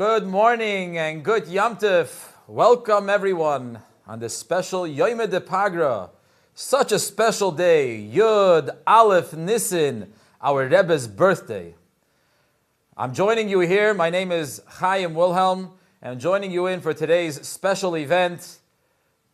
Good morning and good Yom Tov. Welcome everyone on this special Yom de Pagra. Such a special day, Yud Alef Nissan, our Rebbe's birthday. I'm joining you here. My name is Chaim Wilhelm, and I'm joining you in for today's special event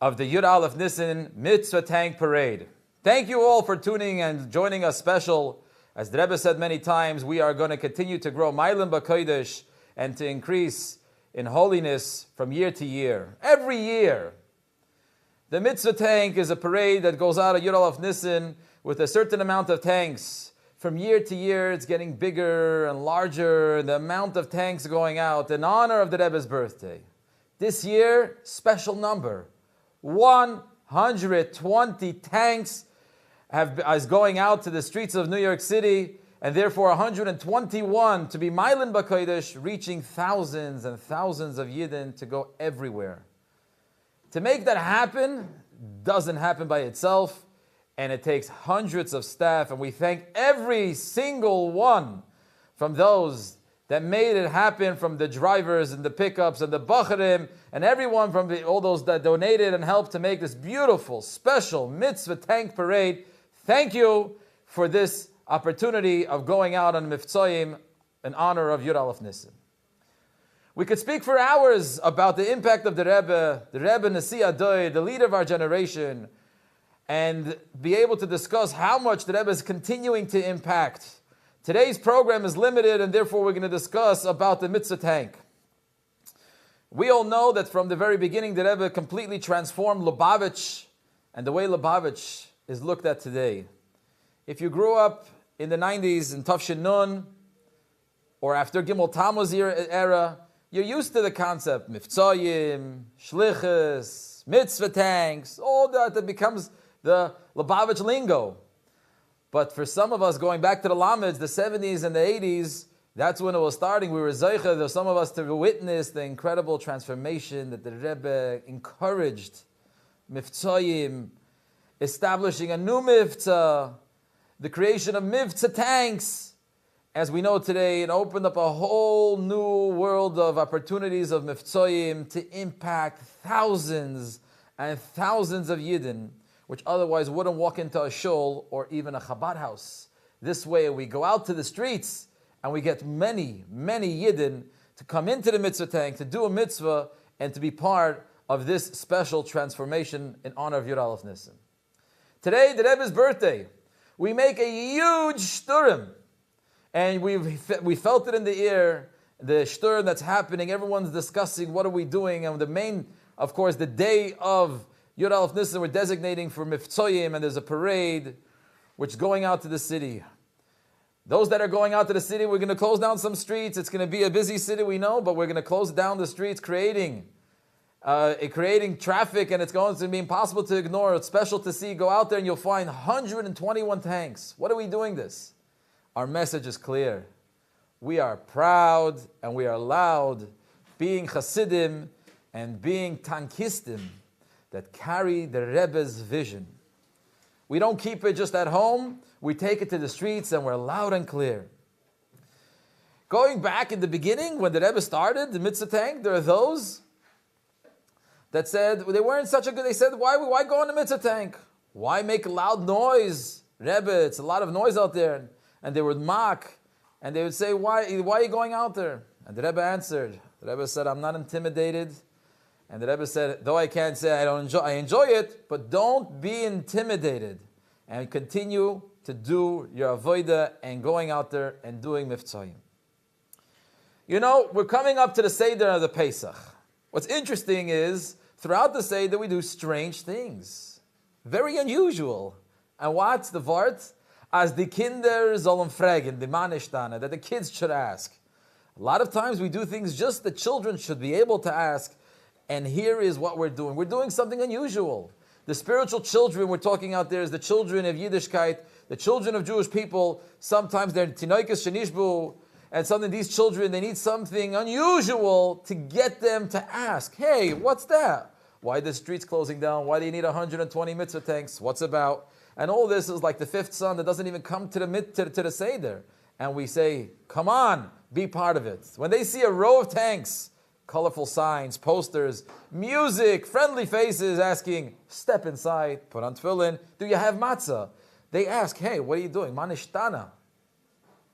of the Yud Alef Nissan Mitzvah Tank Parade. Thank you all for tuning and joining us special. As the Rebbe said many times, we are going to continue to grow Mailim B'Kodesh and to increase in holiness from year to year. Every year. The Mitzvah Tank is a parade that goes out of Yud Alef Nissan with a certain amount of tanks. From year to year, it's getting bigger and larger, the amount of tanks going out in honor of the Rebbe's birthday. This year, special number, 120 tanks is going out to the streets of New York City, and therefore 121 to be Mailim B'Kodesh, reaching thousands and thousands of Yidden to go everywhere. To make that happen doesn't happen by itself, and it takes hundreds of staff, and we thank every single one from those that made it happen, from the drivers and the pickups and the bacharim, and everyone from all those that donated and helped to make this beautiful, special Mitzvah Tank Parade. Thank you for this opportunity of going out on Mivtzoyim in honor of Yud Alef Nissan. We could speak for hours about the impact of the Rebbe Nasi Adoy, the leader of our generation, and be able to discuss how much the Rebbe is continuing to impact. Today's program is limited, and therefore we're going to discuss about the Mitzvah Tank. We all know that from the very beginning, the Rebbe completely transformed Lubavitch and the way Lubavitch is looked at today. If you grew up in the 90s in Tafshin Nun, or after Gimel Tammuz era, you're used to the concept, Mivtzoyim, Shlichus, Mitzvah Tanks, all that becomes the Lubavitch lingo. But for some of us, going back to the Lameds, the 70s and the 80s, that's when it was starting. We were Zeicha, there's some of us to witness the incredible transformation that the Rebbe encouraged. Mivtzoyim, establishing a new Mivtza, the creation of Mitzvah tanks. As we know today, it opened up a whole new world of opportunities of Mivtzoyim to impact thousands and thousands of Yidden, which otherwise wouldn't walk into a shul or even a Chabad house. This way we go out to the streets and we get many, many Yidden to come into the Mitzvah Tank, to do a mitzvah, and to be part of this special transformation in honor of Yud Alef Nissan. Today, the Rebbe's birthday. We make a huge shturim, and we felt it in the air, the shturim that's happening. Everyone's discussing what are we doing, and the main, of course, the day of Yud Alef Nissan we're designating for Mivtzoyim, and there's a parade which is going out to the city. Those that are going out to the city, we're going to close down some streets. It's going to be a busy city, we know, but we're going to close down the streets, creating traffic, and it's going to be impossible to ignore. It's special to see. Go out there and you'll find 121 tanks. What are we doing this? Our message is clear. We are proud and we are loud, being Hasidim and being tankistim that carry the Rebbe's vision. We don't keep it just at home. We take it to the streets and we're loud and clear. Going back in the beginning, when the Rebbe started the Mitzvah Tank, there are those that said they weren't such a good. They said, why go on the Mitzvah Tank? Why make loud noise? Rebbe, it's a lot of noise out there. And they would mock, and they would say, why are you going out there? And the Rebbe answered. The Rebbe said, I'm not intimidated. And the Rebbe said, though I can't say I enjoy it, but don't be intimidated. And continue to do your avodah and going out there and doing Mivtzoyim. You know, we're coming up to the Seder of the Pesach. What's interesting is, throughout the Seder, we do strange things. Very unusual. And what's the Vart? As the Kinder sollen fragen, the Manishtana, that the kids should ask. A lot of times we do things just the children should be able to ask, and here is what we're doing. We're doing something unusual. The spiritual children we're talking out there is the children of Yiddishkeit, the children of Jewish people. Sometimes they're Tinoikas Shenishbu, and something these children, they need something unusual to get them to ask, hey, what's that? Why the streets closing down? Why do you need 120 mitzvah tanks? What's about? And all this is like the fifth son that doesn't even come to the Seder. And we say, come on, be part of it. When they see a row of tanks, colorful signs, posters, music, friendly faces asking, step inside, put on tefillin, do you have matzah? They ask, hey, what are you doing? Manishtana.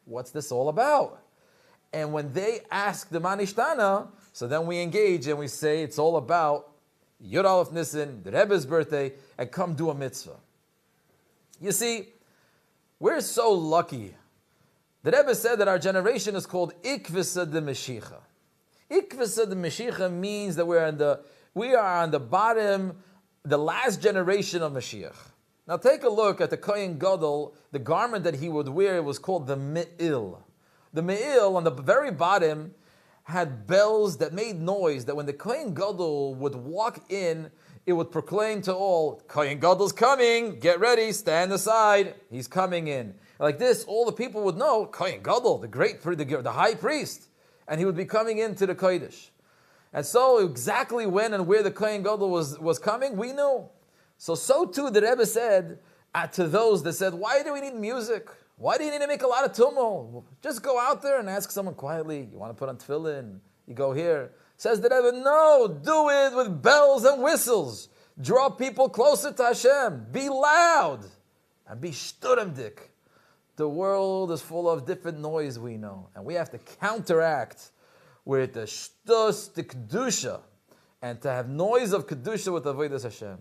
What's this all about? And when they ask the Manishtana, so then we engage and we say it's all about Yud Alef Nissan, the Rebbe's birthday, and come do a mitzvah. You see, we're so lucky. The Rebbe said that our generation is called Ikvisa de Meshicha. Ikvisa de Meshicha means that we are on the bottom, the last generation of Mashiach. Now take a look at the Kohen Gadol, the garment that he would wear was called the Me'il. The Me'il on the very bottom had bells that made noise, that when the Kohen Gadol would walk in, it would proclaim to all, Kohen Gadol's coming, get ready, stand aside, he's coming in. Like this, all the people would know, Kohen Gadol, the high priest, and he would be coming into the Kodesh. And so exactly when and where the Kohen Gadol was coming, we knew. So too the Rebbe said to those that said, why do we need music? Why do you need to make a lot of tumult? Just go out there and ask someone quietly, you want to put on tefillin? You go here. Says the Rebbe, no, do it with bells and whistles. Draw people closer to Hashem. Be loud and be shturmdik. The world is full of different noise, we know, and we have to counteract with the shtus, the kedusha, and to have noise of kedusha with avodas Hashem.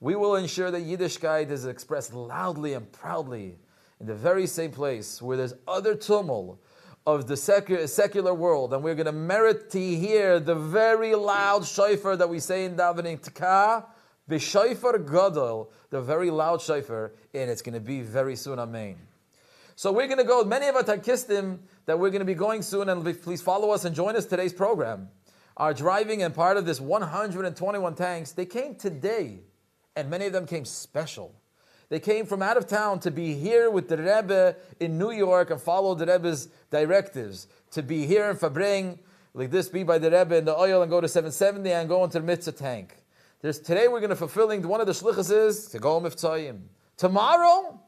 We will ensure that Yiddishkeit is expressed loudly and proudly in the very same place where there's other tumult of the secular world, and we're going to merit to hear the very loud shofar that we say in davening, Tka b'shofar gadol, the very loud shofar, and it's going to be very soon, amen. So we're going to go, many of our tankistim that we're going to be going soon, and please follow us and join us today's program, are driving and part of this 121 tanks. They came today, and many of them came special. They came from out of town to be here with the Rebbe in New York and follow the Rebbe's directives. To be here in Fabring, like this, be by the Rebbe in the oil and go to 770 and go into the Mitzvah Tank. Today we're going to fulfilling, one of the shlichus is to go Mivtzayim. Tomorrow,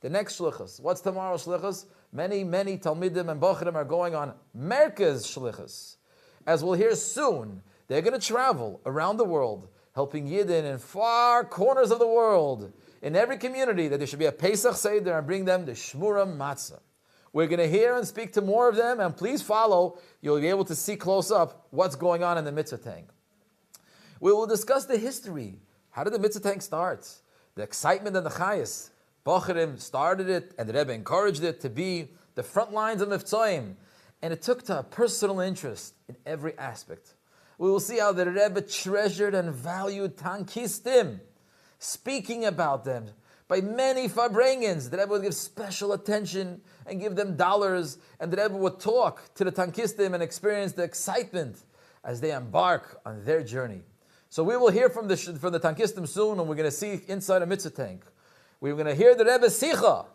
the next shlichus. What's tomorrow's shlichus? Many Talmidim and Bochrim are going on Merkez shlichus. As we'll hear soon, they're going to travel around the world, helping Yidden in far corners of the world, in every community, that there should be a Pesach Seder and bring them the Shmura Matzah. We're going to hear and speak to more of them, and please follow. You'll be able to see close up what's going on in the Mitzvah Tank. We will discuss the history. How did the Mitzvah Tank start? The excitement and the chayas. Bochrim started it, and the Rebbe encouraged it to be the front lines of Mivtzayim. And it took to a personal interest in every aspect. We will see how the Rebbe treasured and valued tankistim, speaking about them by many Farbrengens. The Rebbe would give special attention and give them dollars, and the Rebbe would talk to the tankistim and experience the excitement as they embark on their journey. So we will hear from the tankistim soon, and we're going to see inside a Mitzvah Tank. We're going to hear the Rebbe Sicha,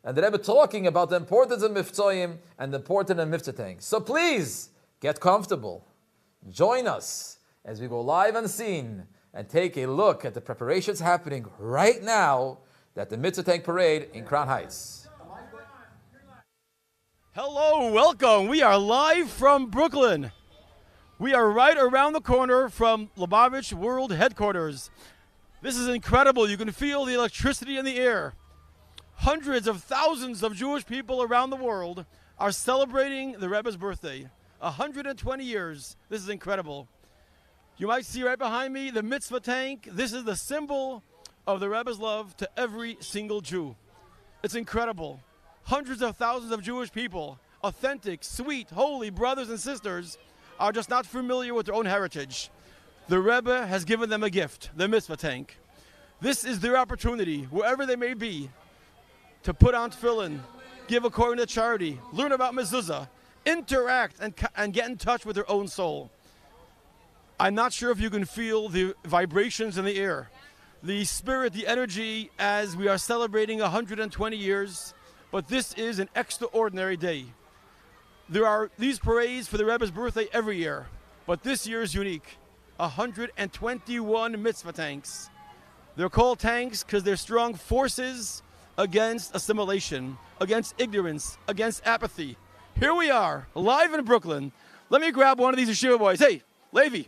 and the Rebbe talking about the importance of Mivtzayim and the importance of Mitzvah Tank. So please, get comfortable. Join us as we go live on scene and take a look at the preparations happening right now at the Mitzvah Tank Parade in Crown Heights. Hello, welcome. We are live from Brooklyn. We are right around the corner from Lubavitch World Headquarters. This is incredible. You can feel the electricity in the air. Hundreds of thousands of Jewish people around the world are celebrating the Rebbe's birthday. 120 years. This is incredible. You might see right behind me the Mitzvah Tank. This is the symbol of the Rebbe's love to every single Jew. It's incredible. Hundreds of thousands of Jewish people, authentic, sweet, holy brothers and sisters, are just not familiar with their own heritage. The Rebbe has given them a gift, the Mitzvah Tank. This is their opportunity, wherever they may be, to put on tefillin, give according to charity, learn about mezuzah, interact and get in touch with their own soul. I'm not sure if you can feel the vibrations in the air, the spirit, the energy as we are celebrating 120 years, but this is an extraordinary day. There are these parades for the Rebbe's birthday every year, but this year is unique. 121 mitzvah tanks. They're called tanks because they're strong forces against assimilation, against ignorance, against apathy. Here we are, live in Brooklyn. Let me grab one of these yeshiva boys. Hey, Levi,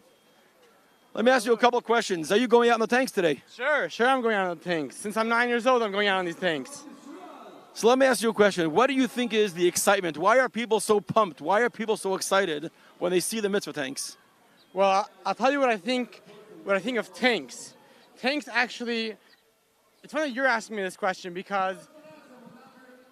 let me ask you a couple of questions. Are you going out in the tanks today? Sure, I'm going out on the tanks. Since I'm 9 years old, I'm going out on these tanks. So let me ask you a question. What do you think is the excitement? Why are people so pumped? Why are people so excited when they see the mitzvah tanks? Well, I'll tell you what I think of tanks. Tanks actually, it's funny that you're asking me this question because,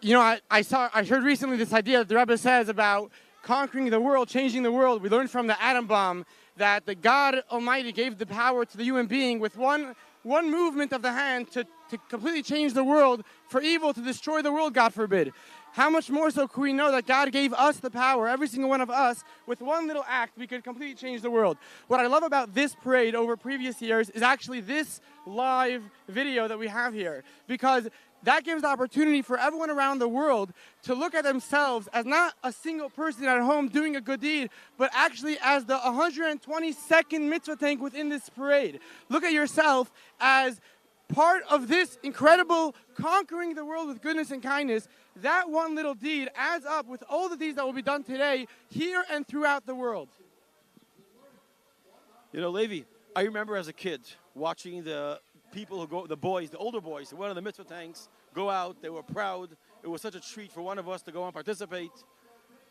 you know, I heard recently this idea that the Rebbe says about conquering the world, changing the world. We learned from the atom bomb that the God Almighty gave the power to the human being with one movement of the hand to completely change the world, for evil to destroy the world, God forbid. How much more so could we know that God gave us the power, every single one of us, with one little act, we could completely change the world. What I love about this parade over previous years is actually this live video that we have here, because that gives the opportunity for everyone around the world to look at themselves as not a single person at home doing a good deed, but actually as the 122nd mitzvah tank within this parade. Look at yourself as part of this incredible conquering the world with goodness and kindness. That one little deed adds up with all the deeds that will be done today, here and throughout the world. You know, Levi, I remember as a kid watching the people who go, the boys, the older boys, one of the mitzvah tanks, go out. They were proud. It was such a treat for one of us to go and participate.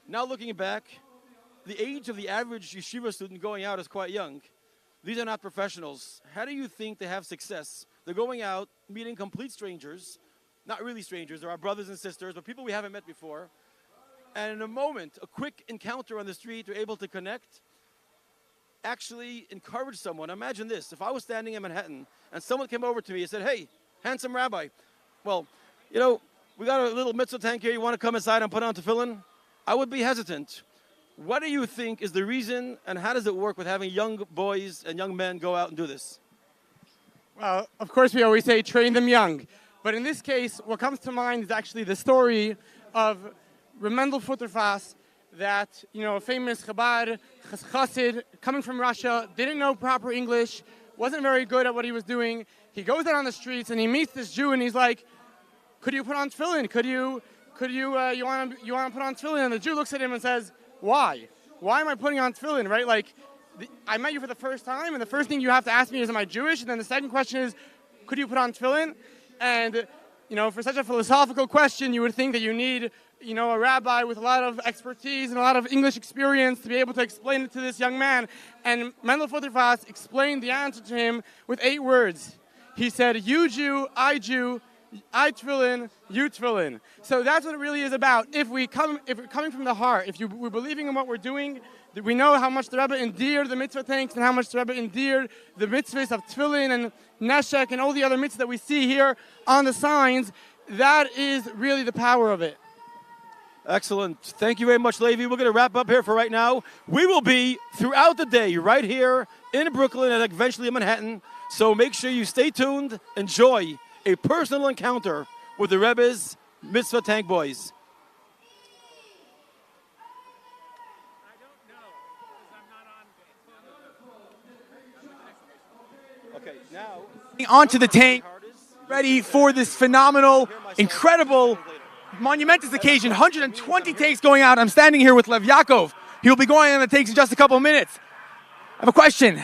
Now looking back, the age of the average yeshiva student going out is quite young. These are not professionals. How do you think they have success? They're going out, meeting complete strangers, not really strangers, they're our brothers and sisters, but people we haven't met before. And in a moment, a quick encounter on the street, they're able to connect, actually encourage someone. Imagine this, if I was standing in Manhattan and someone came over to me and said, hey, handsome rabbi, well, you know, we got a little mitzvah tank here, you want to come inside and put on tefillin? I would be hesitant. What do you think is the reason, and how does it work with having young boys and young men go out and do this? Well, of course we always say train them young. But in this case, what comes to mind is actually the story of Mendel Futterfass, that, you know, a famous Chabad chassid coming from Russia, didn't know proper English, wasn't very good at what he was doing. He goes out on the streets and he meets this Jew and he's like, could you put on tefillin? You want to put on tefillin? And the Jew looks at him and says, why? Why am I putting on tefillin, right? Like, I met you for the first time, and the first thing you have to ask me is, am I Jewish? And then the second question is, could you put on tefillin? And, you know, for such a philosophical question, you would think that you need, you know, a rabbi with a lot of expertise and a lot of English experience to be able to explain it to this young man. And Mendel Futterfass explained the answer to him with 8 words. He said, you Jew, I tefillin, you tefillin. So that's what it really is about. If we're coming from the heart, if we're believing in what we're doing, we know how much the Rebbe endeared the mitzvah tanks and how much the Rebbe endeared the mitzvahs of tefillin and neshek and all the other mitzvahs that we see here on the signs. That is really the power of it. Excellent. Thank you very much, Levi. We're going to wrap up here for right now. We will be throughout the day right here in Brooklyn and eventually in Manhattan. So make sure you stay tuned. Enjoy a personal encounter with the Rebbe's Mitzvah Tank Boys. Okay, now onto the tank, ready for this phenomenal, incredible, monumentous occasion. 120 tanks going out. I'm standing here with Lev Yaakov. He will be going on the tanks in just a couple of minutes. I have a question.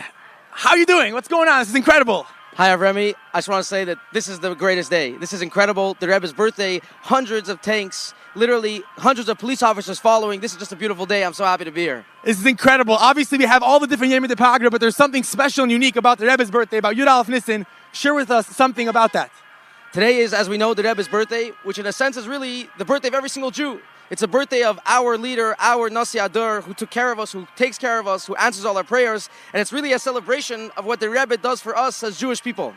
How are you doing? What's going on? This is incredible. Hi, Remy. I just want to say that this is the greatest day. This is incredible. The Rebbe's birthday, hundreds of tanks, literally hundreds of police officers following. This is just a beautiful day. I'm so happy to be here. This is incredible. Obviously, we have all the different Yemei Depagra, but there's something special and unique about the Rebbe's birthday, about Yud Alef Nissan. Share with us something about that. Today is, as we know, the Rebbe's birthday, which in a sense is really the birthday of every single Jew. It's a birthday of our leader, our Nasi Ador, who took care of us, who takes care of us, who answers all our prayers. And it's really a celebration of what the Rebbe does for us as Jewish people.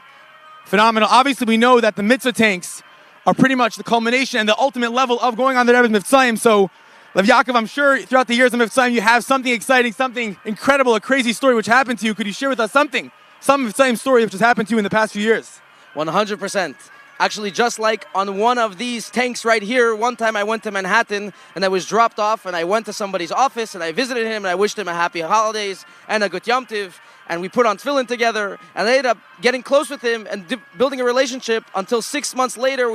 Phenomenal. Obviously, we know that the mitzvah tanks are pretty much the culmination and the ultimate level of going on the Rebbe's Mitzvahim. So, Lev Yaakov, I'm sure throughout the years of Mitzvahim, you have something exciting, something incredible, a crazy story which happened to you. Could you share with us some Mitzvahim story which has happened to you in the past few years? 100%. Actually, just like on one of these tanks right here, one time I went to Manhattan and I was dropped off and I went to somebody's office and I visited him and I wished him a happy holidays and a good Yom Tiv, and we put on tefillin together, and I ended up getting close with him and building a relationship until 6 months later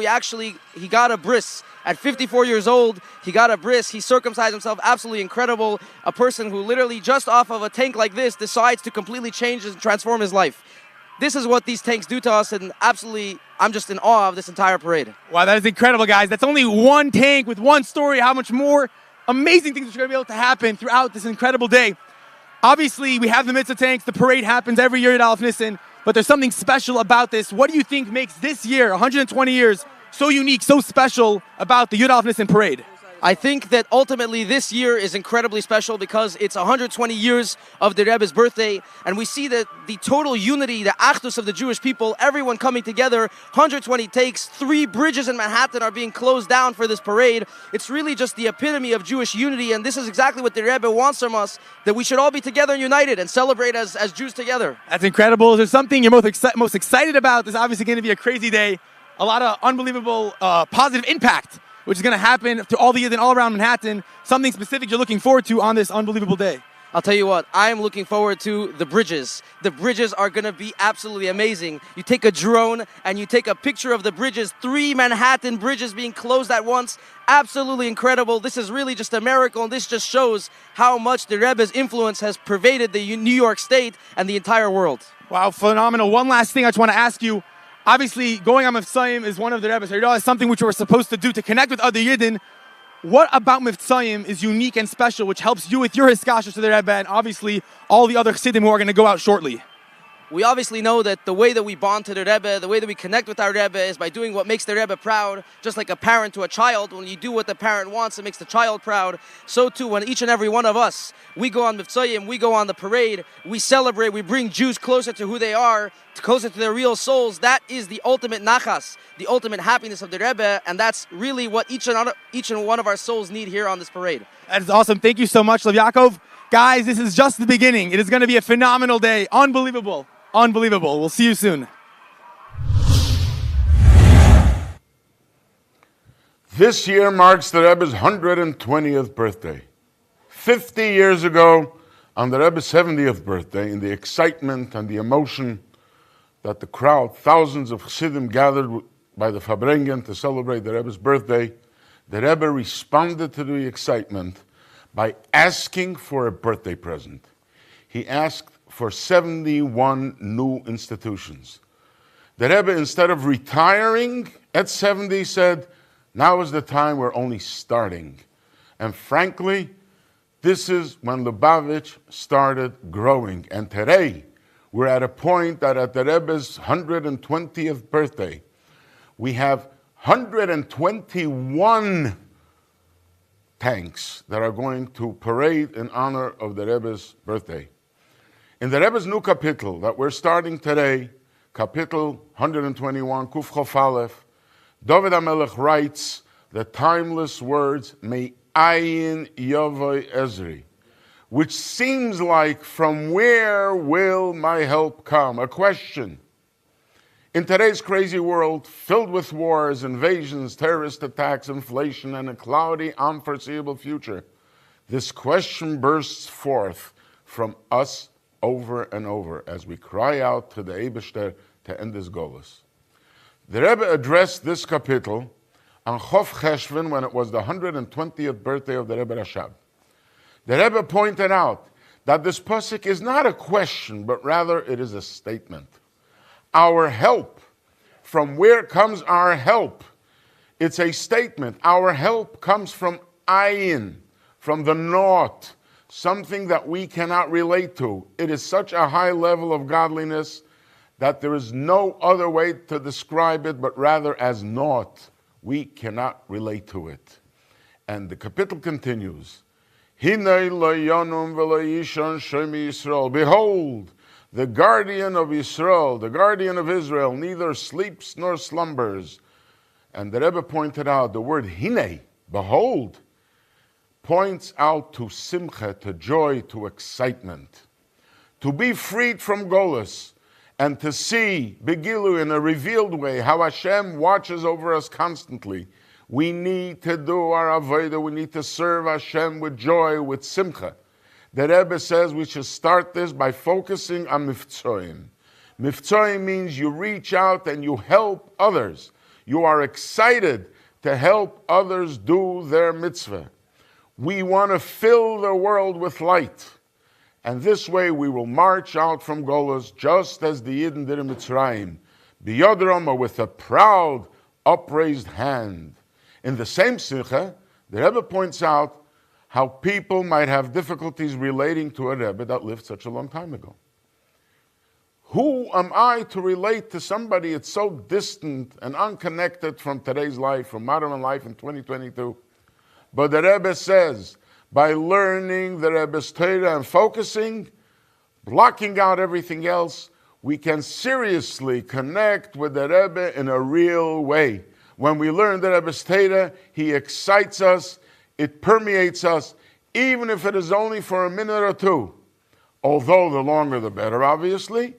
he got a bris. At 54 years old, he got a bris. He circumcised himself. Absolutely incredible. A person who literally just off of a tank like this decides to completely change and transform his life. This is what these tanks do to us, and absolutely, I'm just in awe of this entire parade. Wow, that is incredible, guys. That's only one tank with one story. How much more amazing things are going to be able to happen throughout this incredible day. Obviously, we have the Mitzvah tanks. The parade happens every year at Alef Nissan, but there's something special about this. What do you think makes this year, 120 years, so unique, so special about the Yud Alef Nissan parade? I think that ultimately this year is incredibly special because it's 120 years of the Rebbe's birthday, and we see that the total unity, the achdus of the Jewish people, everyone coming together, 120 takes, 3 bridges in Manhattan are being closed down for this parade. It's really just the epitome of Jewish unity, and this is exactly what the Rebbe wants from us, that we should all be together and united and celebrate as Jews together. That's incredible. Is there something you're most excited about? This is obviously going to be a crazy day. A lot of unbelievable positive impact, which is going to happen to all the Yidden all around Manhattan. Something specific you're looking forward to on this unbelievable day? I'll tell you what, I'm looking forward to the bridges. The bridges are going to be absolutely amazing. You take a drone and you take a picture of the bridges, 3 Manhattan bridges being closed at once. Absolutely incredible. This is really just a miracle, and this just shows how much the Rebbe's influence has pervaded the New York State and the entire world. Wow, phenomenal. One last thing I just want to ask you. Obviously, going on Mitzvahim is one of the Rebbe's. It's something which we're supposed to do to connect with other Yidden. What about Mitzvahim is unique and special, which helps you with your hiskashus to the Rebbe, and obviously all the other Chassidim who are going to go out shortly? We obviously know that the way that we bond to the Rebbe, the way that we connect with our Rebbe is by doing what makes the Rebbe proud, just like a parent to a child. When you do what the parent wants, it makes the child proud. So too, when each and every one of us, we go on Mitzvahim, we go on the parade, we celebrate, we bring Jews closer to who they are, closer to their real souls. That is the ultimate nachas, the ultimate happiness of the Rebbe, and that's really what each and one of our souls need here on this parade. That is awesome. Thank you so much, Lev Yaakov. Guys, this is just the beginning. It is going to be a phenomenal day. Unbelievable. Unbelievable. We'll see you soon. This year marks the Rebbe's 120th birthday. 50 years ago, on the Rebbe's 70th birthday, in the excitement and the emotion that the crowd, thousands of Chassidim gathered by the Fabrengen to celebrate the Rebbe's birthday, the Rebbe responded to the excitement by asking for a birthday present. He asked for 71 new institutions. The Rebbe, instead of retiring at 70, said, now is the time, we're only starting. And frankly, this is when Lubavitch started growing. And today, we're at a point that at the Rebbe's 120th birthday, we have 121 tanks that are going to parade in honor of the Rebbe's birthday. In the Rebbe's new kapitel that we're starting today, kapitel 121, Kuf Chof Alef, David HaMelech writes the timeless words, May Ayin Yovoi Ezri, which seems like, from where will my help come? A question. In today's crazy world, filled with wars, invasions, terrorist attacks, inflation, and a cloudy, unforeseeable future, this question bursts forth from us over and over as we cry out to the Eibishter to end this golus. The Rebbe addressed this kapitel on Chof Cheshvan when it was the 120th birthday of the Rebbe Rashab. The Rebbe pointed out that this pasuk is not a question, but rather it is a statement. Our help, from where comes our help? It's a statement. Our help comes from ayin, from the naught, something that we cannot relate to. It is such a high level of godliness that there is no other way to describe it but rather as naught. We cannot relate to it. And the kapitel continues, Hinei lo yonum v'lo yishon shemi Yisrael. Behold, the guardian of Yisrael, the guardian of Israel, neither sleeps nor slumbers. And the Rebbe pointed out the word hinei, behold, points out to simcha, to joy, to excitement. To be freed from golus and to see Begilu in a revealed way how Hashem watches over us constantly, we need to do our avodah. We need to serve Hashem with joy, with simcha. The Rebbe says we should start this by focusing on miftzoim. Miftzoim means you reach out and you help others. You are excited to help others do their mitzvah. We want to fill the world with light. And this way we will march out from Golos just as the Yidden did in Mitzrayim, biyodrom, or with a proud, upraised hand. In the same Simcha, the Rebbe points out how people might have difficulties relating to a Rebbe that lived such a long time ago. Who am I to relate to somebody that's so distant and unconnected from today's life, from modern life in 2022? But the Rebbe says, by learning the Rebbe's Torah and focusing, blocking out everything else, we can seriously connect with the Rebbe in a real way. When we learn the Rebbe's Torah, he excites us, it permeates us, even if it is only for a minute or two. Although the longer the better, obviously,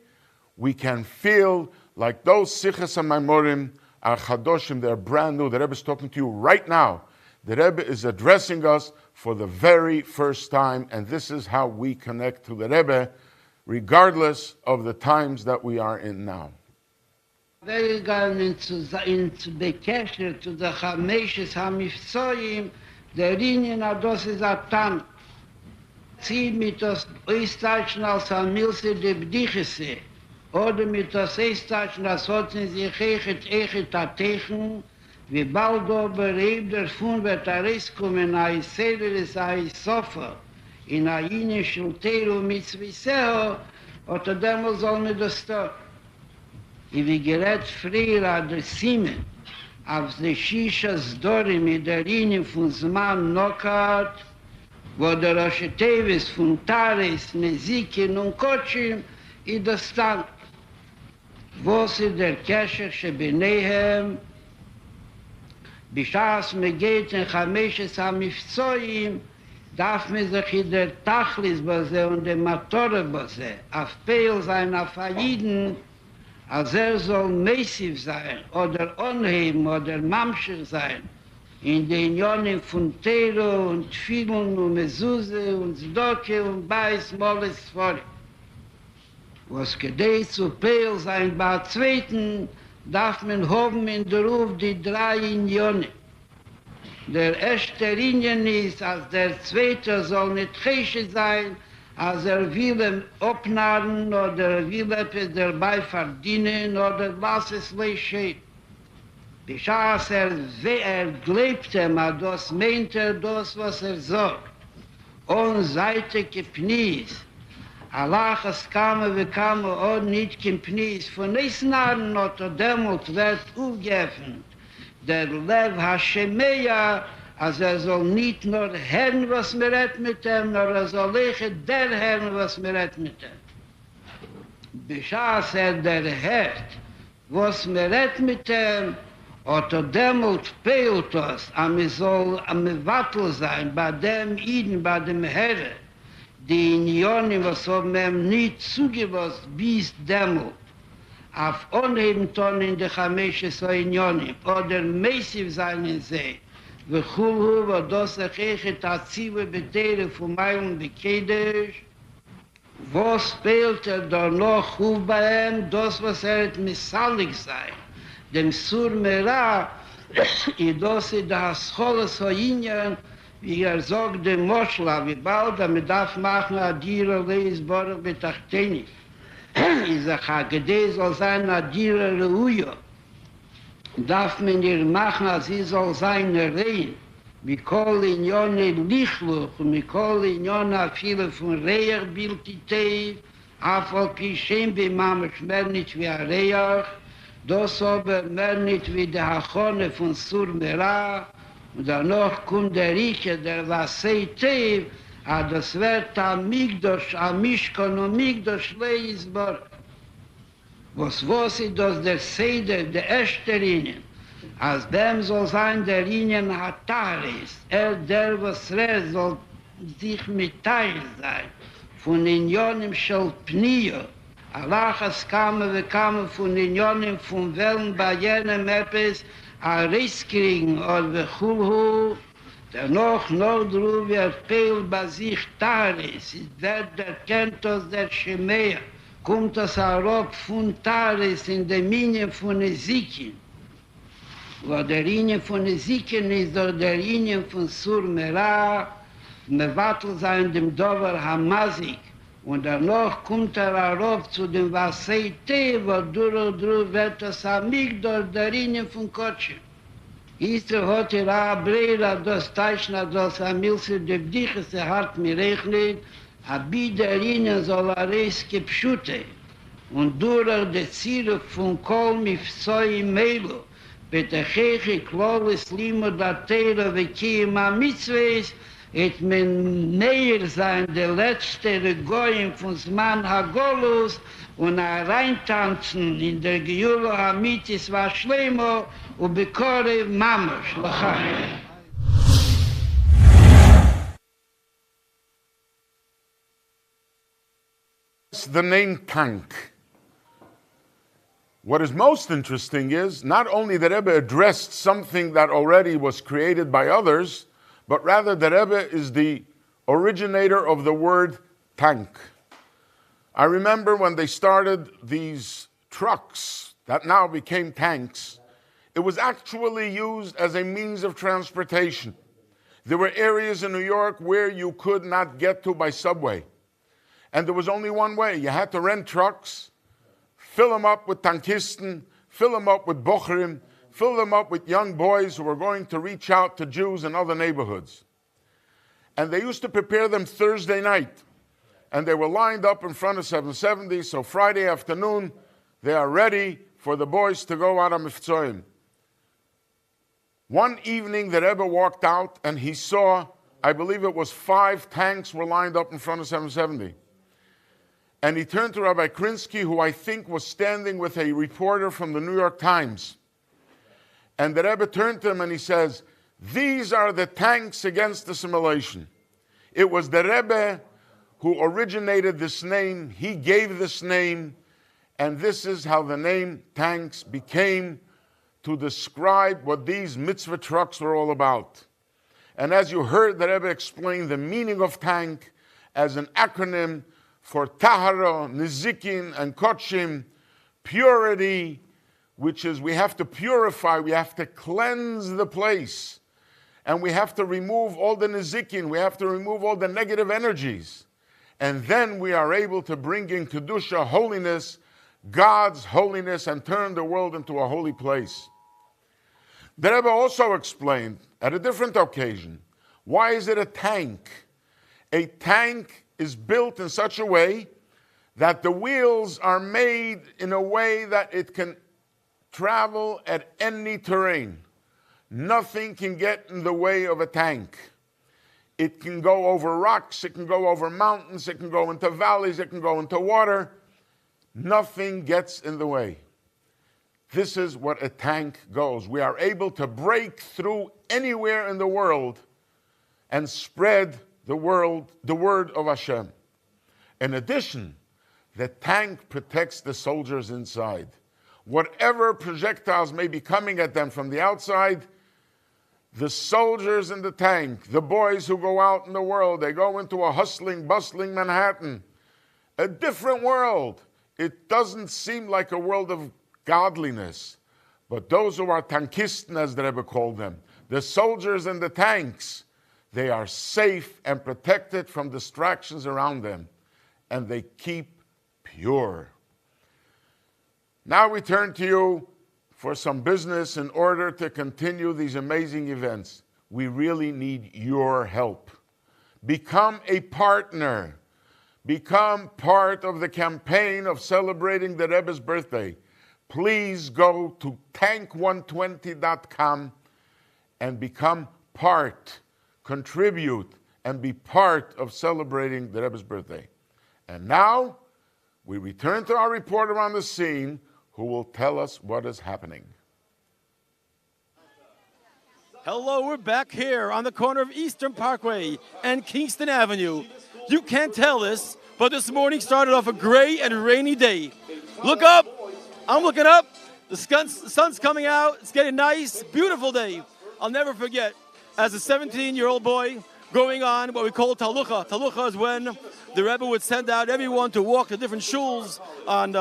we can feel like those Sichas and Maimorim are Chadoshim, they're brand new. The Rebbe is talking to you right now. The Rebbe is addressing us for the very first time, and this is how we connect to the Rebbe, regardless of the times that we are in now. Very gern into the Kesher to the Chameshes HaMifzoim, der Linien ados is a Tan. Sie mit das Österreichischen als Hamilse de Bdichese, oder mit das Österreichischen als Hotzen sich echet Tatechen, wie bald aber der Fund wird kommen, a Sedeles a Sofa, in a Jine Schulteru Mitzviseho, oder demol soll mir das tun. Wie gerät früher an der Simen, auf der Shishas Dori mit der Linie von Zman Nokat, wo der Rosh Tevis von Tares, Nezikin und Kotschim, in der Stand. Wo sie der Kesher Shebenehem, Bishas me geht in Chameshes HaMifzoim, darf man sich in der Tachlis bose und der Matore bose, auf Peil sein, auf Aiden, als soll mäßig sein, oder unheben, oder mamschig sein, in den Jonen von Tero und Tfilun und Mezuse und Zdoke und Beis Moles vor. Was gedei zu Peil sein, bei Zweiten, darf man hoben in der Ruf die 3 Unionen. Der erste Linien ist, als der Zweite soll nicht Cheshe sein, als will abnahren oder will etwas dabei verdienen oder was es leischt. Bischaß glaubt ihm, das meint das, was sagt. Und Seite Kipnis, Allah es kam und kam und nicht Kipnis, von nächsten Jahren oder Dämmelt wird aufgeöffnet. Der Lev Hashemeya, also soll nicht nur hören, was mir redet mit ihm, nur soll der hören, was mir redet mit ihm. Bischaß der hört, was mir redet mit ihm, oder dämmelt peilt uns, aber soll am Wattel sein, bei dem Iden, bei dem Herr, die Unionen, was haben ihm nicht zugewusst, bis dämmelt. Auf Unhebenton in der Chameshes Unionen, oder mäßig sein in See, וכולו ודוס הכיכת הציבה בתרא פומיים בקדש, was fehlt da noch בהם, das was missalig sei, dem Sur Mera, i das das Scholes Hoinien, wie sagt dem Moschla, wie bald damit darf machen, a Dira Leisborg betachteni. Is a Chagede soll sein, a Dira Leuyo. Darf man ihr machen, als sie soll sein rein. Mikol in Jone Lichluch, Mikol in Jone viele von Reach Biltitei, Afol Kishem bimamisch mehr nicht wie a Reach, das aber mehr nicht wie der Hachone von Sur Mera, und danach kommt der Rieche, der Wasei Teiv, das wird am Migdosh, am Mishkan und Migdosh Leisborg. Was ist das der Seder, der erste Linien? Als dem soll sein der Linien Hataris, der was soll sich mitteilen sein, von Unionen Shel Pnio, Alachas kamen wir kamen von Unionen von Wellen bei jenem etwas, a Risskriegen oder Chulhu, dennoch noch drüber Peil bei sich Taris, der kennt uns der Schemea, kommt das Arop von Taris in der Mine von Ezekiel. Wo der Linie von Ezekiel ist doch der Linie von Surmera, Mevatel sein dem Dover Hamazik, und danach kommt Arop zu dem Vaseite, wo durch wird das Amigdor der Linie von Kotschem. Ist hat a Brera, das Teichna, das Amilse, der Bdiches, hat mir rechnet, a der Linie soll Reiske Pschute, und durch die Ziele von Kol Mifzoi Melo, betachege Klolis Limo da Teira, wie ma Mitzvahs, et men näher sein, der letzte Regoyim von Zman Hagolus, und reintanzen in der Gejulo Hamitis war Schlemo, und bekore Mamosh, Lachai. The name tank. What is most interesting is not only that Rebbe addressed something that already was created by others, but rather that Rebbe is the originator of the word tank. I remember when they started these trucks that now became tanks, it was actually used as a means of transportation. There were areas in New York where you could not get to by subway. And there was only one way. You had to rent trucks, fill them up with tankisten, fill them up with bochrim, fill them up with young boys who were going to reach out to Jews in other neighborhoods. And they used to prepare them Thursday night. And they were lined up in front of 770, so Friday afternoon, they are ready for the boys to go out on Mifzoim. One evening, the Rebbe walked out and he saw, I believe it was 5 tanks were lined up in front of 770. And he turned to Rabbi Krinsky, who I think was standing with a reporter from the New York Times. And the Rebbe turned to him and he says, these are the tanks against assimilation. It was the Rebbe who originated this name. He gave this name. And this is how the name tanks became to describe what these mitzvah trucks were all about. And as you heard, the Rebbe explained the meaning of tank as an acronym for Tahara, Nizikin, and Kotshim, purity, which is we have to purify, we have to cleanse the place, and we have to remove all the Nizikin, we have to remove all the negative energies, and then we are able to bring in Kedusha, holiness, God's holiness, and turn the world into a holy place. The Rebbe also explained, at a different occasion, why is it a tank? A tank is built in such a way that the wheels are made in a way that it can travel at any terrain. Nothing can get in the way of a tank. It can go over rocks, it can go over mountains, it can go into valleys, it can go into water. Nothing gets in the way. This is what a tank goes. We are able to break through anywhere in the world and spread the word of Hashem. In addition, the tank protects the soldiers inside. Whatever projectiles may be coming at them from the outside, the soldiers in the tank, the boys who go out in the world, they go into a hustling, bustling Manhattan, a different world. It doesn't seem like a world of godliness. But those who are tankisten, as the Rebbe called them, the soldiers in the tanks, they are safe and protected from distractions around them, and they keep pure. Now we turn to you for some business in order to continue these amazing events. We really need your help. Become a partner. Become part of the campaign of celebrating the Rebbe's birthday. Please go to tank120.com and become part, contribute, and be part of celebrating the Rebbe's birthday. And now, we return to our reporter on the scene, who will tell us what is happening. Hello, we're back here on the corner of Eastern Parkway and Kingston Avenue. You can't tell this, But this morning started off a gray and rainy day. Look up. I'm looking up. The sun's coming out. It's getting nice. Beautiful day. I'll never forget, as a 17-year-old boy, going on what we call talucha. Talucha is when the Rebbe would send out everyone to walk to different shuls on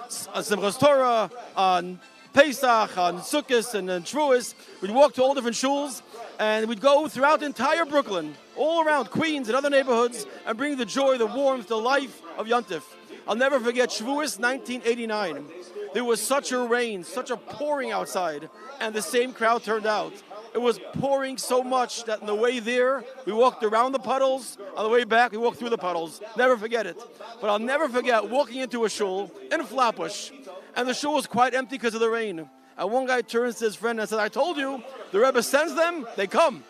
Simchas Torah, on Pesach, on Sukkot, and on Shavuos. We'd walk to all different shuls, and we'd go throughout the entire Brooklyn, all around Queens and other neighborhoods, and bring the joy, the warmth, the life of Yontif. I'll never forget Shavuos 1989. There was such a rain, such a pouring outside, and the same crowd turned out. It was pouring so much that on the way there, we walked around the puddles. On the way back, we walked through the puddles. Never forget it. But I'll never forget walking into a shul in Flatbush, and the shul was quite empty because of the rain. And one guy turns to his friend and says, I told you, the Rebbe sends them, they come.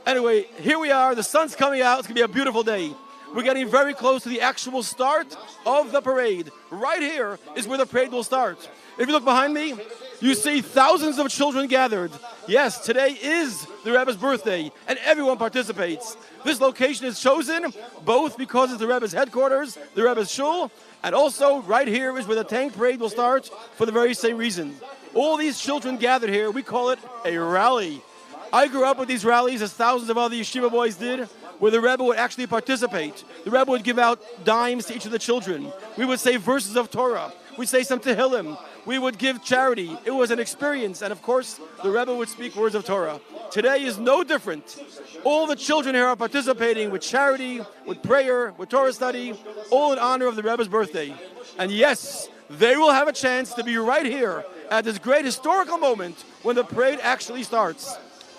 Anyway, here we are. The sun's coming out. It's going to be a beautiful day. We're getting very close to the actual start of the parade. Right here is where the parade will start. If you look behind me, you see thousands of children gathered. Yes, today is the Rebbe's birthday, and everyone participates. This location is chosen both because it's the Rebbe's headquarters, the Rebbe's shul, and also right here is where the tank parade will start for the very same reason. All these children gathered here, we call it a rally. I grew up with these rallies, as thousands of other yeshiva boys did, where the Rebbe would actually participate. The Rebbe would give out dimes to each of the children. We would say verses of Torah. We'd say some Tehillim. We would give charity. It was an experience. And of course, the Rebbe would speak words of Torah. Today is no different. All the children here are participating with charity, with prayer, with Torah study, all in honor of the Rebbe's birthday. And yes, they will have a chance to be right here at this great historical moment when the parade actually starts.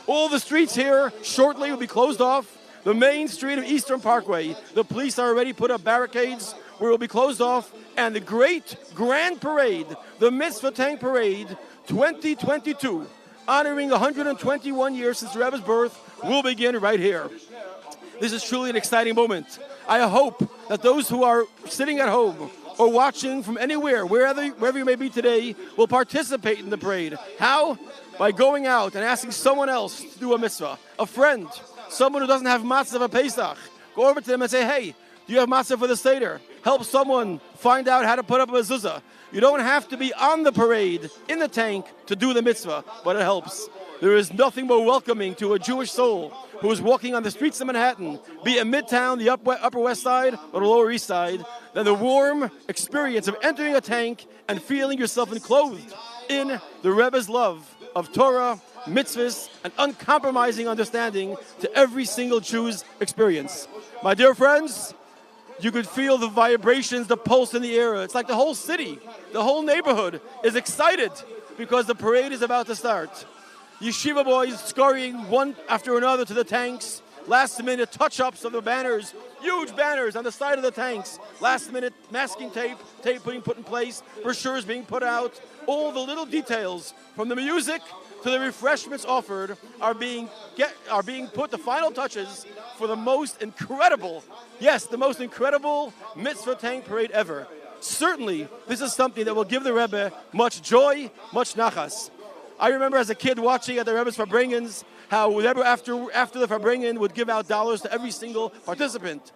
All the streets here shortly will be closed off. The main street of Eastern Parkway, the police already put up barricades where it will be closed off. And the great Grand Parade, the Mitzvah Tank Parade 2022, honoring 121 years since the Rebbe's birth, will begin right here. This is truly an exciting moment. I hope that those who are sitting at home or watching from anywhere, wherever you may be today, will participate in the parade. How? By going out and asking someone else to do a mitzvah, a friend, someone who doesn't have matzah for Pesach. Go over to them and say, hey, do you have matzah for the Seder? Help someone find out how to put up a mezuzah. You don't have to be on the parade, in the tank, to do the mitzvah, but it helps. There is nothing more welcoming to a Jewish soul who is walking on the streets of Manhattan, be it Midtown, the Upper West Side, or the Lower East Side, than the warm experience of entering a tank and feeling yourself enclosed in the Rebbe's love of Torah, mitzvahs, and uncompromising understanding to every single Jew's experience. My dear friends, you could feel the vibrations, the pulse in the air. It's like the whole city, the whole neighborhood is excited because the parade is about to start. Yeshiva boys scurrying one after another to the tanks. Last-minute touch-ups of the banners, huge banners on the side of the tanks. Last-minute masking tape being put in place, brochures being put out. All the little details, from the music to the refreshments offered, are being put the final touches for the most incredible, yes, the most incredible Mitzvah Tank Parade ever. Certainly, this is something that will give the Rebbe much joy, much nachas. I remember as a kid watching at the Rebbe's Farbrengens, how whenever after the Farbrengen would give out dollars to every single participant.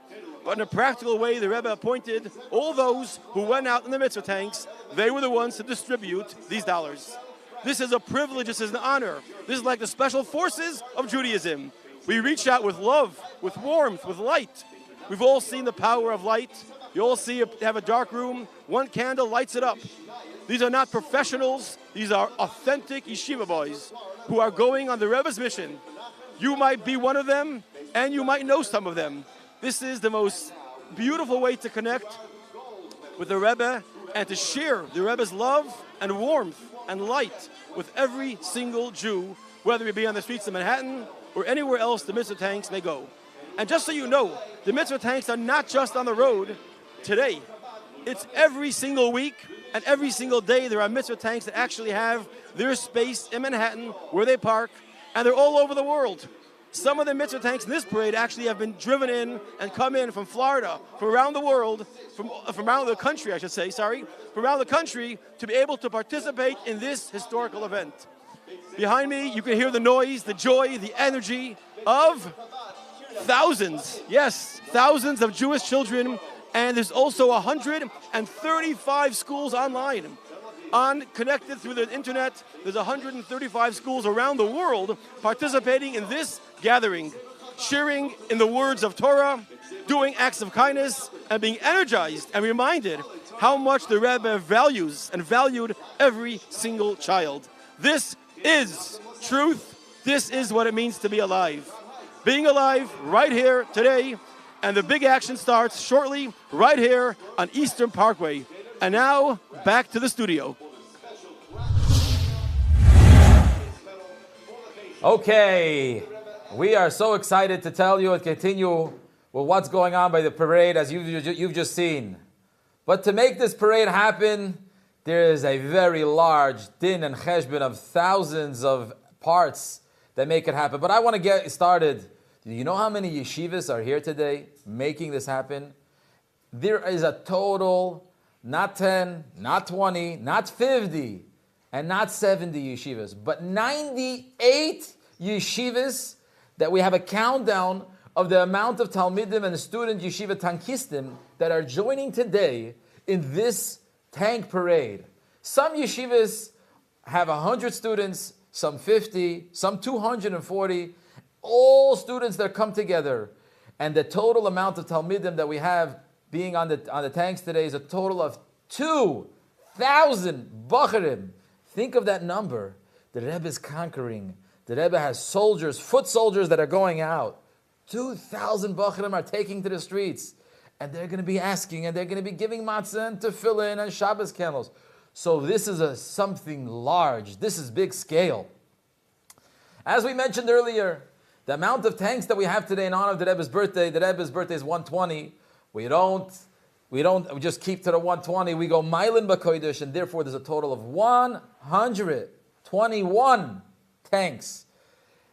But in a practical way, the Rebbe appointed all those who went out in the mitzvah tanks. They were the ones to distribute these dollars. This is a privilege. This is an honor. This is like the special forces of Judaism. We reach out with love, with warmth, with light. We've all seen the power of light. You all have a dark room. One candle lights it up. These are not professionals. These are authentic yeshiva boys who are going on the Rebbe's mission. You might be one of them, and you might know some of them. This is the most beautiful way to connect with the Rebbe and to share the Rebbe's love and warmth and light with every single Jew, whether it be on the streets of Manhattan or anywhere else the mitzvah tanks may go. And just so you know, the mitzvah tanks are not just on the road today. It's every single week and every single day there are mitzvah tanks that actually have their space in Manhattan where they park, and they're all over the world. Some of the mitzvah tanks in this parade actually have been driven in and come in from Florida, from around the world, from around the country, from around the country to be able to participate in this historical event. Behind me, you can hear the noise, the joy, the energy of thousands, yes, thousands of Jewish children And there's also 135 schools online. Connected through the internet, there's 135 schools around the world participating in this gathering, sharing in the words of Torah, doing acts of kindness, and being energized and reminded how much the Rebbe values and valued every single child. This is truth. This is what it means to be alive. Being alive right here today, and the big action starts shortly right here on Eastern Parkway. And now, back to the studio. Okay, we are so excited to tell you and continue with what's going on by the parade as you've just seen. But to make this parade happen, there is a very large din and cheshbon of thousands of parts that make it happen. But I want to get started. Do you know how many yeshivas are here today making this happen? There is a total, not 10, not 20, not 50, and not 70 yeshivas, but 98 yeshivas that we have a countdown of the amount of Talmidim and student yeshiva tankistim that are joining today in this tank parade. Some yeshivas have 100 students, some 50, some 240, all students that come together. And the total amount of Talmidim that we have being on the tanks today is a total of 2,000 Bacharim. Think of that number. The Rebbe is conquering. The Rebbe has soldiers, foot soldiers that are going out. 2,000 Bacharim are taking to the streets. And they're going to be asking, and they're going to be giving matzah and tefillin and Shabbos candles. So this is something large. This is big scale. As we mentioned earlier, the amount of tanks that we have today in honor of the Rebbe's birthday is 120. We just keep to the 120. We go Milan B'Kodesh, and therefore there's a total of 121 tanks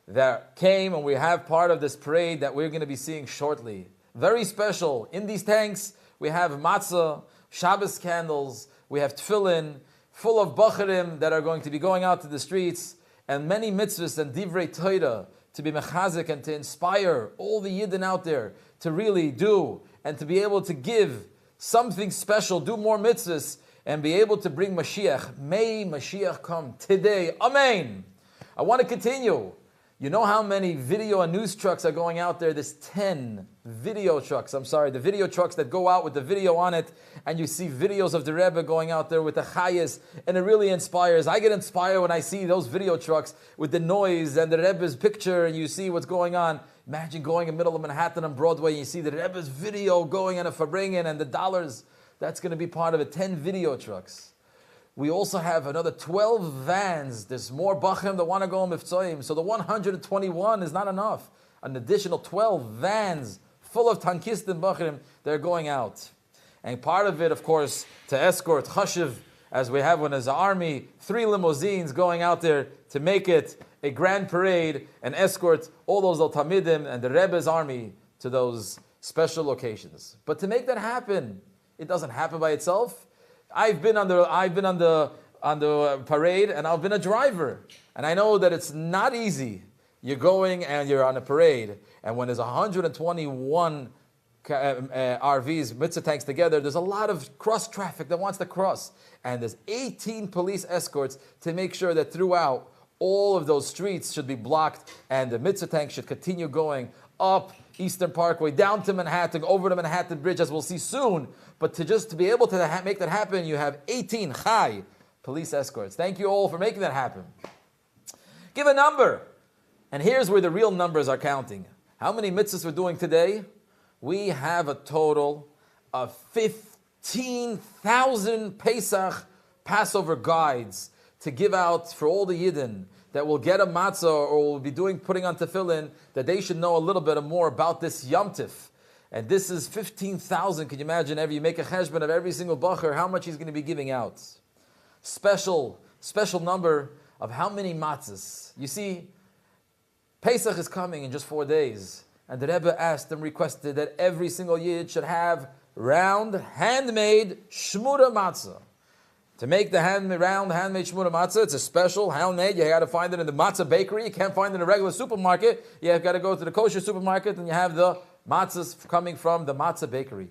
that came, and we have part of this parade that we're going to be seeing shortly. Very special. In these tanks, we have matzah, Shabbos candles, we have tefillin, full of bacharim that are going to be going out to the streets, and many mitzvahs and divrei Torah to be mechazik and to inspire all the Yidden out there to really do and to be able to give something special, do more mitzvahs, and be able to bring Mashiach. May Mashiach come today. Amen. I want to continue. You know how many video and news trucks are going out there? There's 10 video trucks. The video trucks that go out with the video on it, and you see videos of the Rebbe going out there with the chayas, and it really inspires. I get inspired when I see those video trucks with the noise and the Rebbe's picture, and you see what's going on. Imagine going in the middle of Manhattan on Broadway, and you see the Rebbe's video going on a Farbringen and the dollars. That's going to be part of it. 10 video trucks. We also have another 12 vans. There's more Bachim that want to go in Miftzayim. So the 121 is not enough. An additional 12 vans full of tankistim Bachim, they're going out. And part of it, of course, to escort Chashiv, as we have when there's an army, 3 limousines going out there to make it a grand parade and escort all those Tamidim and the Rebbe's army to those special locations. But to make that happen, it doesn't happen by itself. I've been on the parade, and I've been a driver, and I know that it's not easy. You're going and you're on a parade, and when there's 121 RVs, mitzvah tanks together, there's a lot of cross traffic that wants to cross, and there's 18 police escorts to make sure that throughout all of those streets should be blocked, and the mitzvah tank should continue going up Eastern Parkway, down to Manhattan, over the Manhattan Bridge, as we'll see soon. But to be able to make that happen, you have 18 chai police escorts. Thank you all for making that happen. Give a number. And here's where the real numbers are counting. How many mitzvahs we're doing today? We have a total of 15,000 Pesach Passover guides to give out for all the Yidden that will get a matzah or will be putting on tefillin, that they should know a little bit more about this Yom Tif. And this is 15,000. Can you imagine? You make a cheshbon of every single bacher, how much he's going to be giving out. Special number of how many matzahs. You see, Pesach is coming in just 4 days. And the Rebbe asked and requested that every single Yid should have round, handmade shmura matzah. To make the round, handmade shmura matzah, it's a special handmade. You got to find it in the matzah bakery. You can't find it in a regular supermarket. You have got to go to the kosher supermarket, and you have the matzahs coming from the matzah bakery.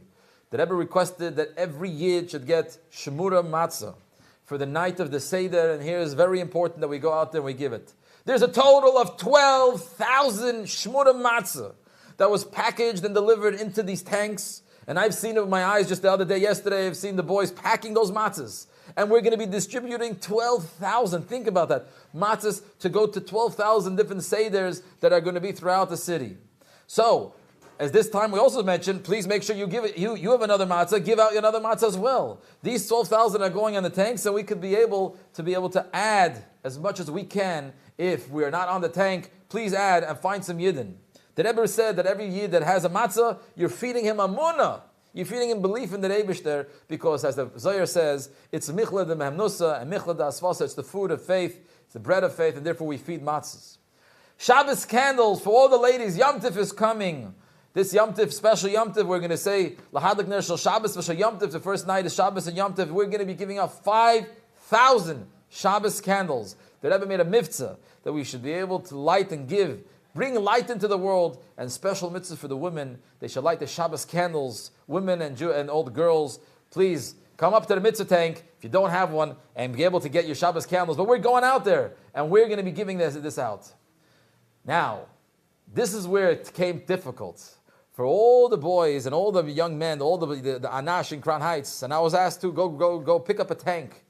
The Rebbe requested that every Yid should get Shemura Matzah for the night of the Seder, and here is very important that we go out there and we give it. There's a total of 12,000 Shemura Matzah that was packaged and delivered into these tanks, and I've seen it with my eyes just the other day, yesterday, I've seen the boys packing those matzahs, and we're going to be distributing 12,000, think about that, matzahs to go to 12,000 different Seders that are going to be throughout the city. So, as this time we also mentioned, please make sure you give it. You have another matzah, give out another matzah as well. These 12,000 are going on the tank, so we could be able to add as much as we can. If we are not on the tank, please add and find some yidden. The Rebbe said that every yid that has a matzah, you're feeding him amunah. You're feeding him belief in the Eibishter, because as the Zohar says, it's michla de mehemnusa and michla de asfasa. It's the food of faith, it's the bread of faith, and therefore we feed matzahs. Shabbos candles for all the ladies. Yom Tif is coming. This Yom Tif, special Yom Tif, we're going to say, Lahadlik Ner Shel Shabbos V'Shel Yom Tif, the first night is Shabbos and Yom Tif. We're going to be giving out 5,000 Shabbos candles. The Rebbe made a mitzvah that we should be able to light and give, bring light into the world, and special mitzvah for the women. They should light the Shabbos candles, women and old girls. Please come up to the mitzvah tank if you don't have one and be able to get your Shabbos candles. But we're going out there and we're going to be giving this out. Now, this is where it became difficult for all the boys and all the young men, all the Anash in Crown Heights, and I was asked to go pick up a tank.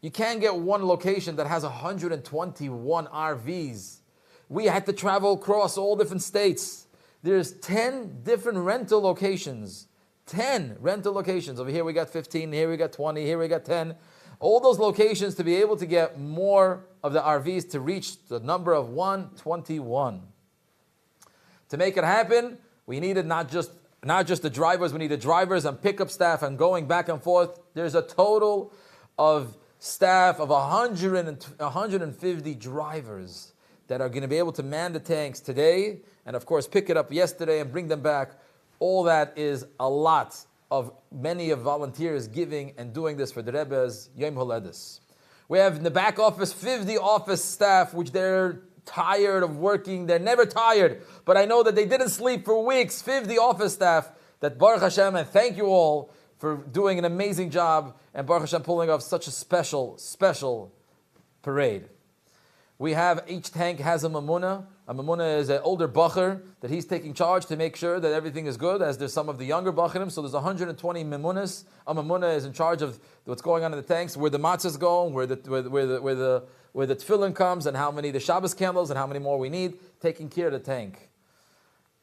You can't get one location that has 121 RVs. We had to travel across all different states. There's 10 different rental locations. 10 rental locations. Over here we got 15, here we got 20, here we got 10. All those locations to be able to get more of the RVs to reach the number of 121. To make it happen, we needed not just the drivers, we needed drivers and pickup staff and going back and forth. There's a total of staff of 150 drivers that are going to be able to man the tanks today, and of course pick it up yesterday and bring them back. All that is a lot of many of volunteers giving and doing this for the Rebbe's Yom Holedis. We have in the back office 50 office staff, which they're tired of working. They're never tired, but I know that they didn't sleep for weeks. 50 office staff that Baruch Hashem, and thank you all for doing an amazing job, and Baruch Hashem pulling off such a special parade. We have, each tank has a mamuna. A mamuna is an older bacher that he's taking charge to make sure that everything is good, as there's some of the younger bacherim. So there's 120 mamunas. A mamuna is in charge of what's going on in the tanks, where the matzahs go, where the tefillin comes, and how many the Shabbos candles, and how many more we need, taking care of the tank.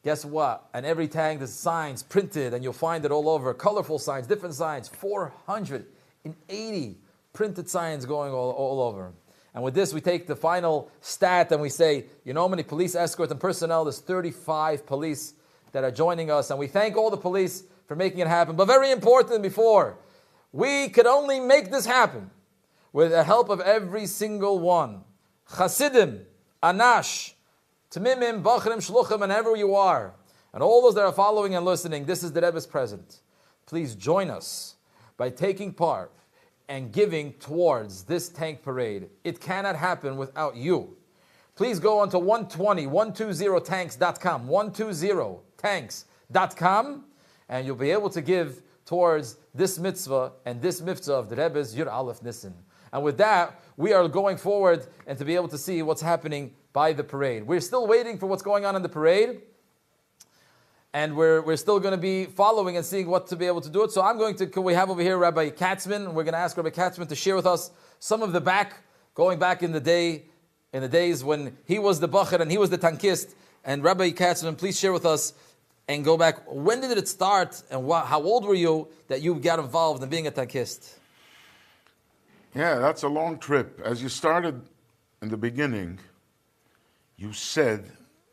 Guess what? And every tank, there's signs printed, and you'll find it all over. Colorful signs, different signs. 480 printed signs going all over. And with this, we take the final stat and we say, you know how many police escorts and personnel? There's 35 police that are joining us. And we thank all the police for making it happen. But very important before, we could only make this happen with the help of every single one. Chasidim, Anash, Tamimim, Bachrim, Shluchim, and wherever you are. And all those that are following and listening, this is the Rebbe's present. Please join us by taking part and giving towards this tank parade. It cannot happen without you. Please go on to 120tanks.com, 120tanks.com, and you'll be able to give towards this mitzvah and this mitzvah of the Rebbe's Yud Alef Nissan. And with that, we are going forward and to be able to see what's happening by the parade. We're still waiting for what's going on in the parade, and we're still going to be following and seeing what to be able to do it. So we have over here Rabbi Katzman. We're going to ask Rabbi Katzman to share with us some of the going back in the days when he was the bacher and he was the tankist. And Rabbi Katzman, please share with us and go back. When did it start, and how old were you that you got involved in being a tankist? Yeah, that's a long trip. As you started in the beginning, you said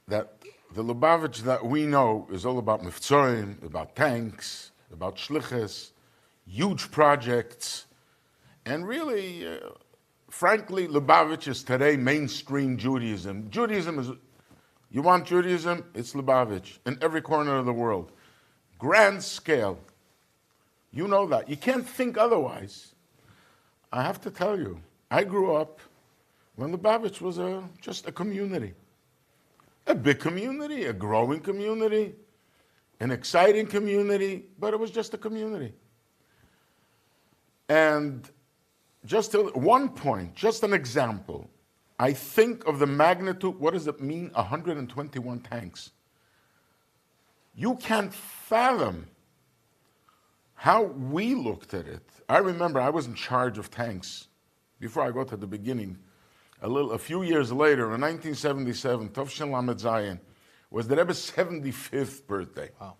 that the Lubavitch that we know is all about mivtzoim, about tanks, about shlichus, huge projects, and really, frankly, Lubavitch is today mainstream Judaism. Judaism is, you want Judaism? It's Lubavitch in every corner of the world. Grand scale. You know that. You can't think otherwise. I have to tell you, I grew up when Lubavitch was just a community. A big community, a growing community. an exciting community, but it was just a community. And just one point, just an example. I think of the magnitude, what does it mean, 121 tanks? You can't fathom how we looked at it. I remember I was in charge of tanks. Before I go to the beginning, a few years later, in 1977, Tovshin Lamed Zayin, was the Rebbe's 75th birthday. Wow.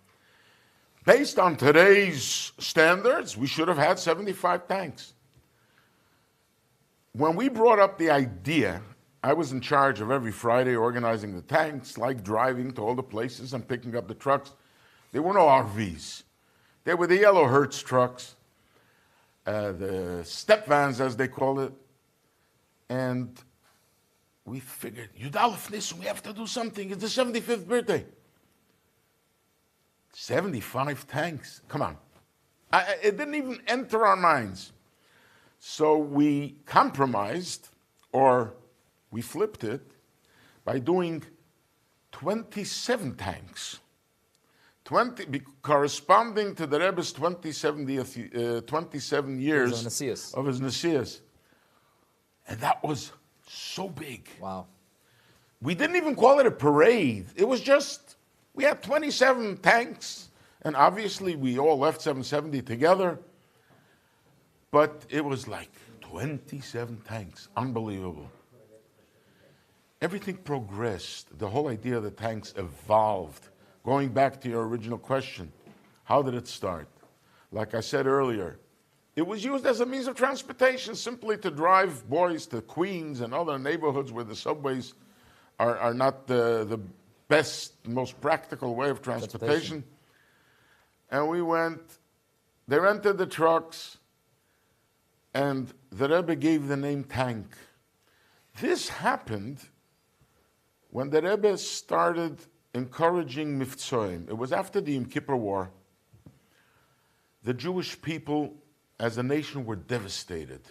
Based on today's standards, we should have had 75 tanks. When we brought up the idea, I was in charge of every Friday organizing the tanks, like driving to all the places and picking up the trucks. There were no RVs. They were the yellow Hertz trucks, the step vans, as they call it. And we figured, Alef Nissan, we have to do something. It's the 75th birthday. 75 tanks. Come on. It didn't even enter our minds. So we compromised, or we flipped it, by doing 27 tanks. 20, corresponding to the Rebbe's 27 years of his Nesias. And that was so big. Wow. We didn't even call it a parade. It was just, we had 27 tanks, and obviously we all left 770 together. But it was like 27 tanks. Unbelievable. Everything progressed. The whole idea of the tanks evolved. Going back to your original question, how did it start? Like I said earlier, it was used as a means of transportation, simply to drive boys to Queens and other neighborhoods where the subways are not the best, most practical way of transportation. And we went, they rented the trucks, and the Rebbe gave the name tank. This happened when the Rebbe started encouraging Mivtzoim. It was after the Yom Kippur War. The Jewish people as a nation were devastated,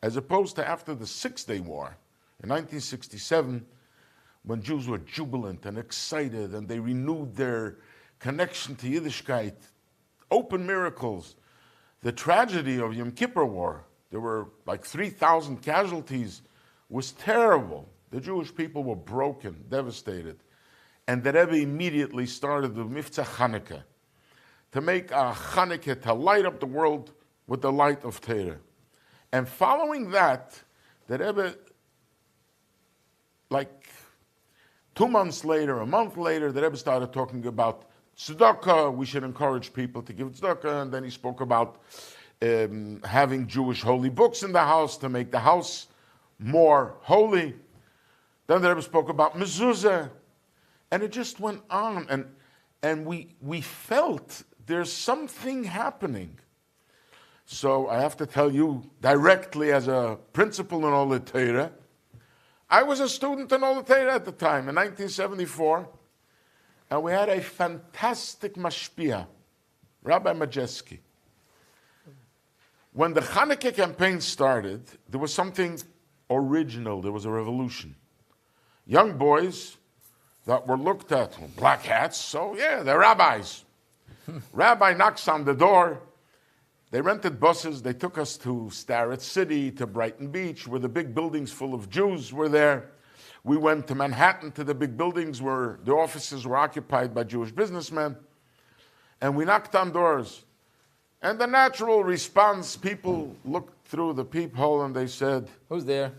as opposed to after the Six-Day War in 1967, when Jews were jubilant and excited and they renewed their connection to Yiddishkeit, open miracles. The tragedy of Yom Kippur War, there were like 3,000 casualties, was terrible. The Jewish people were broken, devastated. And the Rebbe immediately started the Mitzvah Chanukah, to make a Chanukah, to light up the world with the light of Torah. And following that, the Rebbe, like 2 months later, a month later, the Rebbe started talking about tzedakah. We should encourage people to give tzedakah. And then he spoke about having Jewish holy books in the house to make the house more holy. Then the Rebbe spoke about mezuzah. And it just went on. And we felt there's something happening. So I have to tell you directly, as a principal in Olet Torah, I was a student in Olet Torah at the time, in 1974, and we had a fantastic mashpia, Rabbi Majeski. When the Chanukah campaign started, there was something original. There was a revolution. Young boys that were looked at, black hats, so yeah, they're rabbis. Rabbi knocks on the door. They rented buses. They took us to Starrett City, to Brighton Beach, where the big buildings full of Jews were there. We went to Manhattan, to the big buildings where the offices were occupied by Jewish businessmen. And we knocked on doors. And the natural response, people looked through the peephole and they said, "Who's there?"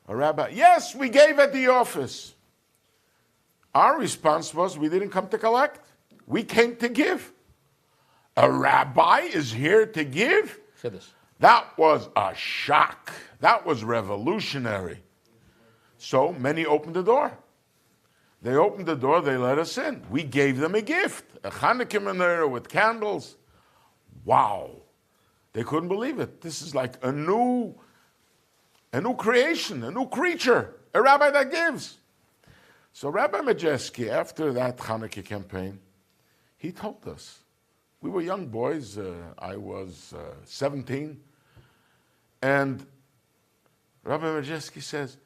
"A rabbi." "Yes, we gave at the office." Our response was, we didn't come to collect. We came to give. A rabbi is here to give? That was a shock. That was revolutionary. So many opened the door. They opened the door, they let us in. We gave them a gift, a Chanukah menorah with candles. Wow. They couldn't believe it. This is like a new creation, a new creature, a rabbi that gives. So Rabbi Majeski, after that Chanukah campaign, he told us, we were young boys, I was 17, and Rabbi Majeski says,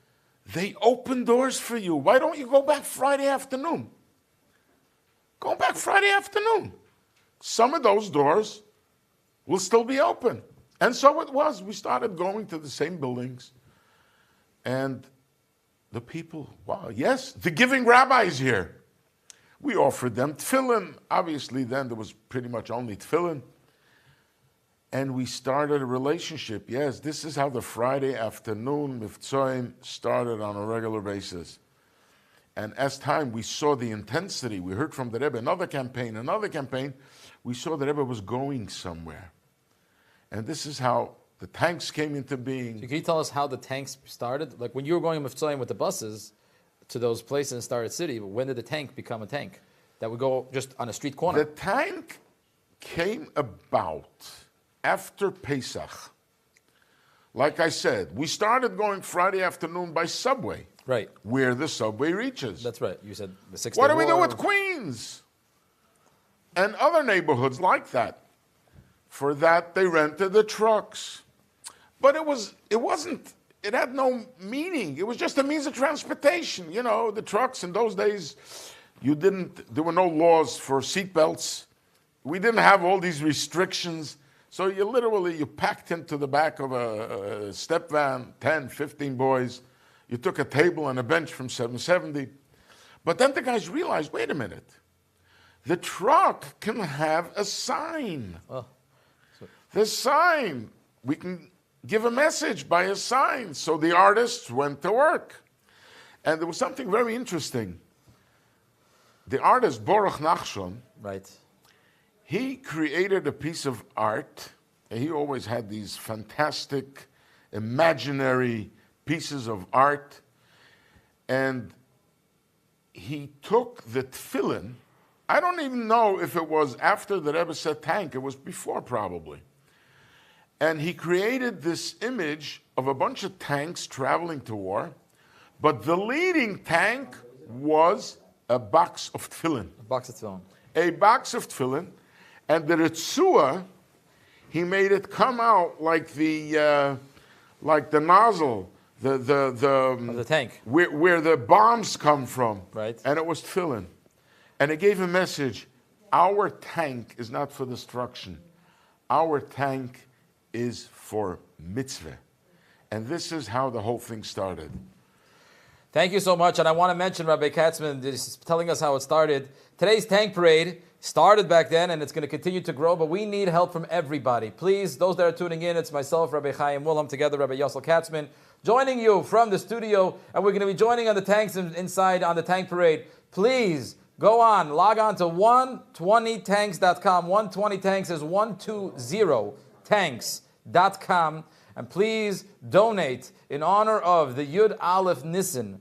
"They open doors for you. Why don't you go back Friday afternoon?" Going back Friday afternoon. Some of those doors will still be open. And so it was. We started going to the same buildings. And the people, wow, yes, the giving rabbis here. We offered them tefillin. Obviously, then there was pretty much only tefillin. And we started a relationship. Yes, this is how the Friday afternoon Mivtzoim started on a regular basis. And as time, we saw the intensity. We heard from the Rebbe, another campaign. We saw the Rebbe was going somewhere. And this is how the tanks came into being. So can you tell us how the tanks started? Like when you were going to Mivtzoim with the buses to those places in Started City, when did the tank become a tank? That would go just on a street corner? The tank came about after Pesach. Like I said, we started going Friday afternoon by subway. Right. Where the subway reaches. That's right. You said the 6 What do we do with Queens? And other neighborhoods like that. For that, they rented the trucks. But it had no meaning. It was just a means of transportation. You know, the trucks in those days, there were no laws for seatbelts. We didn't have all these restrictions. So you packed into the back of a step van, 10, 15 boys. You took a table and a bench from 770. But then the guys realized, wait a minute. The truck can have a sign. Oh. The sign, we can give a message by a sign. So the artists went to work. And there was something very interesting. The artist, Baruch Nachshon, right, he created a piece of art. And he always had these fantastic, imaginary pieces of art. And he took the tefillin. I don't even know if it was after the Rebbe said tank. It was before, probably. And he created this image of a bunch of tanks traveling to war, but the leading tank was a box of tefillin. a box of tefillin. A box of tefillin, and the Ritzua, he made it come out like the nozzle, Of the tank. where the bombs come from. Right. And it was tefillin. And it gave a message, our tank is not for destruction. Our tank is for mitzvah. And this is how the whole thing started. Thank you so much. And I want to mention Rabbi Katzman is telling us how it started. Today's tank parade started back then, and it's going to continue to grow, but we need help from everybody. Please, those that are tuning in, it's myself, Rabbi Chaim Wilhelm, together Rabbi Yossel Katzman, joining you from the studio, and we're going to be joining on the tanks inside on the tank parade. Please, go on, log on to 120tanks.com. 120 tanks is 120tanks.com. And please donate in honor of the Yud Alef Nissan,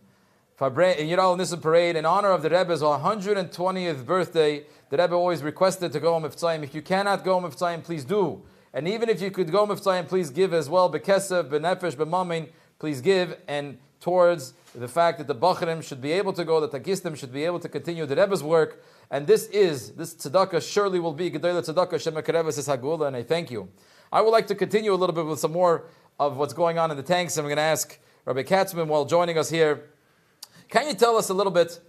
Yud Alef Nissan parade, in honor of the Rebbe's 120th birthday. The Rebbe always requested to go Mivtzayim. If you cannot go Mivtzayim, please do. And even if you could go Mivtzayim, please give as well. Bekesef, benefesh, bemamin, please give. And towards the fact that the Bachrim should be able to go, the Tagistim should be able to continue the Rebbe's work. And this tzedakah surely will be Gedolah tzedakah Shem HaKareves is Hagula, and I thank you. I would like to continue a little bit with some more of what's going on in the tanks. I'm going to ask Rabbi Katzman while joining us here. Can you tell us a little bit,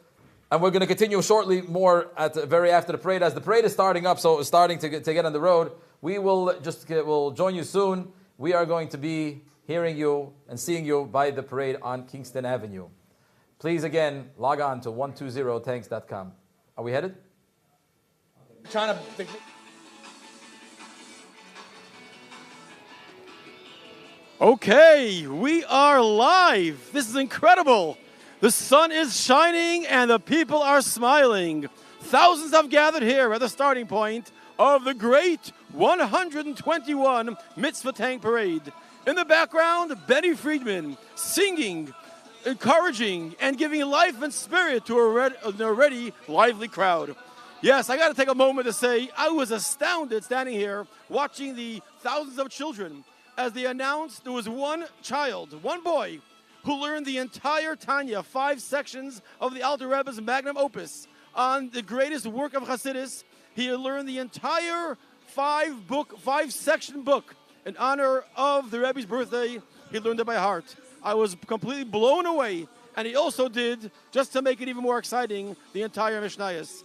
and we're going to continue shortly more very after the parade. As the parade is starting up, so it's starting to get on the road, we'll join you soon. We are going to be hearing you and seeing you by the parade on Kingston Avenue. Please, again, log on to 120tanks.com. Are we headed? Okay, we are live. This is incredible. The sun is shining and the people are smiling. Thousands have gathered here at the starting point of the great 121 Mitzvah Tank Parade. In the background, Benny Friedman singing, encouraging, and giving life and spirit to an already lively crowd. Yes, I got to take a moment to say I was astounded standing here watching the thousands of children as they announced there was one child, one boy, who learned the entire Tanya, 5 sections of the Alter Rebbe's magnum opus on the greatest work of Hasidus. He learned the entire 5-section book in honor of the Rebbe's birthday. He learned it by heart. I was completely blown away. And he also did, just to make it even more exciting, the entire Mishnayos.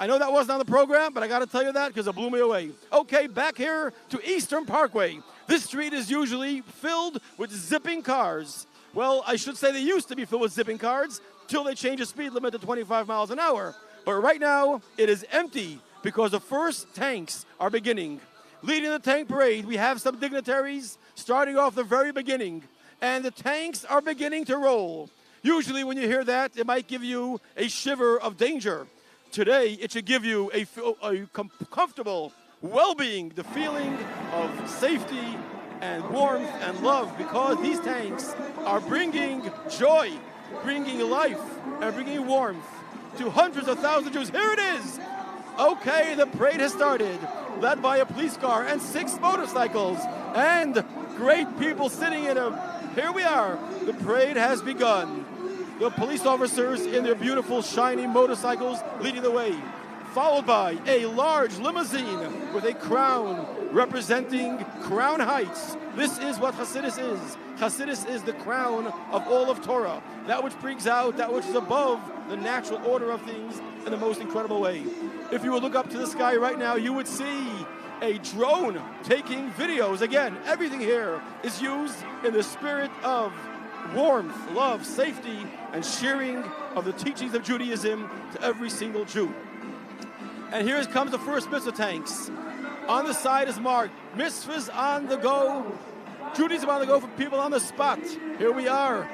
I know that wasn't on the program, but I got to tell you that because it blew me away. Okay, back here to Eastern Parkway. This street is usually filled with zipping cars. Well, I should say they used to be filled with zipping cars till they changed the speed limit to 25 miles an hour. But right now, it is empty because the first tanks are beginning. Leading the tank parade, we have some dignitaries starting off the very beginning. And the tanks are beginning to roll. Usually when you hear that, it might give you a shiver of danger. Today, it should give you a comfortable well-being, the feeling of safety and warmth and love, because these tanks are bringing joy, bringing life, and bringing warmth to hundreds of thousands of Jews. Here it is. Okay, the parade has started, led by a police car and 6 motorcycles and great people sitting in them. Here we are. The parade has begun. The police officers in their beautiful, shiny motorcycles leading the way, followed by a large limousine with a crown representing Crown Heights. This is what Hasidus is. Hasidus is the crown of all of Torah, that which brings out that which is above the natural order of things in the most incredible way. If you would look up to the sky right now, you would see a drone taking videos. Again, everything here is used in the spirit of warmth, love, safety, and sharing of the teachings of Judaism to every single Jew. And here comes the first mitzvah tanks. On the side is marked, mitzvahs on the go, Judaism on the go for people on the spot. Here we are.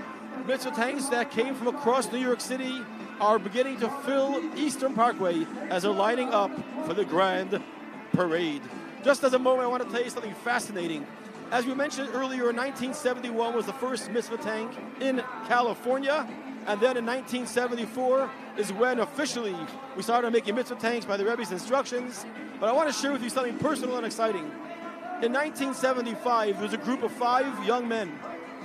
Mitzvah tanks that came from across New York City are beginning to fill Eastern Parkway as they're lining up for the Grand Parade. Just as a moment, I want to tell you something fascinating. As we mentioned earlier, 1971 was the first mitzvah tank in California. And then in 1974 is when officially we started making mitzvah tanks by the Rebbe's instructions. But I want to share with you something personal and exciting. In 1975, there was a group of 5 young men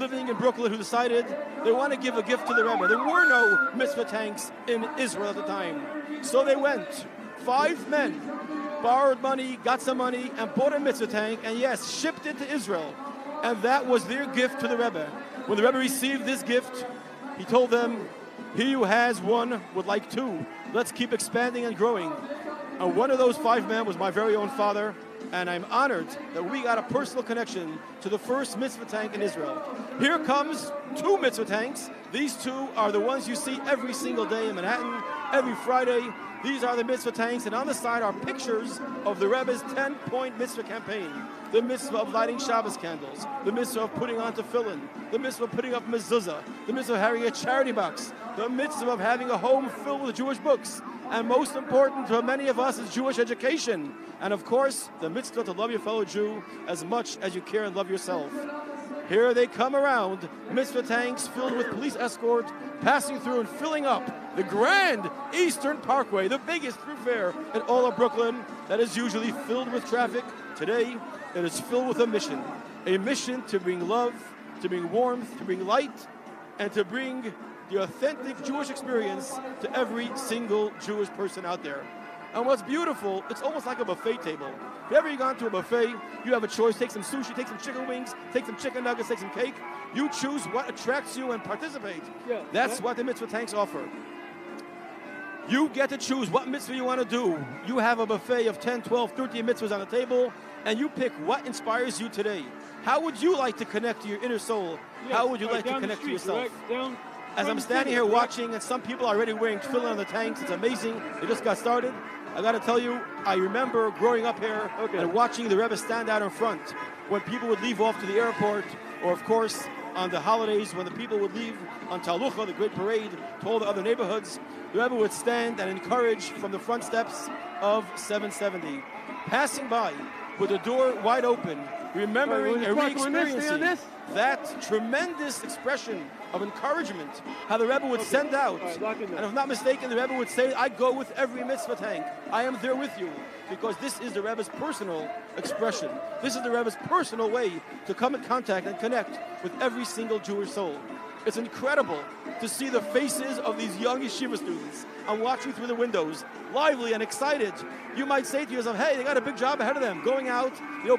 living in Brooklyn who decided they want to give a gift to the Rebbe. There were no mitzvah tanks in Israel at the time. So they went, 5 men, borrowed money, got some money, and bought a mitzvah tank, and yes, shipped it to Israel. And that was their gift to the Rebbe. When the Rebbe received this gift, he told them, he who has one would like 2. Let's keep expanding and growing. And one of those 5 men was my very own father, and I'm honored that we got a personal connection to the first mitzvah tank in Israel. Here comes 2 mitzvah tanks. These 2 are the ones you see every single day in Manhattan, every Friday. These are the mitzvah tanks, and on the side are pictures of the Rebbe's 10-point mitzvah campaign. The mitzvah of lighting Shabbos candles, the mitzvah of putting on tefillin, the mitzvah of putting up mezuzah, the mitzvah of having a charity box, the mitzvah of having a home filled with Jewish books, and most important to many of us is Jewish education. And of course, the mitzvah to love your fellow Jew as much as you care and love yourself. Here they come around, mitzvah tanks filled with police escort, passing through and filling up the Grand Eastern Parkway, the biggest thoroughfare in all of Brooklyn that is usually filled with traffic. Today, it is filled with a mission to bring love, to bring warmth, to bring light, and to bring the authentic Jewish experience to every single Jewish person out there. And what's beautiful, it's almost like a buffet table. If you ever gone to a buffet, you have a choice. Take some sushi, take some chicken wings, take some chicken nuggets, take some cake. You choose what attracts you and participate. Yeah. That's what the mitzvah tanks offer. You get to choose what mitzvah you want to do. You have a buffet of 10, 12, 13 mitzvahs on the table, and you pick what inspires you today. How would you like to connect to your inner soul? Yeah, how would you like to connect to yourself? Right, as I'm standing here watching, and some people are already wearing tefillin on the tanks, it's amazing. They just got started. I got to tell you, I remember growing up here and watching the Rebbe stand out in front when people would leave off to the airport, or of course, on the holidays when the people would leave on Talucha, the great parade, to all the other neighborhoods. The Rebbe would stand and encourage from the front steps of 770. Passing by with the door wide open, remembering and re-experiencing that tremendous expression of encouragement, how the Rebbe would send out. And if I'm not mistaken, the Rebbe would say, I go with every mitzvah tank. I am there with you. Because this is the Rebbe's personal expression. This is the Rebbe's personal way to come in contact and connect with every single Jewish soul. It's incredible to see the faces of these young yeshiva students. I'm watching through the windows, lively and excited. You might say to yourself, hey, they got a big job ahead of them. Going out,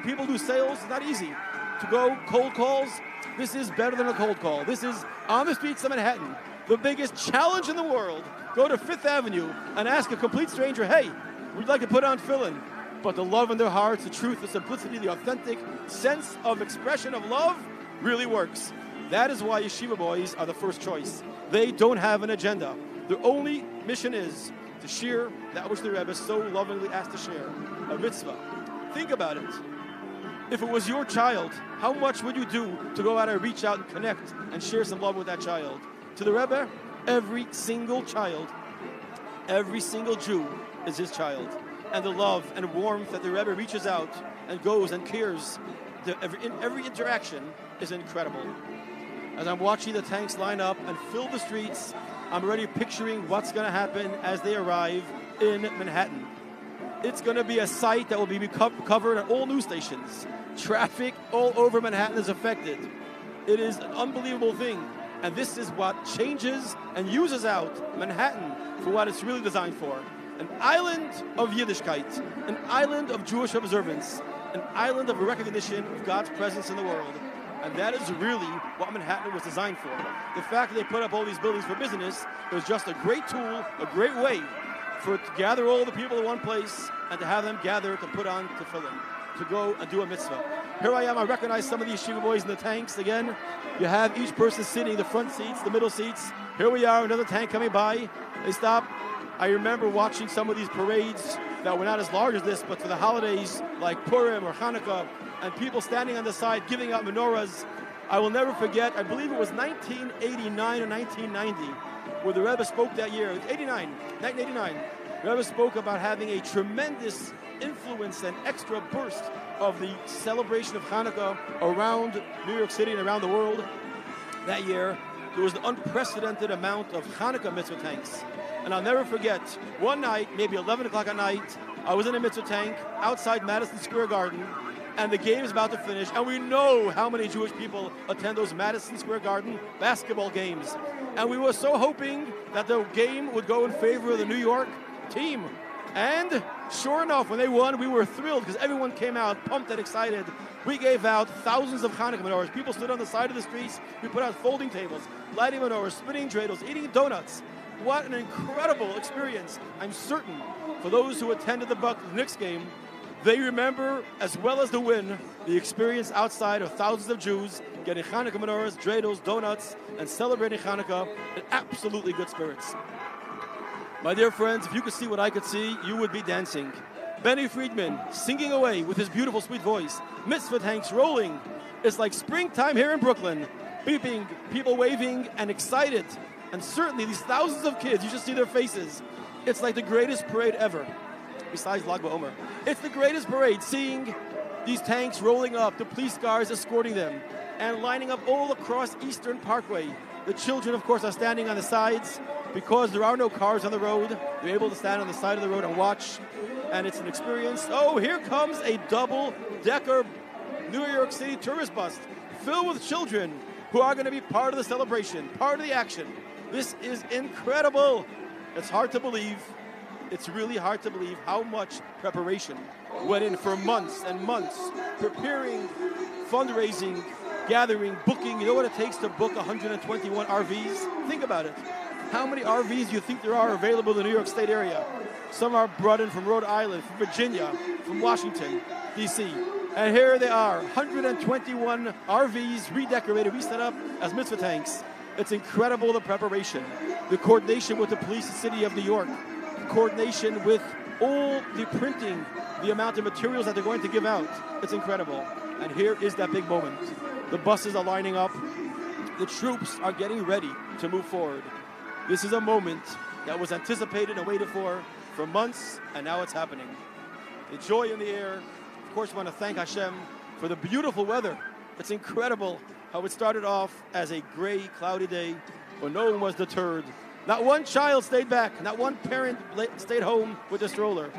people do sales, it's not easy. To go cold calls, this is better than a cold call. This is on the streets of Manhattan, the biggest challenge in the world go to Fifth Avenue and ask a complete stranger, hey, we'd like to put on tefillin. But the love in their hearts, the truth, the simplicity, the authentic sense of expression of love really works. That is why yeshiva boys are the first choice. They don't have an agenda. Their only mission is to share that which the Rebbe so lovingly asked to share, a mitzvah. Think about it. If it was your child, how much would you do to go out and reach out and connect and share some love with that child? To the Rebbe, every single child, every single Jew is his child. And the love and warmth that the Rebbe reaches out and goes and cares, in every interaction is incredible. As I'm watching the tanks line up and fill the streets, I'm already picturing what's going to happen as they arrive in Manhattan. It's going to be a sight that will be covered at all news stations. Traffic all over Manhattan is affected. It is an unbelievable thing. And this is what changes and uses out Manhattan for what it's really designed for. An island of Yiddishkeit, an island of Jewish observance, an island of recognition of God's presence in the world. And that is really what Manhattan was designed for. The fact that they put up all these buildings for business was just a great tool, a great way to gather all the people in one place and to have them gather to put on tefillin, to go and do a mitzvah. Here I am, I recognize some of the yeshiva boys in the tanks again. You have each person sitting in the front seats, the middle seats. Here we are, another tank coming by. They stop. I remember watching some of these parades that were not as large as this, but for the holidays like Purim or Hanukkah, and people standing on the side giving out menorahs. I will never forget, I believe it was 1989 or 1990, where the Rebbe spoke that year. 1989. The Rebbe spoke about having a tremendous influence and extra burst of the celebration of Hanukkah around New York City and around the world. That year, there was an unprecedented amount of Hanukkah mitzvah tanks. And I'll never forget, one night, maybe 11 o'clock at night, I was in a mitzvah tank outside Madison Square Garden, and the game is about to finish, and we know how many Jewish people attend those Madison Square Garden basketball games. And we were so hoping that the game would go in favor of the New York team. And sure enough, when they won, we were thrilled because everyone came out pumped and excited. We gave out thousands of Hanukkah menorahs. People stood on the side of the streets. We put out folding tables, lighting menorahs, spinning dreidels, eating donuts. What an incredible experience. I'm certain for those who attended the Knicks game, they remember, as well as the win, the experience outside of thousands of Jews getting Hanukkah menorahs, dreidels, donuts, and celebrating Hanukkah in absolutely good spirits. My dear friends, if you could see what I could see, you would be dancing. Benny Friedman singing away with his beautiful, sweet voice. Mitzvah tanks rolling. It's like springtime here in Brooklyn. Beeping, people waving and excited. And certainly these thousands of kids, you should see their faces. It's like the greatest parade ever. Besides Lag BaOmer. It's the greatest parade, seeing these tanks rolling up, the police cars escorting them, and lining up all across Eastern Parkway. The children, of course, are standing on the sides because there are no cars on the road. They're able to stand on the side of the road and watch, and it's an experience. Oh, here comes a double-decker New York City tourist bus filled with children who are going to be part of the celebration, part of the action. This is incredible. It's hard to believe. It's really hard to believe how much preparation went in for months and months, preparing, fundraising, gathering, booking. You know what it takes to book 121 RVs? Think about it. How many RVs do you think there are available in the New York State area? Some are brought in from Rhode Island, from Virginia, from Washington, D.C. And here they are, 121 RVs redecorated, reset up as mitzvah tanks. It's incredible, the preparation, the coordination with the police, the city of New York, coordination with all the printing, the amount of materials that they're going to give out. It's incredible. And here is that big moment. The buses are lining up. The troops are getting ready to move forward. This is a moment that was anticipated and waited for months, and now it's happening. The joy in the air. Of course, we want to thank Hashem for the beautiful weather. It's incredible how it started off as a gray, cloudy day, but no one was deterred. Not one child stayed back. Not one parent stayed home with a stroller.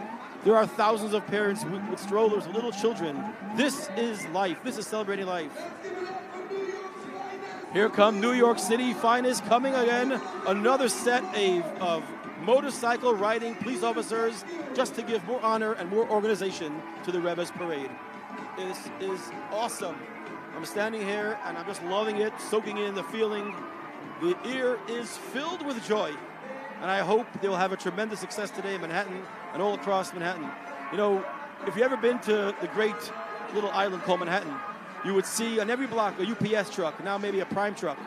There are thousands of parents with strollers, little children. This is life. This is celebrating life. Here come New York City finest coming again. Another set of motorcycle riding police officers just to give more honor and more organization to the Rebbe's parade. This is awesome. I'm standing here and I'm just loving it, soaking in the feeling. The air is filled with joy. and I hope they will have a tremendous success today in Manhattan and all across Manhattan. You know, if you've ever been to the great little island called Manhattan, you would see on every block a UPS truck, now maybe a Prime truck,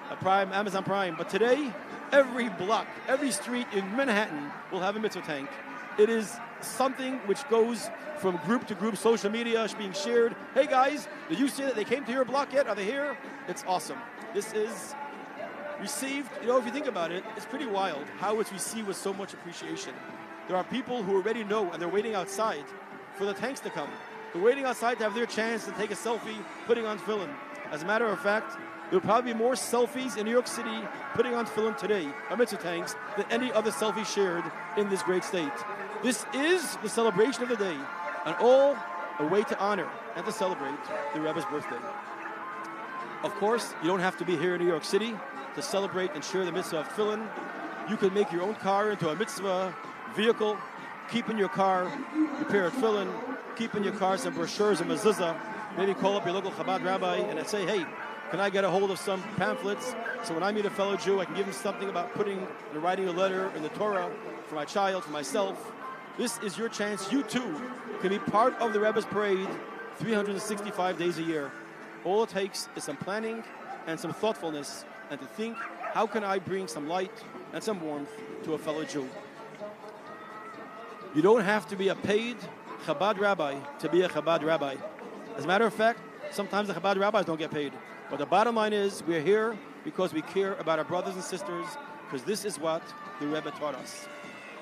a Prime, Amazon Prime. But today, every block, every street in Manhattan will have a mitzvah tank. It is something which goes from group to group, social media being shared. Hey guys, did you see that they came to your block yet? Are they here? It's awesome. This is received, you know, if you think about it, it's pretty wild how it's received with so much appreciation. There are people who already know and they're waiting outside for the tanks to come. They're waiting outside to have their chance to take a selfie putting on tefillin. As a matter of fact, there will probably be more selfies in New York City putting on tefillin today, on mitzvah tanks, than any other selfie shared in this great state. This is the celebration of the day, and all a way to honor and to celebrate the Rebbe's birthday. Of course, you don't have to be here in New York City to celebrate and share the mitzvah of tefillin. You can make your own car into a mitzvah vehicle, keep in your car your pair of tefillin, keep in your car some brochures and mezuzah, maybe call up your local Chabad rabbi and say, hey, can I get a hold of some pamphlets so when I meet a fellow Jew, I can give him something about putting and writing a letter in the Torah for my child, for myself. This is your chance. You too can be part of the Rebbe's parade 365 days a year. All it takes is some planning and some thoughtfulness and to think, how can I bring some light and some warmth to a fellow Jew? You don't have to be a paid Chabad rabbi to be a Chabad rabbi. As a matter of fact, sometimes the Chabad rabbis don't get paid. But the bottom line is we're here because we care about our brothers and sisters, because this is what the Rebbe taught us.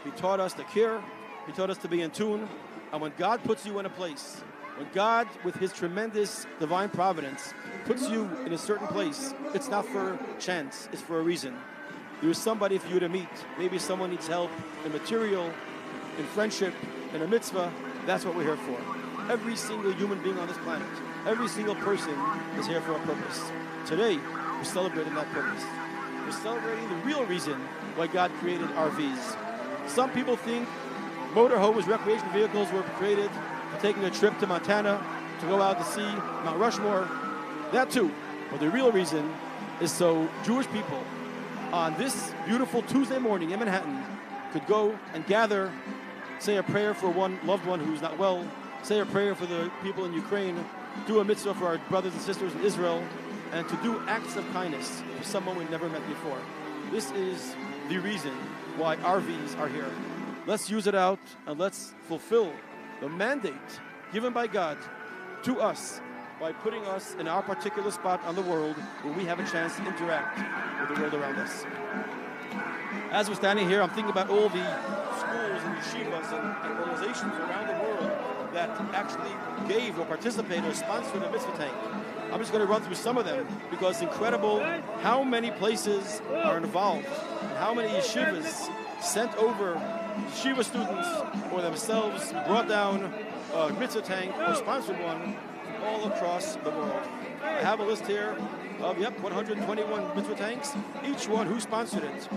He taught us to care, he taught us to be in tune, and when God puts you in a place, when God, with his tremendous divine providence, puts you in a certain place, it's not for chance, it's for a reason. There is somebody for you to meet. Maybe someone needs help in material, in friendship, in a mitzvah. That's what we're here for. Every single human being on this planet, every single person is here for a purpose. Today, we're celebrating that purpose. We're celebrating the real reason why God created RVs. Some people think motorhomes, recreation vehicles were created for taking a trip to Montana to go out to see Mount Rushmore. That too. But the real reason is so Jewish people on this beautiful Tuesday morning in Manhattan could go and gather, say a prayer for one loved one who's not well, say a prayer for the people in Ukraine, do a mitzvah for our brothers and sisters in Israel, and to do acts of kindness for someone we've never met before. This is the reason why RVs are here. Let's use it out and let's fulfill the mandate given by God to us by putting us in our particular spot on the world where we have a chance to interact with the world around us. As we're standing here, I'm thinking about all the schools and yeshivas and organizations around the world that actually gave or participated or sponsored a mitzvah tank. I'm just going to run through some of them because it's incredible how many places are involved and how many yeshivas sent over yeshiva students or themselves brought down a mitzvah tank or sponsored one all across the world. I have a list here of, 121 mitzvah tanks, each one who sponsored it.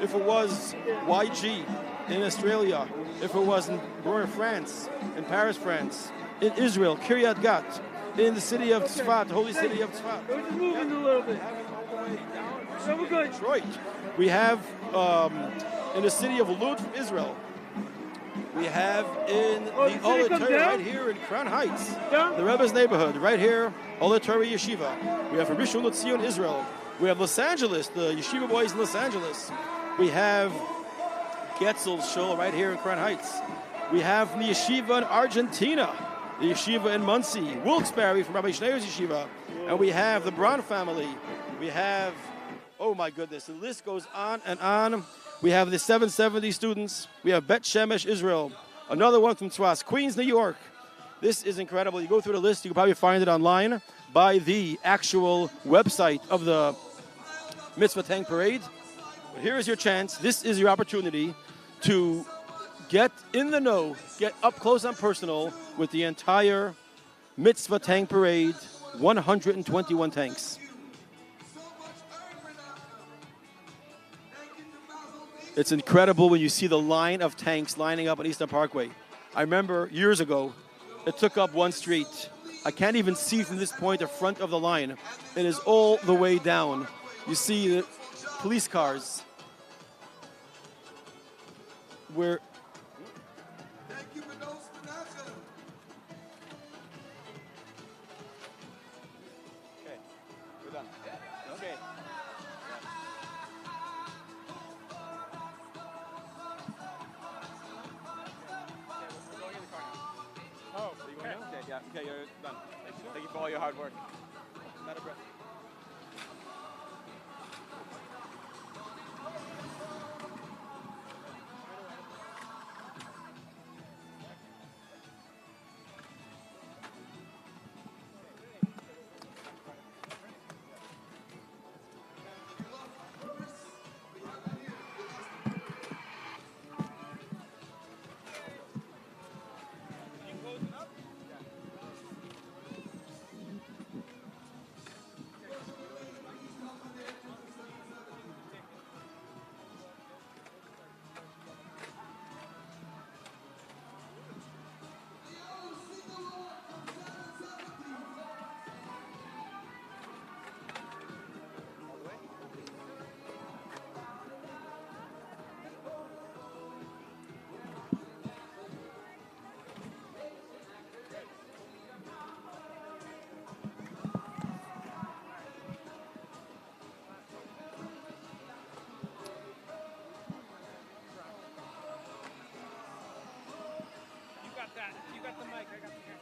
If it was YG in Australia, if it was in France, in Paris, France, in Israel, Kiryat Gat, in the city of Tzfat, the holy city of Tzfat. We're just moving a little bit. So we're good. Detroit. We have in the city of Lod, Israel. We have in the Ola Torah right here in Crown Heights, the Rebbe's neighborhood, right here, Ola Torah Yeshiva. We have Rishon LeZion, Israel. We have Los Angeles, the Yeshiva boys in Los Angeles. We have Getzel's shul right here in Crown Heights. We have the Yeshiva in Argentina, the Yeshiva in Muncie, Wilkes-Barre from Rabbi Schneer's Yeshiva. And we have the Braun family. We have, oh my goodness, the list goes on and on. We have the 770 students. We have Bet Shemesh, Israel. Another one from Tzwas, Queens, New York. This is incredible. You go through the list, you can probably find it online by the actual website of the Mitzvah Tank Parade. But here is your chance. This is your opportunity to get in the know, get up close and personal with the entire Mitzvah Tank Parade, 121 tanks. It's incredible when you see the line of tanks lining up on Eastern Parkway. I remember years ago, it took up one street. I can't even see from this point the front of the line. It is all the way down. You see the police cars. we're done. Okay. Oh, are you going now? Okay, yeah. Okay, you're done. Thank you for all your hard work. Not a breath. You got the mic, I got the camera.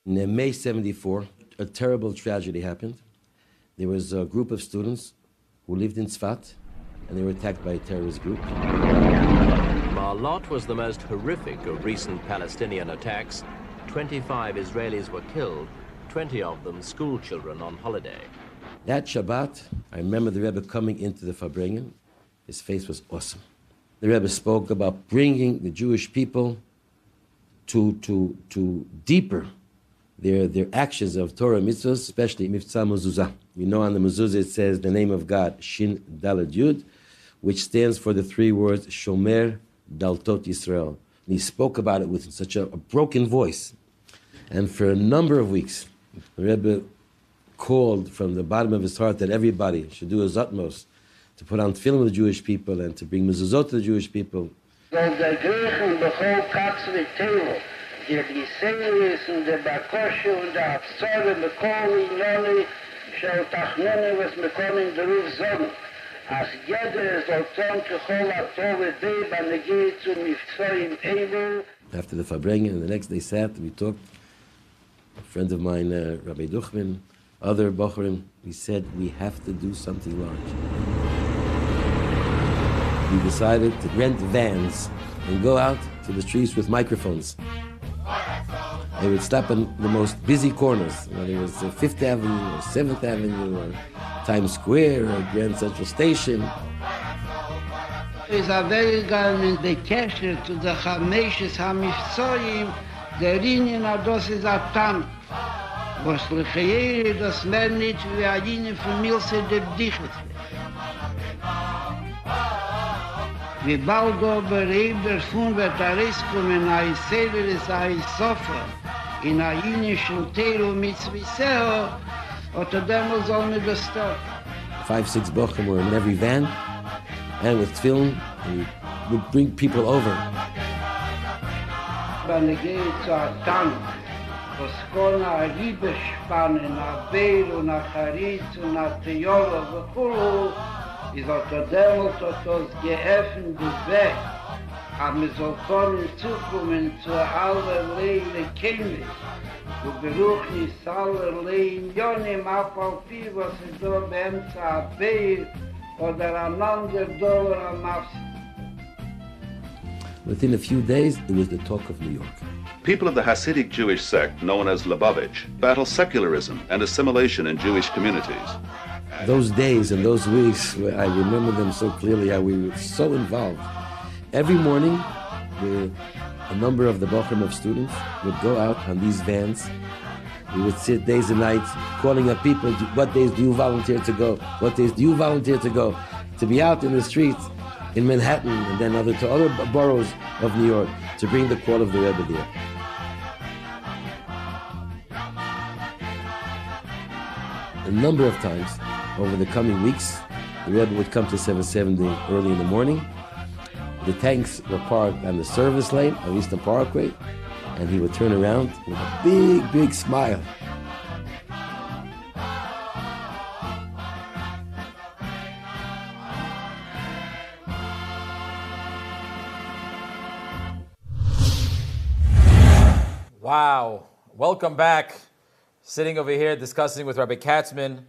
In May 74, a terrible tragedy happened. There was a group of students who lived in Tzfat, and they were attacked by a terrorist group. Marlot was the most horrific of recent Palestinian attacks. 25 Israelis were killed, 20 of them school children on holiday. That Shabbat, I remember the Rebbe coming into the Farbrengen. His face was awesome. The Rebbe spoke about bringing the Jewish people to deeper their actions of Torah mitzvahs, especially Mitzvah Mezuzah. You know on the mezuzah it says the name of God, Shin Daled Yud, which stands for the three words, Shomer Daltot Yisrael. And he spoke about it with such a broken voice. And for a number of weeks, the Rebbe called from the bottom of his heart that everybody should do his utmost to put on tefillin with the Jewish people and to bring mezuzot to the Jewish people. Der Giselis und der Bakosche und der Absore bekommen Noni shall tachnene was bekommen der Ruf Sonn. Als jeder soll tun kechol atove dei banegi zu Mitzvah Panel. After the Farbrengen, and the next day sat, we talked. A friend of mine, Rabbi Duchman, other Bochurim, we said we have to do something large. We decided to rent vans and go out to the streets with microphones. They would stop in the most busy corners, whether it was 5th Avenue or 7th Avenue or Times Square or Grand Central Station. Is a very in the Kesher to the Chameshes HaMifzoim, der Ringen Ados is a Tam. Was Lecheiri das mehr nicht wie a Linie von Milse der Bdichet. Wie bald aber der Fund wird kommen, a Iseder ist a Isofa, in a Jinischen Tero Mitzviseo, oder demels soll mir das stop. 5-6 Bochum were in every van, and with tefillin, and we would bring people over. Wenn ich gehe zu a Tank, was kann a Riebe spannen, a Beir und a Charitz und a Teola, וכולו, ist auch der Dämmel, hat uns geöffnet den Weg. Aber wir sollen können zukommen zu allerlei Lekemnis. Und beruchen ist allerlei Jonim, Apalpi, was ist da bei uns a Beir oder ein anderer Dollar am Afs. Within a few days, it was the talk of New York. People of the Hasidic Jewish sect known as Lubavitch battle secularism and assimilation in Jewish communities. Those days and those weeks, I remember them so clearly, how we were so involved Every morning, a number of the Bochum of students would go out on these vans. We would sit days and nights calling up people, what days do you volunteer to go? What days do you volunteer to go? To be out in the streets in Manhattan and then to other boroughs of New York to bring the call of the Rebbe there. A number of times over the coming weeks, the Rebbe would come to 770 early in the morning. The tanks were parked on the service lane of Eastern Parkway, and he would turn around with a big, big smile. Wow. Welcome back. Sitting over here discussing with Rabbi Katzman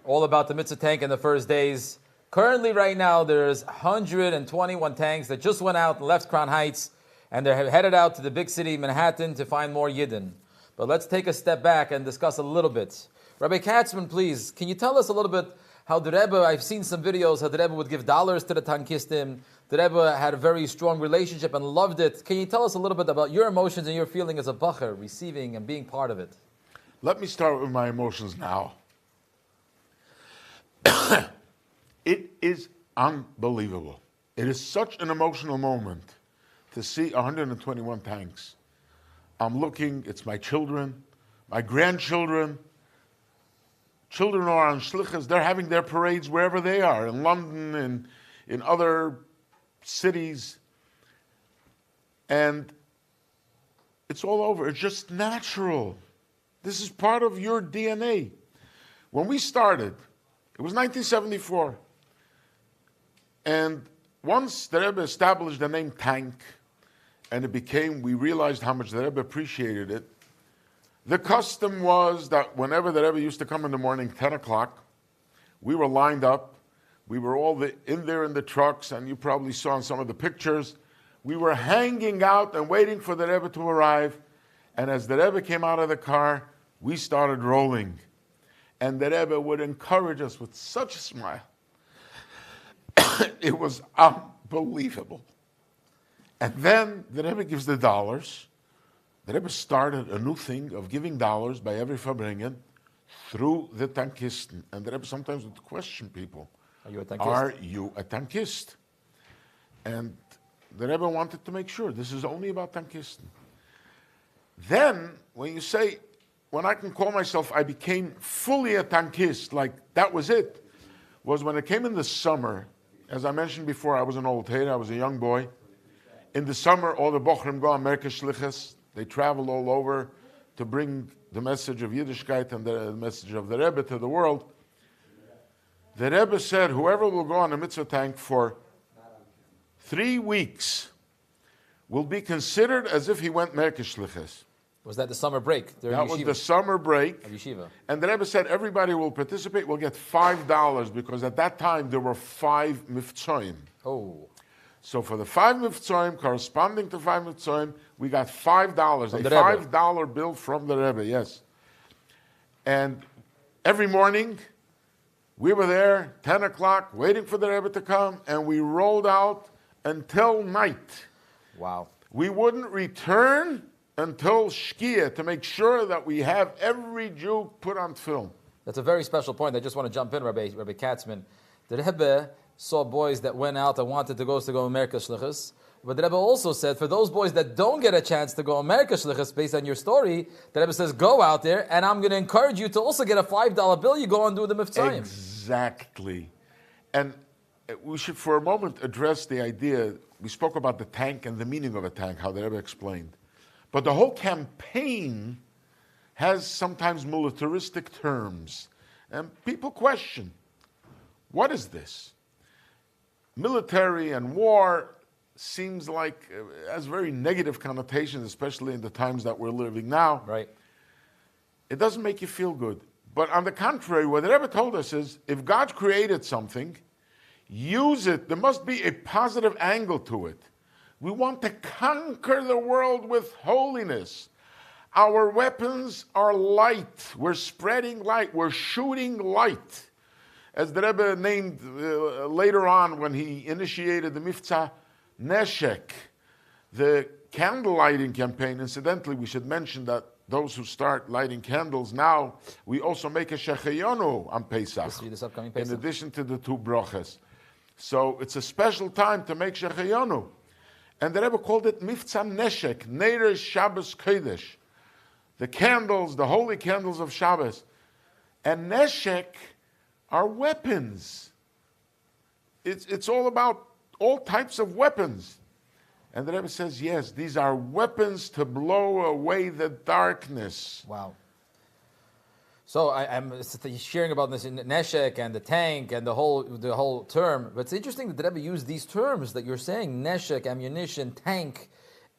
all about the Mitzvah Tank in the first days. Currently, right now, there's 121 tanks that just went out and left Crown Heights, and they're headed out to the big city, Manhattan, to find more Yidden. But let's take a step back and discuss a little bit. Rabbi Katzman, please, can you tell us a little bit how the Rebbe, I've seen some videos, how the Rebbe would give dollars to the tankistim. The Rebbe had a very strong relationship and loved it. Can you tell us a little bit about your emotions and your feeling as a bacher, receiving and being part of it? Let me start with my emotions now. It is unbelievable. It is such an emotional moment to see 121 tanks. I'm looking, it's my children, my grandchildren. Children are on shlichus, they're having their parades wherever they are, in London and in other cities. And it's all over. It's just natural. This is part of your DNA. When we started, it was 1974. And once the Rebbe established the name Tank, and we realized how much the Rebbe appreciated it. The custom was that whenever the Rebbe used to come in the morning, 10 o'clock, we were lined up. We were all in there in the trucks, and you probably saw in some of the pictures. We were hanging out and waiting for the Rebbe to arrive. And as the Rebbe came out of the car, we started rolling. And the Rebbe would encourage us with such a smile. It was unbelievable. And then the Rebbe gives the dollars. The Rebbe started a new thing of giving dollars by every Farbrengen through the tankisten. And the Rebbe sometimes would question people, Are you a tankist? Are you a tankist? And the Rebbe wanted to make sure this is only about tankisten. Then, when you say, when I can call myself, I became fully a tankist, like that was it, was when it came in the summer. As I mentioned before, I was an old Teda, I was a young boy. In the summer, all the Bochrim go on Merkez Shlichus. They travel all over to bring the message of Yiddishkeit and the message of the Rebbe to the world. The Rebbe said, whoever will go on a mitzvah tank for 3 weeks will be considered as if he went Merkez Shlichus. Was that the summer break? That was the summer break. Of yeshiva. And the Rebbe said everybody will participate, will get $5, because at that time there were 5 mivtzoim. Oh. So for the 5 mivtzoim, corresponding to 5 mivtzoim, we got $5, a $5 bill from the Rebbe, yes. And every morning, we were there, 10 o'clock, waiting for the Rebbe to come, and we rolled out until night. Wow. We wouldn't return until Shkia to make sure that we have every Jew put on film. That's a very special point. I just want to jump in, Rabbi Katzman. The Rebbe saw boys that went out and wanted to go Merkez Shlichus. But the Rebbe also said, for those boys that don't get a chance to go Merkez Shlichus, based on your story, the Rebbe says, go out there, and I'm going to encourage you to also get a $5 bill. You go and do the Mivtzayim. Exactly. And we should, for a moment, address the idea. We spoke about the tank and the meaning of a tank, how the Rebbe explained. But the whole campaign has sometimes militaristic terms. And people question, what is this? Military and war seems like has very negative connotations, especially in the times that we're living now. Right. It doesn't make you feel good. But on the contrary, what the Rebbe told us is, if God created something, use it. There must be a positive angle to it. We want to conquer the world with holiness. Our weapons are light. We're spreading light. We're shooting light. As the Rebbe named later on when he initiated the Mitzvah neshek. The candle lighting campaign, incidentally, we should mention that those who start lighting candles now, we also make a shechayonu on Pesach, this upcoming Pesach, in addition to the 2 broches. So it's a special time to make shechayonu. And the Rebbe called it Miftzah Neshek, Neider Shabbos Kodesh. The candles, the holy candles of Shabbos. And Neshek are weapons. It's all about all types of weapons. And the Rebbe says, yes, these are weapons to blow away the darkness. Wow. So I'm sharing about this in neshek and the tank and the whole term. But it's interesting that the Rebbe used these terms that you're saying, neshek, ammunition, tank,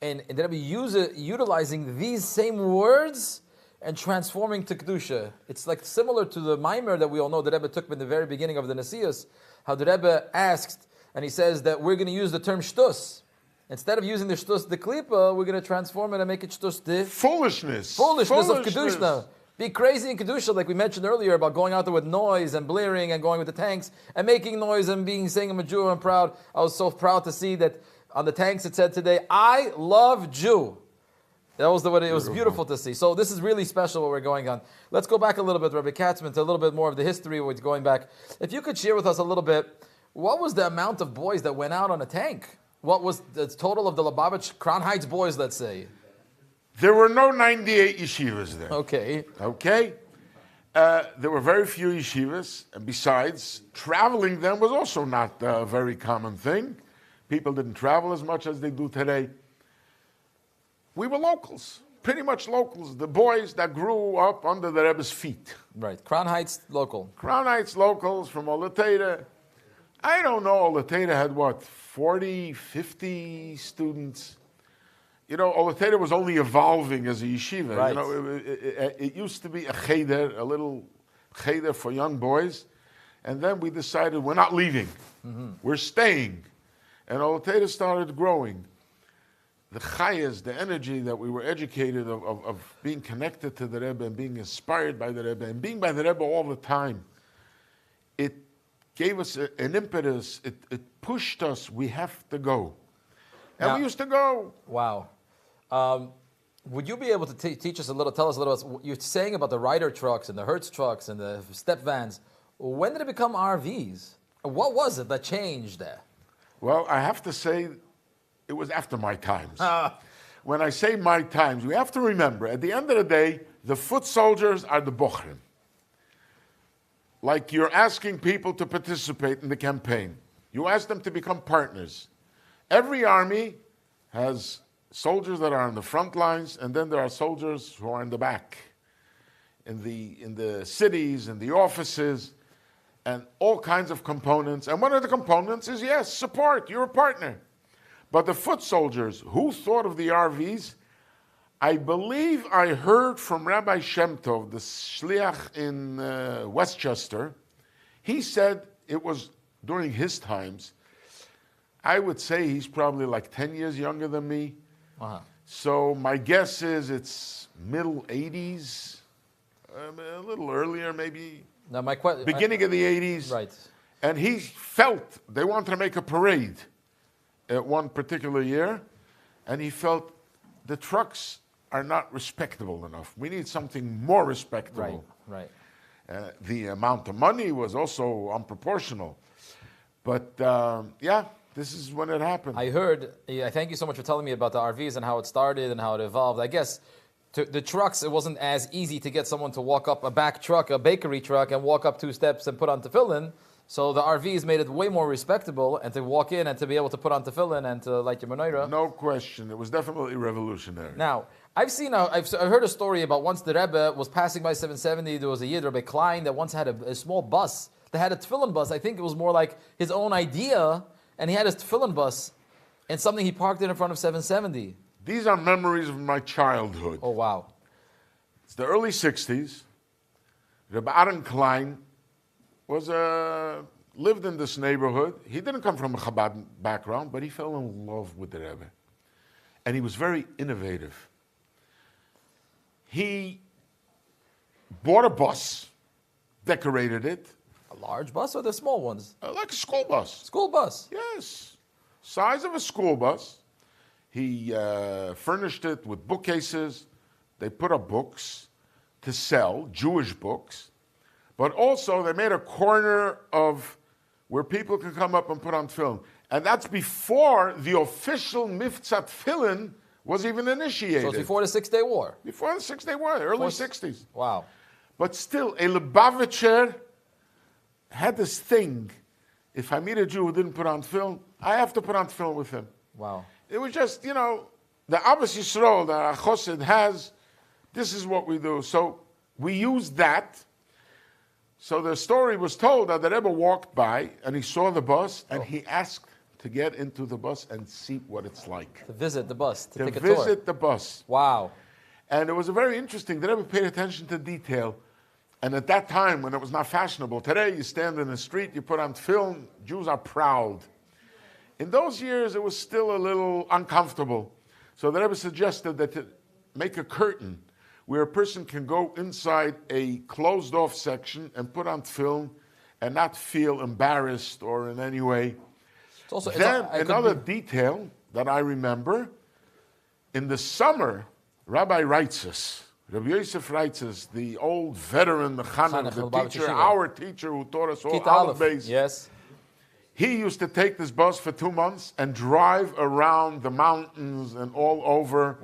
and the Rebbe utilizing these same words and transforming to Kedusha. It's like similar to the Maimer that we all know the Rebbe took in the very beginning of the Nasius, how the Rebbe asked, and he says that we're going to use the term shtus. Instead of using the shtus the klipa, we're going to transform it and make it shtus the foolishness. Foolishness of Kedusha. Be crazy in Kedusha, like we mentioned earlier about going out there with noise and blaring and going with the tanks and making noise and saying I'm a Jew, I'm proud. I was so proud to see that on the tanks it said today, I love Jew. That was it was beautiful to see. So this is really special what we're going on. Let's go back a little bit, Rabbi Katzman, to a little bit more of the history of what's going back. If you could share with us a little bit, what was the amount of boys that went out on a tank? What was the total of the Lubavitch Crown Heights boys, let's say? There were no 98 yeshivas there. Okay. There were very few yeshivas, and besides, traveling then was also not a very common thing. People didn't travel as much as they do today. We were locals, pretty much locals, the boys that grew up under the Rebbe's feet. Right, Crown Heights local. Crown Heights locals from Olateda. I don't know, Olateda had what, 40, 50 students? You know, Olateda was only evolving as a yeshiva. Right. You know, it used to be a cheder, a little cheder for young boys. And then we decided we're not leaving. Mm-hmm. We're staying. And Olateda started growing. The chayas, the energy that we were educated of being connected to the Rebbe and being inspired by the Rebbe and being by the Rebbe all the time, it gave us an impetus. It pushed us. We have to go. And we used to go. Wow. Would you be able to teach us a little, tell us a little, you're saying about the Ryder trucks and the Hertz trucks and the step vans. When did it become RVs? What was it that changed there? Well, I have to say, it was after my times. When I say my times, we have to remember, at the end of the day, the foot soldiers are the bochrim. Like you're asking people to participate in the campaign. You ask them to become partners. Every army has soldiers that are on the front lines, and then there are soldiers who are in the back, in the cities, in the offices, and all kinds of components. And one of the components is, yes, support, you're a partner. But the foot soldiers, who thought of the RVs? I believe I heard from Rabbi Shem Tov, the shliach in Westchester. He said it was during his times. I would say he's probably like 10 years younger than me. Uh-huh. So my guess is it's middle 80s, a little earlier maybe. Now beginning of the 80s. Right. And he felt they wanted to make a parade at one particular year, and he felt the trucks are not respectable enough. We need something more respectable. Right. The amount of money was also unproportional. But this is when it happened. I heard, thank you so much for telling me about the RVs and how it started and how it evolved. I guess the trucks, it wasn't as easy to get someone to walk up a back truck, a bakery truck, and walk up 2 steps and put on tefillin. So the RVs made it way more respectable, and to walk in and to be able to put on tefillin and to light your menorah. No question. It was definitely revolutionary. Now, I've heard a story about once the Rebbe was passing by 770, there was a Yid, Rabbi Klein, that once had a small bus. They had a tefillin bus. I think it was more like his own idea, and he had his tefillin bus, and something he parked in front of 770. These are memories of my childhood. Oh, wow. It's the early 60s. Rabbi Aaron Klein lived in this neighborhood. He didn't come from a Chabad background, but he fell in love with the Rebbe. And he was very innovative. He bought a bus, decorated it. A large bus or the small ones? Like a school bus. School bus? Yes. size of a school bus. He furnished it with bookcases. They put up books to sell, Jewish books. But also they made a corner of where people can come up and put on film. And that's before the official Mitzvah Tefillin was even initiated. So it's before the 6 Day War. Before the 6 Day War, early 60s. Wow. But still, a Lubavitcher had this thing. If I meet a Jew who didn't put on film, I have to put on film with him. Wow. It was just, the Abbas Yisrael that a Chosid has, this is what we do. So we used that. So the story was told that the Rebbe walked by and he saw the bus and he asked to get into the bus and see what it's like. To visit the bus, to take a tour. tour. To visit the bus. Wow. And it was a very interesting, the Rebbe paid attention to detail. And at that time, when it was not fashionable, today you stand in the street, you put on film, Jews are proud. In those years, it was still a little uncomfortable. So the Rebbe suggested that to make a curtain where a person can go inside a closed-off section and put on film and not feel embarrassed or in any way. Another detail that I remember, in the summer, Rabbi writes us, Rabbi Yosef writes us, the old veteran, the Chanukh, the teacher, our teacher who taught us all Alef base. Yes. He used to take this bus for 2 months and drive around the mountains and all over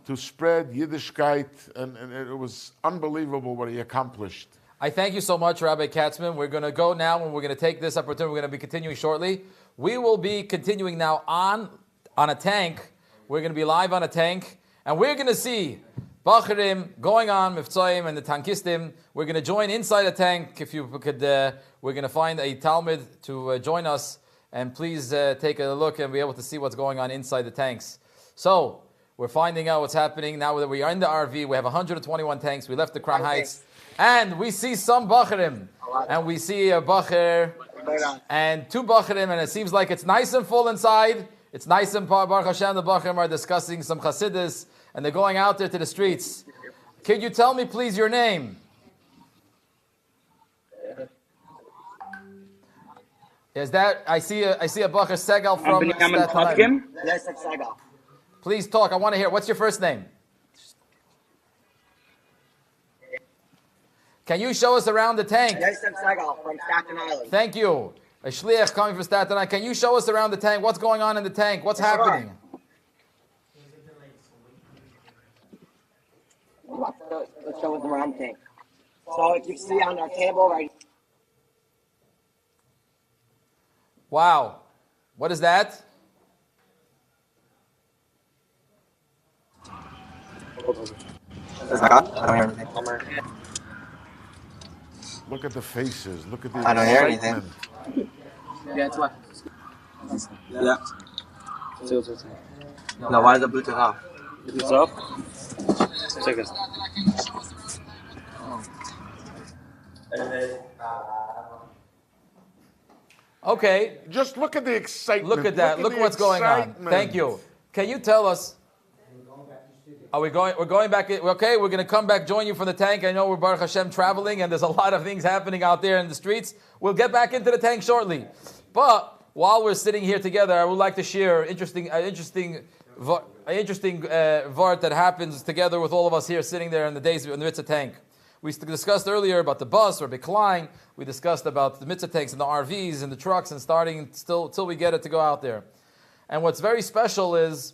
to spread Yiddishkeit, and it was unbelievable what he accomplished. I thank you so much, Rabbi Katzman. We're going to go now and we're going to take this opportunity. We're going to be continuing shortly. We will be continuing now on a tank. We're going to be live on a tank, and we're going to see Bacharim going on, Mivtzoyim and the tankistim. We're going to join inside a tank. If you could, we're going to find a Talmud to join us, and please take a look and be able to see what's going on inside the tanks. So, we're finding out what's happening now that we are in the RV. We have 121 tanks. We left the Crown Heights, and we see some Bacharim, and we see a Bachar and 2 Bacharim, and it seems like it's nice and full inside. It's nice and Baruch Hashem, the Bacharim are discussing some Chassidus, and they're going out there to the streets. Could you tell me, please, your name? Is that, I see a Bachar Segal from Staten Island. Please talk, I want to hear. What's your first name? Can you show us around the tank? Segal from Staten Island. Thank you. A shliach coming from Staten Island. Can you show us around the tank? What's going on in the tank? What's happening? Let's show us around the tank. So if you see on our table right. Wow. What is that? I don't hear anything. Look at the faces. Look at the I don't hear excitement. anything. Yeah, it's what? Yeah. No, why is the Bluetooth off? It's off? Check it. Okay. Just look at the excitement. Look at that. Look what's going on. Thank you. Can you tell us? Are we going? We're going back. Okay, we're going to come back, join you from the tank. I know we're Baruch Hashem traveling, and there's a lot of things happening out there in the streets. We'll get back into the tank shortly. But while we're sitting here together, I would like to share an interesting vart that happens together with all of us here sitting there in the days in the Mitzvah tank. We discussed earlier about the bus or Beklein. We discussed about the Mitzvah tanks and the RVs and the trucks, and starting till we get it to go out there. And what's very special is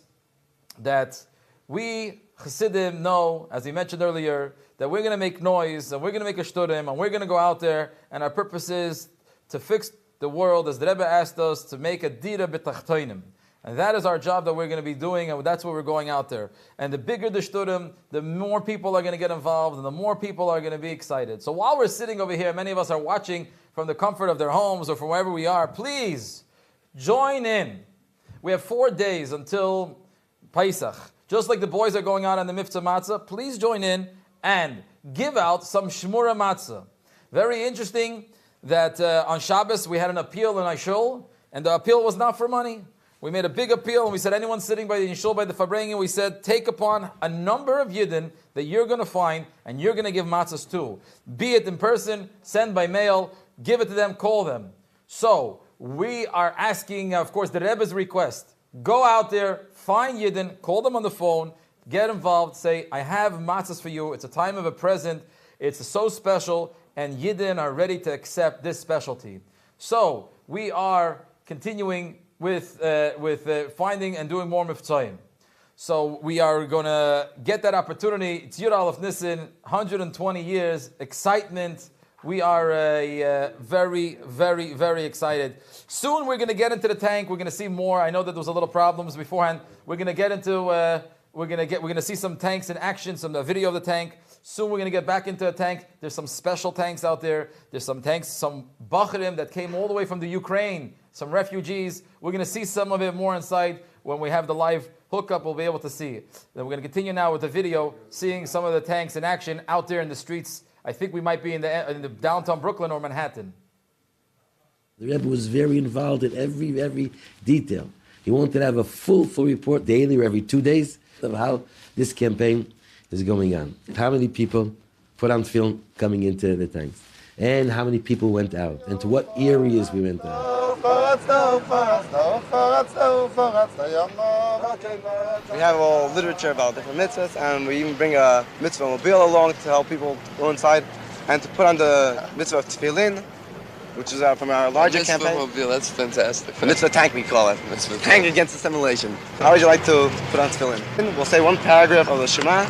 that we Chassidim know, as we mentioned earlier, that we're going to make noise and we're going to make a shturim and we're going to go out there, and our purpose is to fix the world, as the Rebbe asked us, to make a dira b'tachtoinim. And that is our job that we're going to be doing, and that's what we're going out there. And the bigger the shturim, the more people are going to get involved, and the more people are going to be excited. So while we're sitting over here, many of us are watching from the comfort of their homes or from wherever we are, please join in. We have 4 days until Pesach. Just like the boys are going out on the Mitzvah Matzah, please join in and give out some Shmura Matzah. Very interesting that on Shabbos we had an appeal in Aishul, and the appeal was not for money. We made a big appeal, and we said, anyone sitting by the Yishul, by the Fabrengen, we said, take upon a number of Yidden that you're going to find, and you're going to give matzahs to. Be it in person, send by mail, give it to them, call them. So, we are asking, of course, the Rebbe's request. Go out there, find Yidden, call them on the phone, get involved, say, I have matzahs for you. It's a time of a present. It's so special, and Yidden are ready to accept this specialty. So we are continuing with finding and doing more mivtzoyim. So we are going to get that opportunity. It's Yud Alef Nissan, 120 years, excitement. We are very, very, very excited. Soon we're going to get into the tank. We're going to see more. I know that there was a little problems beforehand. We're going to get into. We're going to see some tanks in action, some video of the tank. Soon we're going to get back into a tank. There's some special tanks out there. There's some tanks, some Bacharim that came all the way from the Ukraine, some refugees. We're going to see some of it more inside. When we have the live hookup, we'll be able to see it. Then we're going to continue now with the video, seeing some of the tanks in action out there in the streets. I think we might be in the downtown Brooklyn or Manhattan. The Rebbe was very involved in every detail. He wanted to have a full report daily or every 2 days of how this campaign is going on. How many people put on film coming into the tanks, and how many people went out, and to what areas we went out. We have all literature about different mitzvahs, and we even bring a mitzvah mobile along to help people go inside and to put on the mitzvah of tefillin, which is from our larger campaign. Mitzvah mobile, that's fantastic. The mitzvah tank, we call it. Mitzvah tank against assimilation. How would you like to put on tefillin? We'll say one paragraph of the Shema,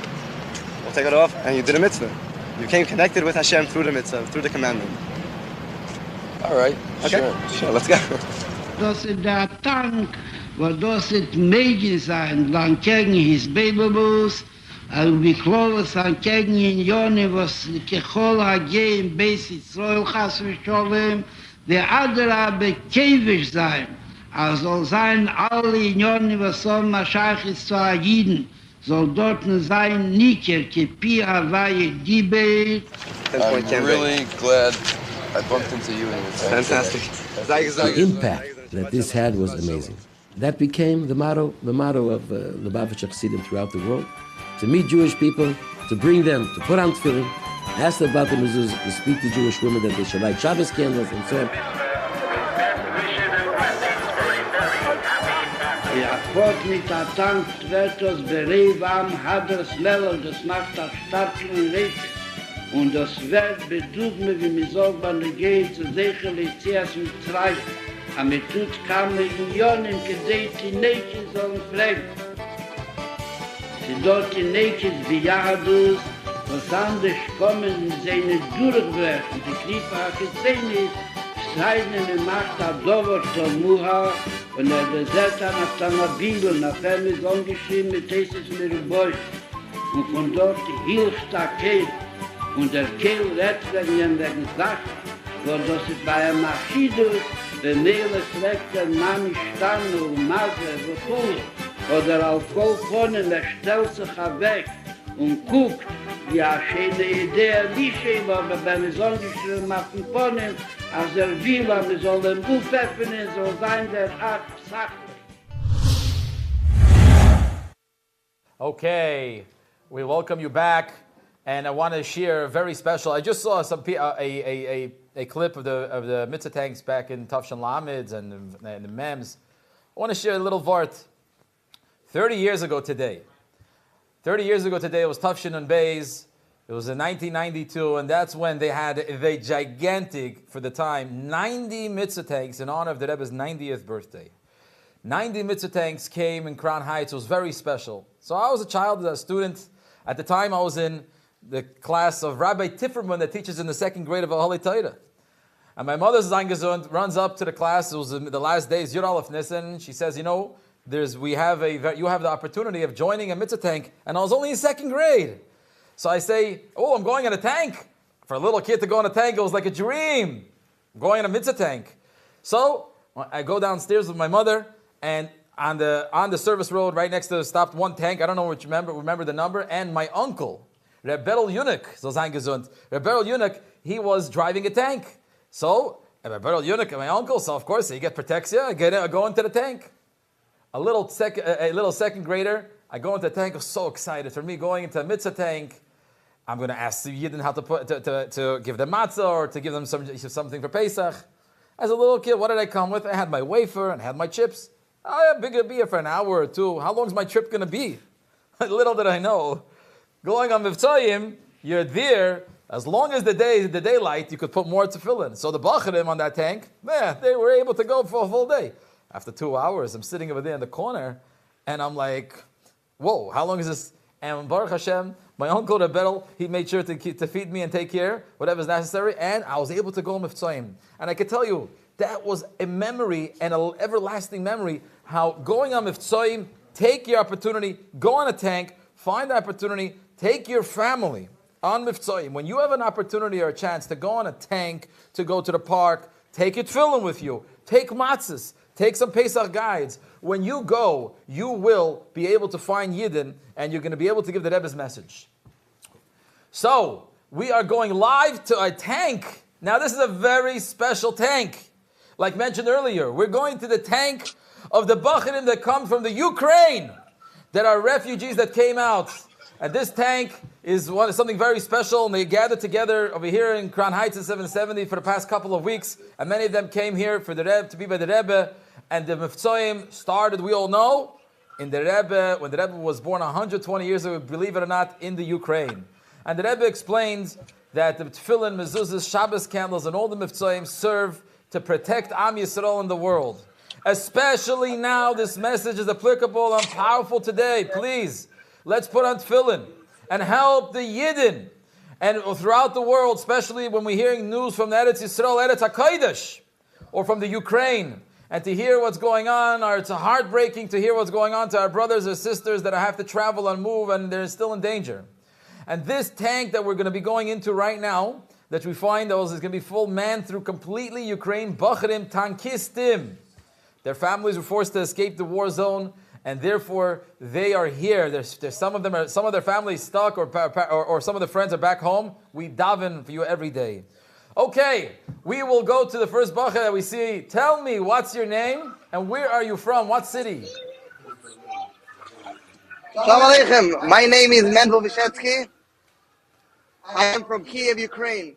we'll take it off, and you did a mitzvah. You became connected with Hashem through the mitzvah, through the commandment. All right, okay. Sure, let's go. Das ist der Tank, wo das ist möglich sein, lang gegen his Babybus, wie Klovis lang gegen in Joni, was Kechol Hagei im Beis Yisrael Chas V'Sholem, der Adra bekevisch sein, soll sein alle in Joni, was so Maschach ist zu Agiden, soll dort sein Niker, Kepi Havaye Dibet. I'm really glad I bumped into you in the tank. Fantastic. The impact that this had was amazing. That became the motto of Lubavitch Chassidim throughout the world, to meet Jewish people, to bring them, to put on tefillin, ask them about the mezuzah, to speak to Jewish women that they should light Shabbos candles, and so on. Fort mit der Tank Tretos Berevam hat das Level, das macht das starken Recht. Und das wird bedürfen, wie mir sagt, man geht zu sichern, Zias mit Treib. Aber mir tut kaum Millionen, gedreht die Nächsten sollen pflegen. Sie dort die Nächsten wie Jahadus, was anders kommen, seine durchwerfen. Die Krieger hat gesehen ist, seine Macht hat Dover zum Muha, und besetzt an der Bibel, nachher ist umgeschrieben mit Jesus mit dem Beuch. Und von dort hilft der Kehl. Und der Kehl redet wegen Sachen, wo das ist bei einem Maschidus, wenn Mehle schlägt der Mann stand und Masre, wo cool, oder auf Kolfonen, stellt sich weg und guckt, wie eine schöne Idee, wie schön, aber wenn wir so geschrieben machen können, als will, wir sollen den Buch öffnen, so sein der Art sachlich. Okay, we welcome you back. And I want to share a very special. I just saw some a clip of the mitzvah tanks back in Tafshan Lamids and the Mems. I want to share a little vart. 30 years ago today, it was Tafshan and Beis. It was in 1992, and that's when they had the gigantic, for the time, 90 mitzvah tanks in honor of the Rebbe's 90th birthday. 90 mitzvah tanks came in Crown Heights. It was very special. So I was a child, a student. At the time, I was in the class of Rabbi Tifferman that teaches in the second grade of a Holy Torah. And my mother, Zangazund, runs up to the class. It was the last days, Yud Alef Nissan. She says, you know, you have the opportunity of joining a mitzvah tank. And I was only in second grade. So I say, oh, I'm going in a tank. For a little kid to go in a tank, it was like a dream. I'm going in a mitzvah tank. So I go downstairs with my mother, and on the service road, right next to stopped one tank. I don't know which remember the number. And my uncle, Rebbe Yunik, so sein gesund. Rebbe Yunik, he was driving a tank. So Rebbe Yunik and my uncle, so of course, you get protection. I go into the tank. A little second grader, I go into the tank. I was so excited for me going into a mitzvah tank. I'm going to ask the Yidden how to give them matzah or to give them something for Pesach. As a little kid, what did I come with? I had my wafer and I had my chips. I'm going to be here for an hour or two. How long is my trip going to be? Little did I know. Going on Mitzvayim, you're there. As long as the daylight, you could put more tefillin. So the Bacharim on that tank, they were able to go for a full day. After 2 hours, I'm sitting over there in the corner, and I'm like, whoa, how long is this? And Baruch Hashem, my uncle Rebel, he made sure to feed me and take care, whatever's necessary, and I was able to go Mitzvayim. And I can tell you, that was a memory, and an everlasting memory, how going on Mitzvayim, take your opportunity, go on a tank, find the opportunity, take your family on Mitzvayim. When you have an opportunity or a chance to go on a tank, to go to the park, take your tefillin with you, take matzahs, take some Pesach guides. When you go, you will be able to find Yidden, and you're going to be able to give the Rebbe's message. So, we are going live to a tank. Now, this is a very special tank. Like mentioned earlier, we're going to the tank of the Bacharim that come from the Ukraine, that are refugees that came out. And this tank is something very special, and they gathered together over here in Crown Heights in 770 for the past couple of weeks, and many of them came here for the Rebbe, to be by the Rebbe, and the Mitzvayim started, we all know, in the Rebbe, when the Rebbe was born 120 years ago, believe it or not, in the Ukraine. And the Rebbe explains that the tefillin, mezuzahs, Shabbos candles, and all the Mitzvayim serve to protect Am Yisrael in the world. Especially now, this message is applicable and powerful today. Please, let's put on tefillin and help the Yidden. And throughout the world, especially when we're hearing news from the Eretz Yisrael, Eretz HaKodesh, or from the Ukraine, and to hear what's going on, or it's heartbreaking to hear what's going on to our brothers or sisters that have to travel and move, and they're still in danger. And this tank that we're going to be going into right now, that we find is going to be full manned through completely Ukraine, Bacharim, Tankistim. Their families were forced to escape the war zone, and therefore they are here. There's some of their families stuck, or some of the friends are back home. We daven for you every day. Okay, we will go to the first bacha that we see. Tell me, what's your name and where are you from? What city? Shalom Aleichem. My name is Mendel Vyshetsky. I am from Kiev, Ukraine.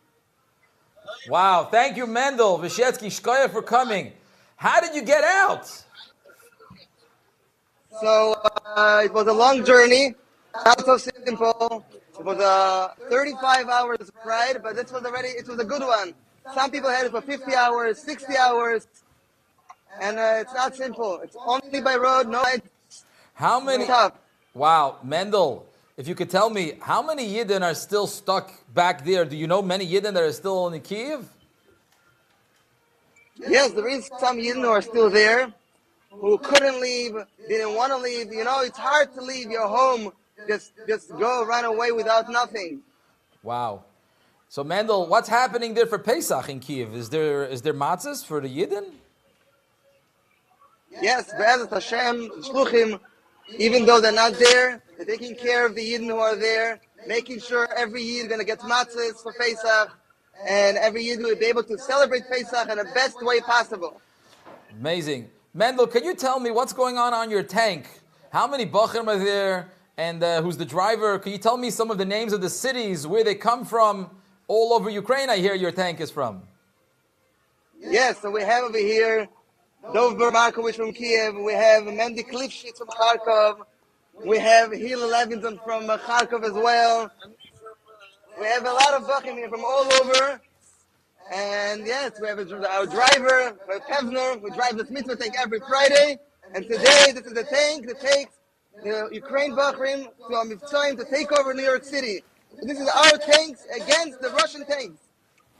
Wow, thank you, Mendel Vyshetsky, Shkoya, for coming. How did you get out? So it was a long journey, not so simple. It was a 35 hours ride, but it was a good one. Some people had it for 50 hours, 60 hours, and it's not simple. It's only by road, no lights. How many? Wow, Mendel, if you could tell me, how many Yidden are still stuck back there? Do you know many Yidden that are still in Kiev? Yes, there is some Yidden who are still there, who couldn't leave, didn't want to leave. You know, it's hard to leave your home, just go, run away without nothing. Wow. So Mendel, what's happening there for Pesach in Kiev? Is there matzahs for the Yidden? Yes, Be'ezat Hashem, Shluchim, even though they're not there, they're taking care of the Yidden who are there, making sure every Yid is going to get matzahs for Pesach, and every Yid will be able to celebrate Pesach in the best way possible. Amazing. Mendel, can you tell me what's going on your tank? How many Bachrim are there? And who's the driver? Can you tell me some of the names of the cities, where they come from? All over Ukraine, I hear your tank is from. Yes, so we have over here Dov Markovich from Kiev. We have Mendy Klifshitz from Kharkov. We have Hila Levinson from Kharkov as well. We have a lot of Bachrim here from all over. And yes, we have our driver, Pevner, who drives the Mitzvah Tank every Friday. And today, this is the tank that takes the Ukraine Bachrim to a Mitzvah to take over New York City. This is our tanks against the Russian tanks.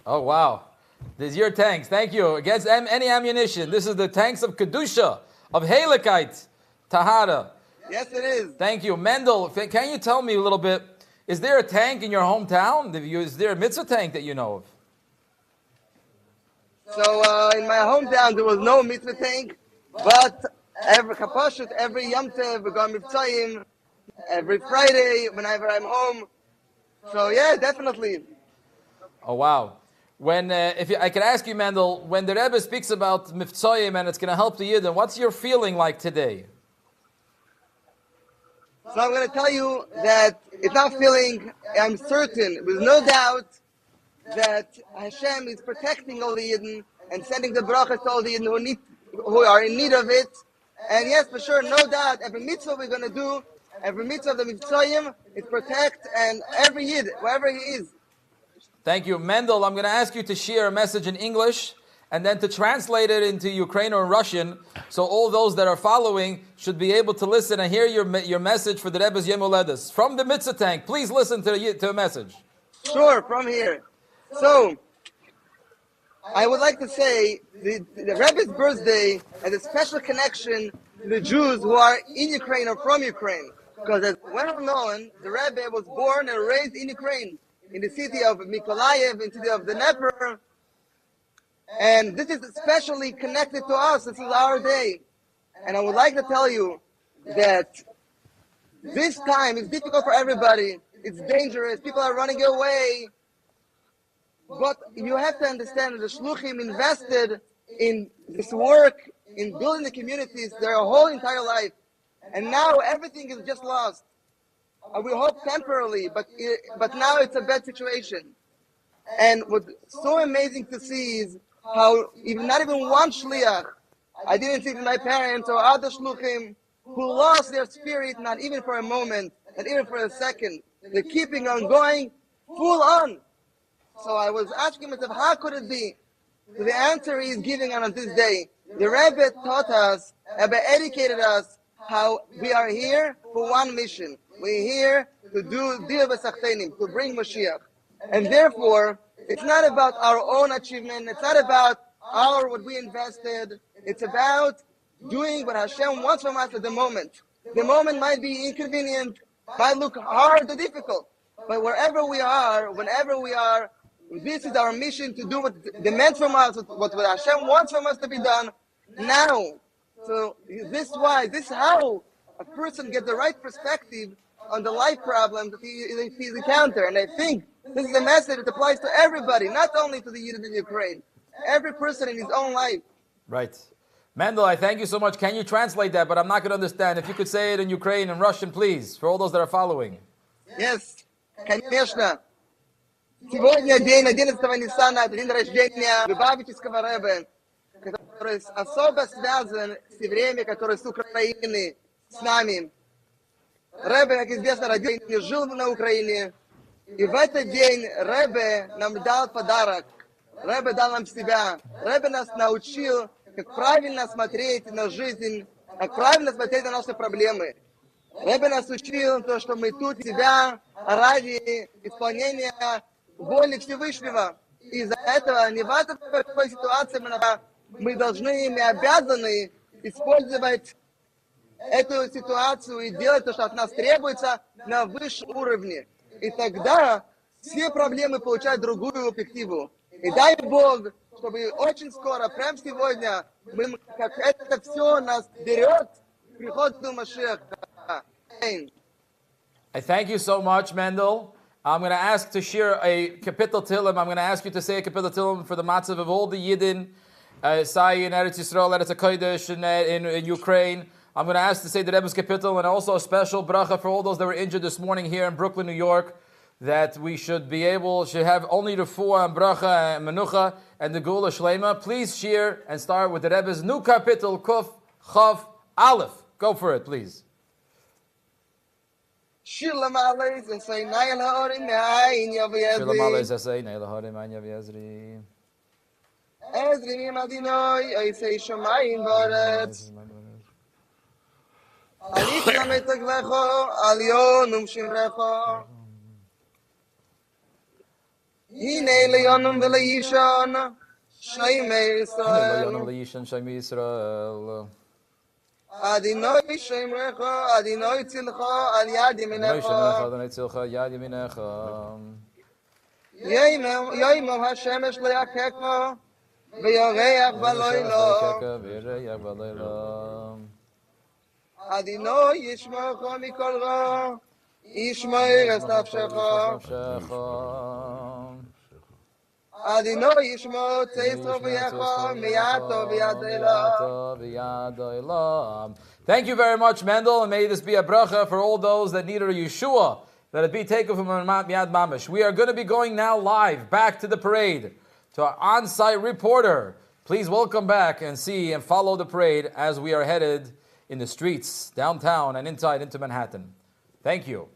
Oh, wow. This is your tanks. Thank you. Against any ammunition. This is the tanks of Kedusha, of Halakite, Tahara. Yes, it is. Thank you. Mendel, can you tell me a little bit, is there a tank in your hometown? Is there a mitzvah tank that you know of? So in my hometown, there was no mitzvah tank, but every Yom Tov, we go Mitzvahim, every Friday, whenever I'm home. So yeah, definitely. Oh, wow. When, I could ask you, Mendel, when the Rebbe speaks about Mitzvahim and it's going to help the Yidden, what's your feeling like today? So I'm going to tell you that it's not feeling, I'm certain, with no doubt, that Hashem is protecting all the Yidden, and sending the brachas to all the Yidden who are in need of it. And yes, for sure, no doubt, every mitzvah we're going to do, every mitzvah of the Mitzvahim is protect, and every Yid, wherever he is. Thank you. Mendel, I'm going to ask you to share a message in English and then to translate it into Ukrainian or Russian, so all those that are following should be able to listen and hear your message for the Rebbe's Yom Holedes. From the Mitzvah Tank, please listen to a message. Sure, from here. So, I would like to say the Rebbe's birthday has a special connection to the Jews who are in Ukraine or from Ukraine. Because as well known, the Rebbe was born and raised in Ukraine, in the city of Mykolaiv, in the city of the Dnieper. And this is especially connected to us. This is our day. And I would like to tell you that this time is difficult for everybody. It's dangerous. People are running away. But you have to understand that the Shluchim invested in this work, in building the communities their whole entire life. And now everything is just lost. We hope temporarily, but now it's a bad situation. And what's so amazing to see is how not even one shliach, I didn't see my parents or other shluchim, who lost their spirit, not even for a moment, not even for a second. They're keeping on going full on. So I was asking myself, how could it be? So the answer is giving on this day. The Rebbe taught us, Rebbe educated us, how we are here for one mission. We're here to do Dir B'Sachtenim, to bring Mashiach. And therefore, it's not about our own achievement. It's not about what we invested. It's about doing what Hashem wants from us at the moment. The moment might be inconvenient, might look hard or difficult. But wherever we are, whenever we are, this is our mission to do what demands from us, what Hashem wants from us to be done now. So this is how a person gets the right perspective on the life problems that he's encountered. And I think this is a message that applies to everybody, not only to the Yidden in Ukraine. Every person in his own life. Right. Mendel, I thank you so much. Can you translate that? But I'm not going to understand. If you could say it in Ukrainian and Russian, please, for all those that are following. Yes, конечно. Сегодня день 11 Ниссана, день рождения Любавического Ребе, который особо связан с евреями, которые с Украины, с нами. Ребе, как известно, родился и жил на Украине. И в этот день Ребе нам дал подарок. Ребе дал нам себя. Ребе нас научил, как правильно смотреть на жизнь, как правильно смотреть на наши проблемы. Ребе нас учил, то, что мы тут себя ради исполнения воли Всевышнего. И из-за этого, не важно, в какой ситуации мы должны, мы обязаны использовать эту ситуацию и делать то, что от нас требуется, на высшем уровне. И тогда все проблемы получают другую перспективу. И дай Бог, чтобы очень скоро, прямо сегодня, как это все нас берет к приходу Машиаха. I thank you so much, Mendel. I'm going to ask to share a Kapitel Tehillim. I'm going to ask you to say a Kapitel Tehillim for the matzav of all the Yidden, Sai in Eretz Yisrael, Eretz HaKodesh, in Ukraine. I'm going to ask to say the Rebbe's Kapitel, and also a special bracha for all those that were injured this morning here in Brooklyn, New York, that we should have only the refuah and bracha and menucha and the Geula Shlema. Please share and start with the Rebbe's new Kapitel, Kuf, Chav, Alef. Go for it, please. Shila Malay and say Nail Horim Ain Yazri. Ezri Madinoi, I say Shamayin Boret. Alit Lametaglecho, Alionum Shimrecho. Hine Leonum Velayishon, Shaime Israel. Adinoi Shemrecha, Adinoi Tzilcha, Al Yad Yaminecha. Yoimam Hashemesh Leakeko, Veyoreach Baloilo. Adinoi Yishmocha Mikol Ra, Yishmoir Estafshecha. Adinoi Yishmo Tzeitro V'Yecho, Miyato V'Yadelam. Thank you very much, Mendel, and may this be a bracha for all those that need a Yeshua, that it be taken from Miyad Mamish. We are going to be going now live back to the parade, to our on-site reporter, Please welcome back and see and follow the parade as we are headed in the streets, downtown, and inside into Manhattan. Thank you.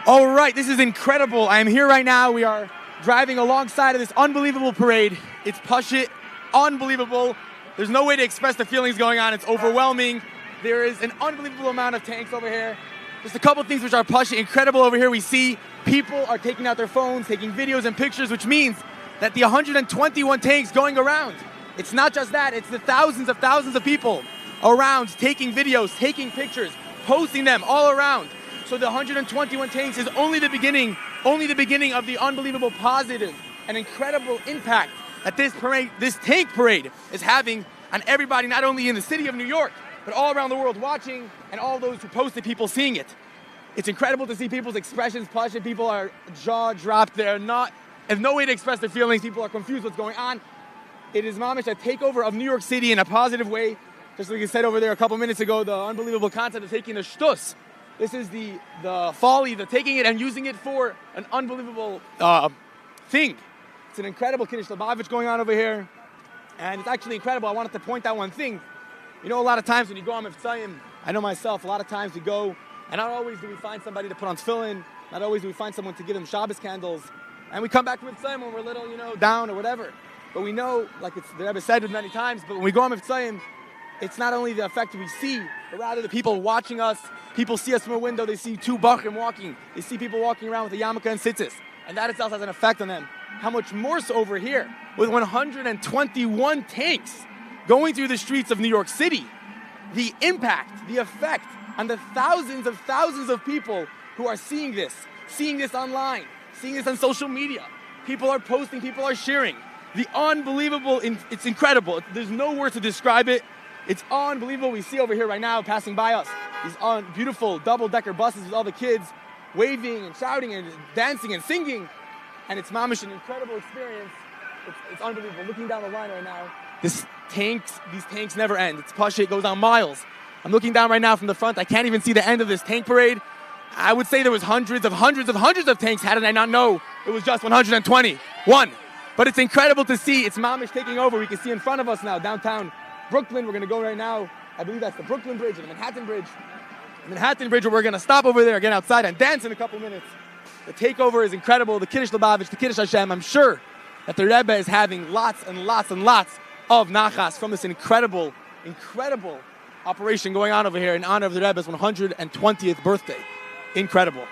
All right, this is incredible. I am here right now. We are driving alongside of this unbelievable parade. It's Pashit, unbelievable. There's no way to express the feelings going on. It's overwhelming. There is an unbelievable amount of tanks over here. Just a couple things which are Pashit incredible over here. We see people are taking out their phones, taking videos and pictures, which means that the 121 tanks going around, it's not just that, it's the thousands of people around taking videos, taking pictures, posting them all around. So the 121 tanks is only the beginning of the unbelievable positive and incredible impact that this tank parade is having on everybody, not only in the city of New York, but all around the world watching, and all those who posted, people seeing it. It's incredible to see people's expressions. Plus, people are jaw dropped. There's no way to express their feelings. People are confused what's going on. It is mamish a takeover of New York City in a positive way. Just like you said over there a couple minutes ago, the unbelievable concept of taking the shtus. This is the folly, the taking it and using it for an unbelievable thing. It's an incredible Kiddush Lubavitch going on over here. And it's actually incredible. I wanted to point out one thing. You know, a lot of times when you go on Mitzvahim, I know myself, a lot of times we go, and not always do we find somebody to put on tefillin, not always do we find someone to give them Shabbos candles, and we come back from Mitzvahim when we're a little, down or whatever. But we know, like the Rebbe said many times, but when we go on Mitzvahim, it's not only the effect we see, but rather the people watching us. People see us from a window, they see two Bachrim walking, they see people walking around with a yarmulke and tzitzis, and that itself has an effect on them. How much more so over here, with 121 tanks going through the streets of New York City, the impact, the effect on the thousands of people who are seeing this online, seeing this on social media. People are posting, people are sharing. The unbelievable, it's incredible. There's no words to describe it. It's unbelievable. We see over here right now, passing by us, these beautiful double-decker buses with all the kids waving and shouting and dancing and singing. And it's mamish, an incredible experience. It's unbelievable. Looking down the line right now, these tanks never end. It's Pasha, it goes on miles. I'm looking down right now from the front. I can't even see the end of this tank parade. I would say there was hundreds of tanks. How did I not know it was just 121? But it's incredible to see. It's mamish taking over. We can see in front of us now, downtown Brooklyn. We're going to go right now. I believe that's the Brooklyn Bridge or the Manhattan Bridge. The Manhattan Bridge, where we're going to stop over there, get outside and dance in a couple minutes. The takeover is incredible. The Kiddush Lubavitch, the Kiddush Hashem. I'm sure that the Rebbe is having lots and lots and lots of nachas from this incredible operation going on over here in honor of the Rebbe's 120th birthday. Incredible.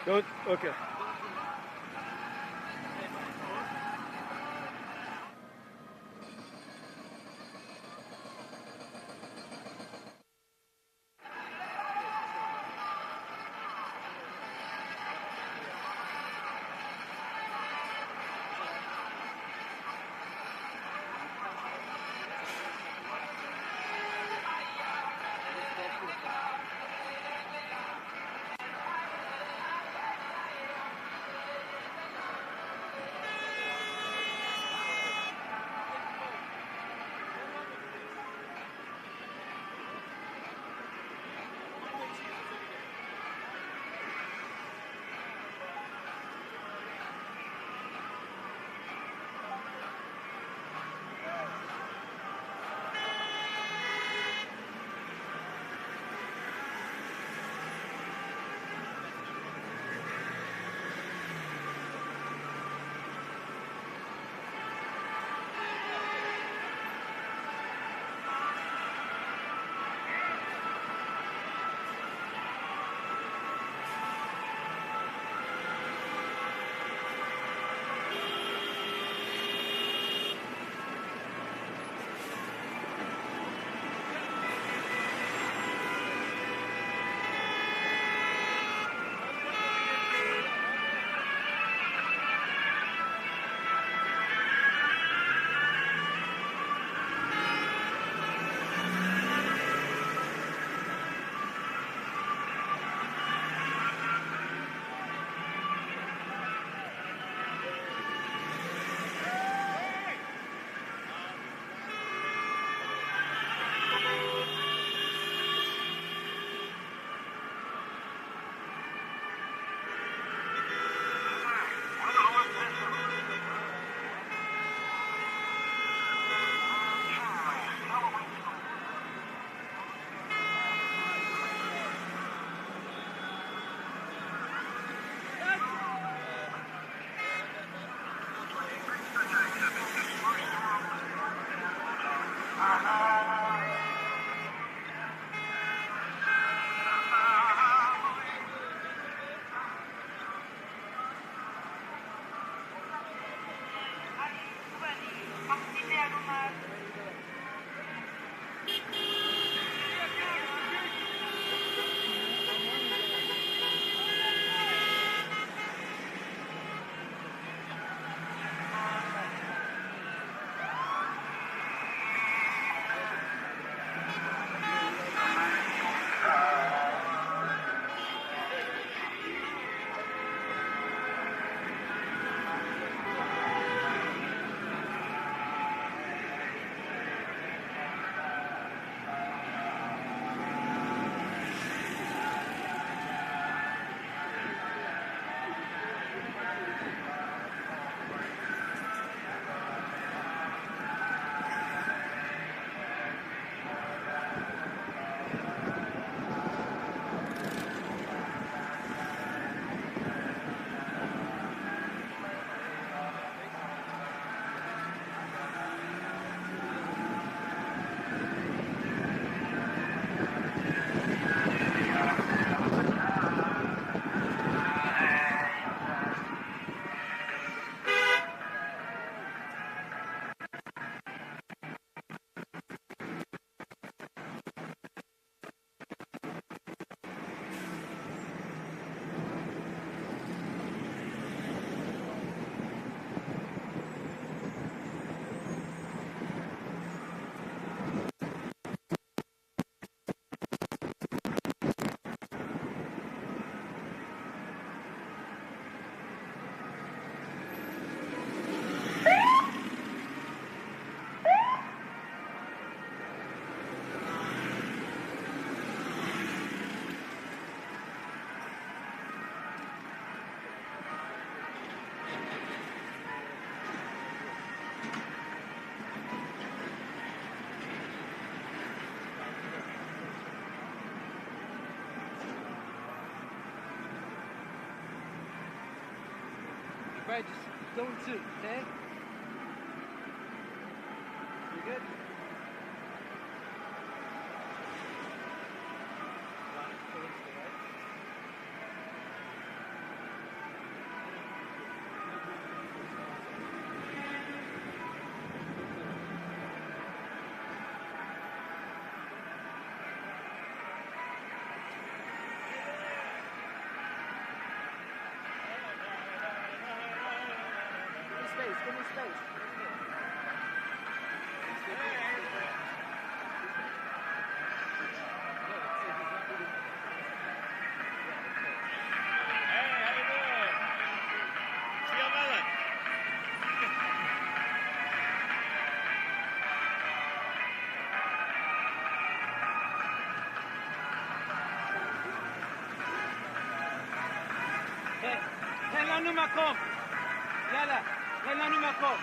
Don't, okay. Right, just don't shoot, okay? You good? Give me space. תן לנו מקום. יאללה, תן לנו מקום.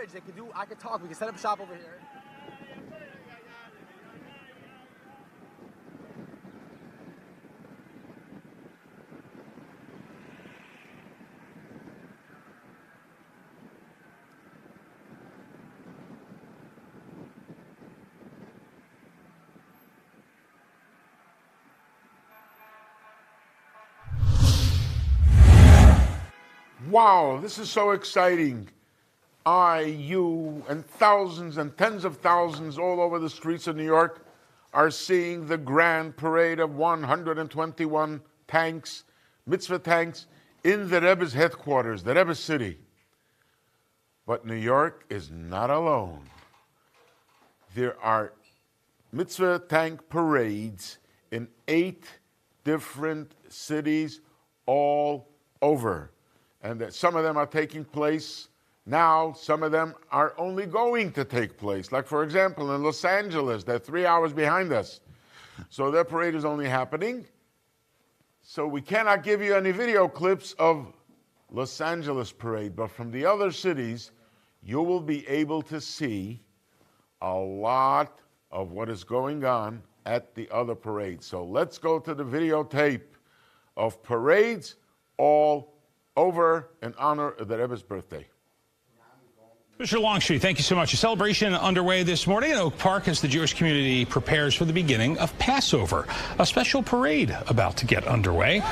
bridge. I could talk. We can set up shop over here. Wow, this is so exciting. You, and thousands and tens of thousands all over the streets of New York are seeing the grand parade of 121 tanks, mitzvah tanks, in the Rebbe's headquarters, the Rebbe's city. But New York is not alone. There are mitzvah tank parades in 8 different cities all over. And that some of them are taking place now, some of them are only going to take place. Like, for example, in Los Angeles, they're 3 hours behind us. So their parade is only happening. So we cannot give you any video clips of Los Angeles parade, but from the other cities, you will be able to see a lot of what is going on at the other parades. So let's go to the videotape of parades all over in honor of the Rebbe's birthday. Mr. Longstreet, thank you so much. A celebration underway this morning in Oak Park as the Jewish community prepares for the beginning of Passover. A special parade about to get underway.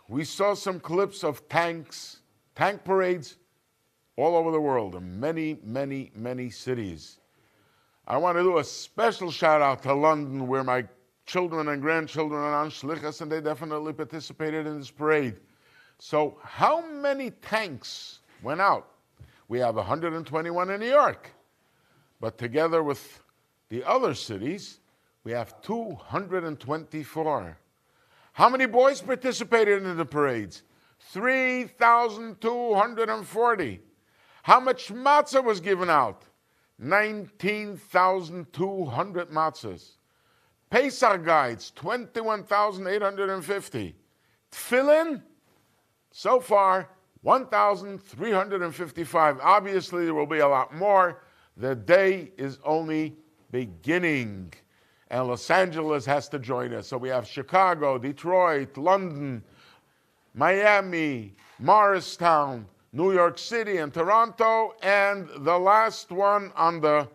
we saw some clips of tanks, tank parades all over the world in many, many, many cities. I want to do a special shout out to London, where my children and grandchildren are on shlichus, and they definitely participated in this parade. So how many tanks went out? We have 121 in New York, but together with the other cities, we have 224. How many boys participated in the parades? 3,240. How much matzah was given out? 19,200 matzahs. Pesach guides, 21,850. Tefillin, so far, 1,355. Obviously, there will be a lot more. The day is only beginning. And Los Angeles has to join us. So we have Chicago, Detroit, London, Miami, Morristown, New York City, and Toronto. And the last one on the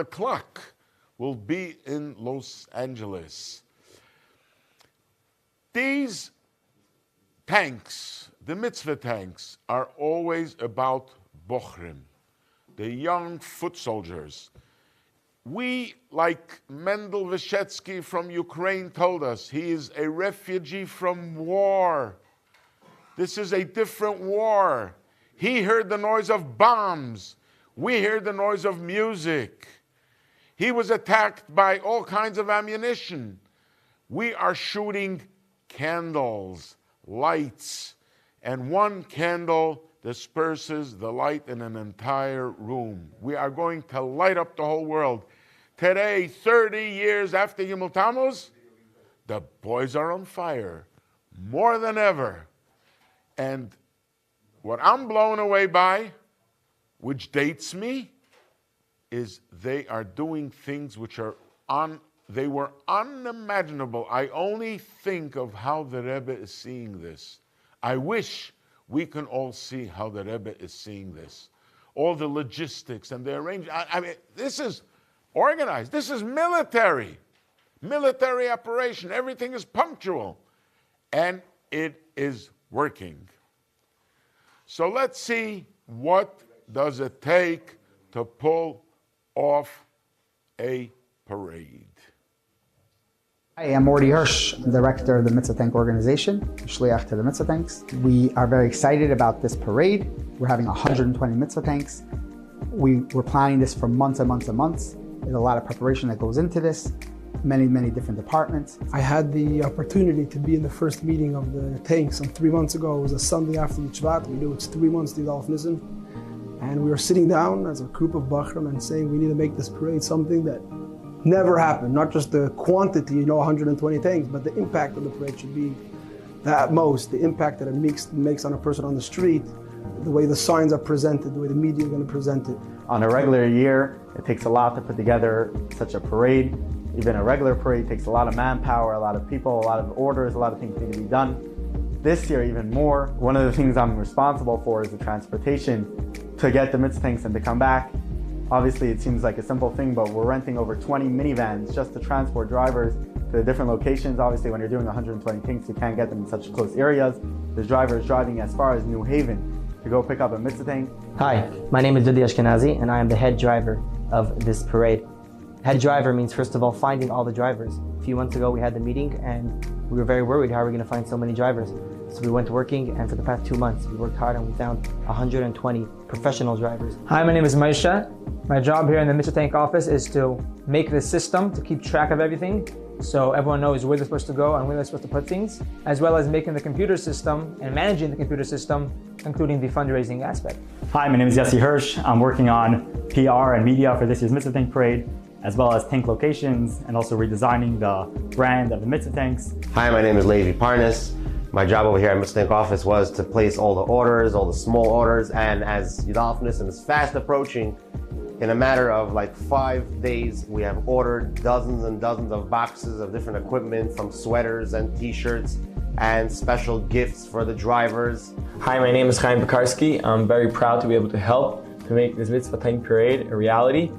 clock will be in Los Angeles. These tanks, the mitzvah tanks, are always about bochrim, the young foot soldiers. We, like Mendel Vyshetsky from Ukraine told us, he is a refugee from war. This is a different war. He heard the noise of bombs. We hear the noise of music. He was attacked by all kinds of ammunition. We are shooting candles, lights, and one candle disperses the light in an entire room. We are going to light up the whole world. Today, 30 years after Yom Tammuz, the boys are on fire more than ever. And what I'm blown away by, which dates me, is they are doing things which are they were unimaginable. I only think of how the Rebbe is seeing this. I wish we can all see how the Rebbe is seeing this. All the logistics and the arrangement. I mean, this is organized. This is military operation. Everything is punctual. And it is working. So let's see, what does it take to pull off a parade? Hi, I'm Morty Hirsch, Director of the Mitzvah Tank organization, Shliach to the Mitzvah Tanks. We are very excited about this parade. We're having 120 Mitzvah Tanks. We're planning this for months and months and months. There's a lot of preparation that goes into this, many, many different departments. I had the opportunity to be in the first meeting of the tanks 3 months ago. It was a Sunday after the Shvat. We knew it's 3 months to the Alef Nissan. And we were sitting down as a group of Bachram and saying we need to make this parade something that never happened. Not just the quantity, 120 tanks, but the impact of the parade should be the utmost. The impact that it makes on a person on the street, the way the signs are presented, the way the media is going to present it. On a regular year, it takes a lot to put together such a parade. Even a regular parade takes a lot of manpower, a lot of people, a lot of orders, a lot of things need to be done. This year, even more. One of the things I'm responsible for is the transportation to get the mitzvah tanks and to come back. Obviously, it seems like a simple thing, but we're renting over 20 minivans just to transport drivers to the different locations. Obviously, when you're doing 120 tanks, you can't get them in such close areas. There's drivers driving as far as New Haven to go pick up a mitzvah tank. Hi, my name is Dudi Ashkenazi, and I am the head driver of this parade. Head driver means, first of all, finding all the drivers. A few months ago, we had the meeting, and we were very worried, how are we going to find so many drivers? So we went working, and for the past 2 months, we worked hard, and we found 120 professional drivers. Hi, my name is Maisha. My job here in the Mitzvah Tank office is to make this system, to keep track of everything, so everyone knows where they're supposed to go and where they're supposed to put things, as well as making the computer system and managing the computer system, including the fundraising aspect. Hi, my name is Yossi Hirsch. I'm working on PR and media for this year's Mitzvah Tank Parade, as well as tank locations, and also redesigning the brand of the Mitzvah Tanks. Hi, my name is Levi Parnas. My job over here at Mitzvah Tank office was to place all the orders, all the small orders, and as Yud Alef Nissan is fast approaching, in a matter of like 5 days, we have ordered dozens and dozens of boxes of different equipment, from sweaters and t-shirts and special gifts for the drivers. Hi, my name is Chaim Pekarski. I'm very proud to be able to help to make this Mitzvah Tank Parade a reality.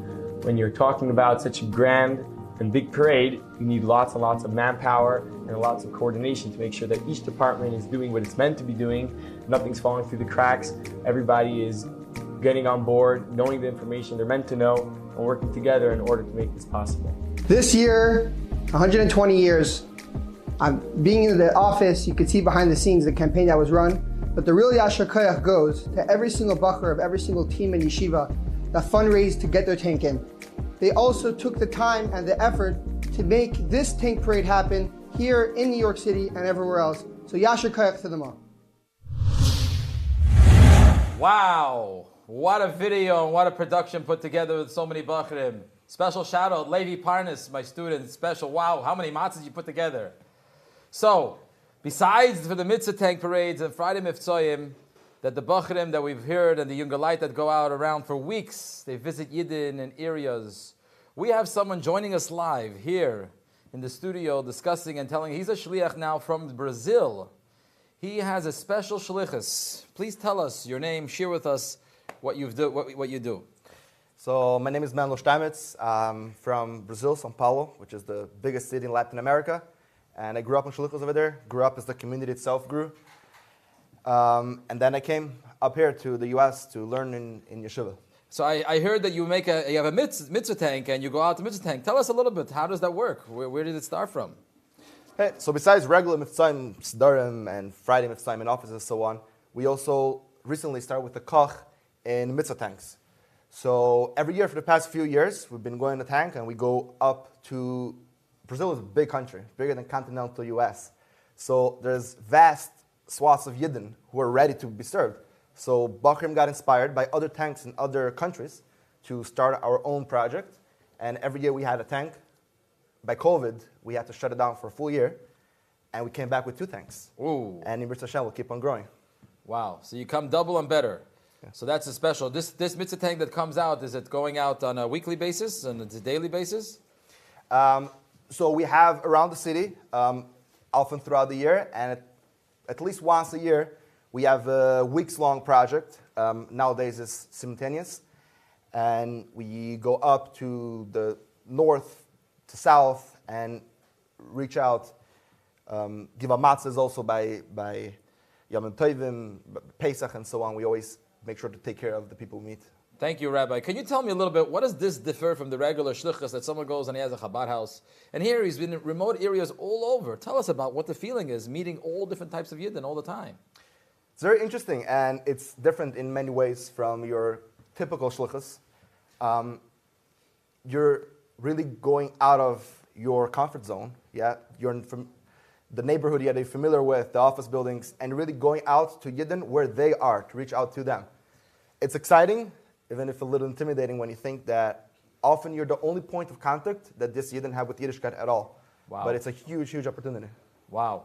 When you're talking about such a grand In a big parade, you need lots and lots of manpower and lots of coordination to make sure that each department is doing what it's meant to be doing. Nothing's falling through the cracks. Everybody is getting on board, knowing the information they're meant to know, and working together in order to make this possible. This year, 120 years, being in the office, you could see behind the scenes the campaign that was run, but the real Yasher Koyach goes to every single bacher of every single team in yeshiva that fundraised to get their tank in. They also took the time and the effort to make this tank parade happen here in New York City and everywhere else. So Yasher Koyach to them all. Wow, what a video and what a production put together with so many bachrim. Special shout out, Levi Parnas, my student, special, wow, how many matzahs you put together. So, besides for the Mitzvah Tank Parades and Friday Mivtzoyim, that the bachrim that we've heard and the younger light that go out around for weeks, they visit Yidden in areas. We have someone joining us live here in the studio discussing and telling, he's a shliach now from Brazil. He has a special shlichus. Please tell us your name, share with us what you do. So my name is Manuel Steinmetz. I'm from Brazil, São Paulo, which is the biggest city in Latin America. And I grew up in shlichus over there, grew up as the community itself grew. And then I came up here to the US to learn in yeshiva. So I heard that you have a mitzvah tank and you go out to mitzvah tank. Tell us a little bit, how does that work? Where did it start from? Hey, so besides regular mitzvahim, sdarim, and Friday mitzvahim in offices and so on, we also recently started with the koch in mitzvah tanks. So every year for the past few years, we've been going in the tank and we go up to, Brazil is a big country, bigger than continental US. So there's vast swaths of Yidden who are ready to be served. So Bachrim got inspired by other tanks in other countries to start our own project. And every year we had a tank. By COVID, we had to shut it down for a full year. And we came back with 2 tanks. Ooh. And in Mitzvah Hashem will keep on growing. Wow. So you come double and better. Yeah. So that's a special. This mitzvah tank that comes out, is it going out on a weekly basis and it's a daily basis? So we have around the city, often throughout the year, and at least once a year, we have a weeks-long project. Nowadays it's simultaneous. And we go up to the north to south and reach out, give a matzahs also by Yom Tovim, Pesach, and so on. We always make sure to take care of the people we meet. Thank you, Rabbi. Can you tell me a little bit, what does this differ from the regular shlichus that someone goes and he has a Chabad house? And here he's been in remote areas all over. Tell us about what the feeling is, meeting all different types of Yidden all the time. It's very interesting, and it's different in many ways from your typical shlichus. You're really going out of your comfort zone. Yeah, you're from the neighborhood you're familiar with, the office buildings, and really going out to Yidden where they are, to reach out to them. It's exciting, even if a little intimidating when you think that often you're the only point of contact that this Yidden have with Yiddishkeit at all. Wow. But it's a huge, huge opportunity. Wow.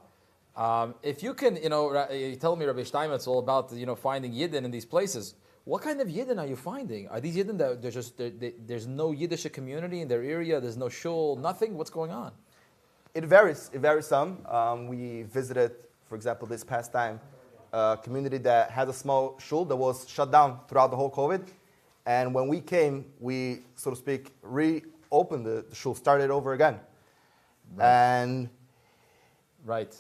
If you can, you tell me, Rabbi Steinmetz, all about finding Yidden in these places. What kind of Yidden are you finding? Are these Yidden that there's no Yiddish community in their area? There's no shul, nothing? What's going on? It varies. It varies some. We visited, for example, this past time, a community that had a small shul that was shut down throughout the whole COVID. And when we came, we, so to speak, reopened the shul, started over again. Right.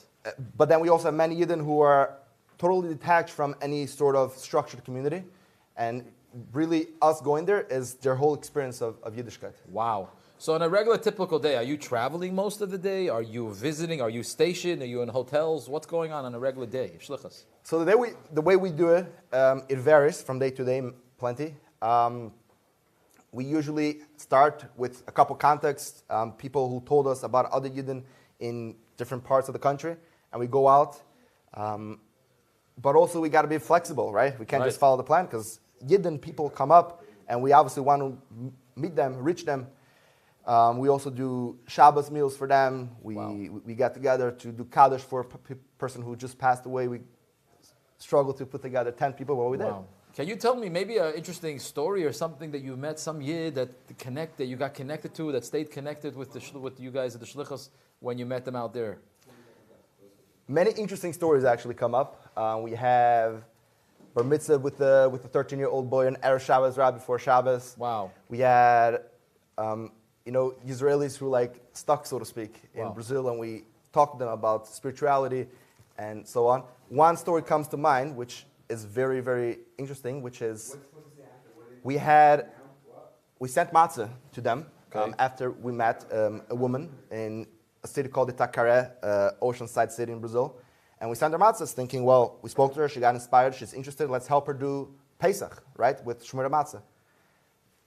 But then we also have many Yidden who are totally detached from any sort of structured community. And really, us going there is their whole experience of Yiddishkeit. Wow. So on a regular, typical day, are you traveling most of the day? Are you visiting? Are you stationed? Are you in hotels? What's going on a regular day? Shlichus. So the way we do it, it varies from day to day, plenty. We usually start with a couple contacts, people who told us about other Yidden in different parts of the country, and we go out. But also we got to be flexible, right? We can't just follow the plan, because Yidden people come up, and we obviously want to meet them, reach them. We also do Shabbos meals for them. We got together to do Kaddish for a person who just passed away. We struggled to put together 10 people, but we did. Can you tell me maybe an interesting story or something that you met some Yid that you got connected to, that stayed connected with you guys at the Shlichus when you met them out there? Many interesting stories actually come up. We have Bar Mitzvah with the 13-year-old boy, an Erev Shabbos right before Shabbos. Wow. We had Israelis who like stuck, so to speak, in Brazil, and we talked to them about spirituality and so on. One story comes to mind, which is very, very interesting, which is we sent matzah to them after we met a woman in a city called Itacaré, oceanside city in Brazil. And we sent her matzahs thinking, well, we spoke to her, she got inspired, she's interested, let's help her do Pesach, right, with Shmura Matzah.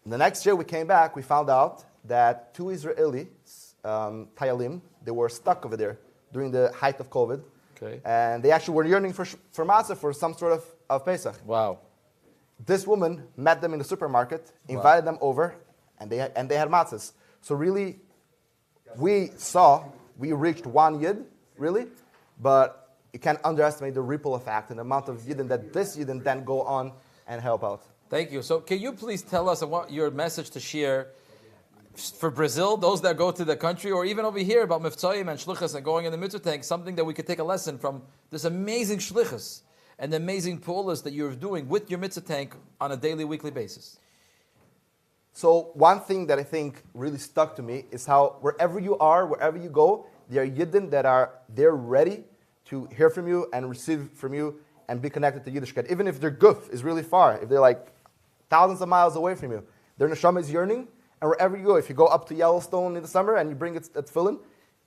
The next year we came back, we found out that 2 Israelis, Tayalim, they were stuck over there during the height of COVID. Okay. And they actually were yearning for matzah, for some sort of Pesach. Wow. This woman met them in the supermarket, invited them over, and they had matzahs. So really, we reached one Yid, really, but you can't underestimate the ripple effect and the amount of Yidden that this Yidden then go on and help out. Thank you. So can you please tell us what your message to share for Brazil, those that go to the country, or even over here about Mivtzoyim and Shlichus and going in the Mitzvah Tank, something that we could take a lesson from this amazing Shlichus and the amazing pu'ulas that you're doing with your Mitzvah Tank on a daily, weekly basis? So one thing that I think really stuck to me is how wherever you are, wherever you go, there are Yidden that are there ready to hear from you and receive from you and be connected to Yiddishkeit. Even if their guf is really far, if they're like thousands of miles away from you, their neshama is yearning, and wherever you go, if you go up to Yellowstone in the summer and you bring it at tefillin,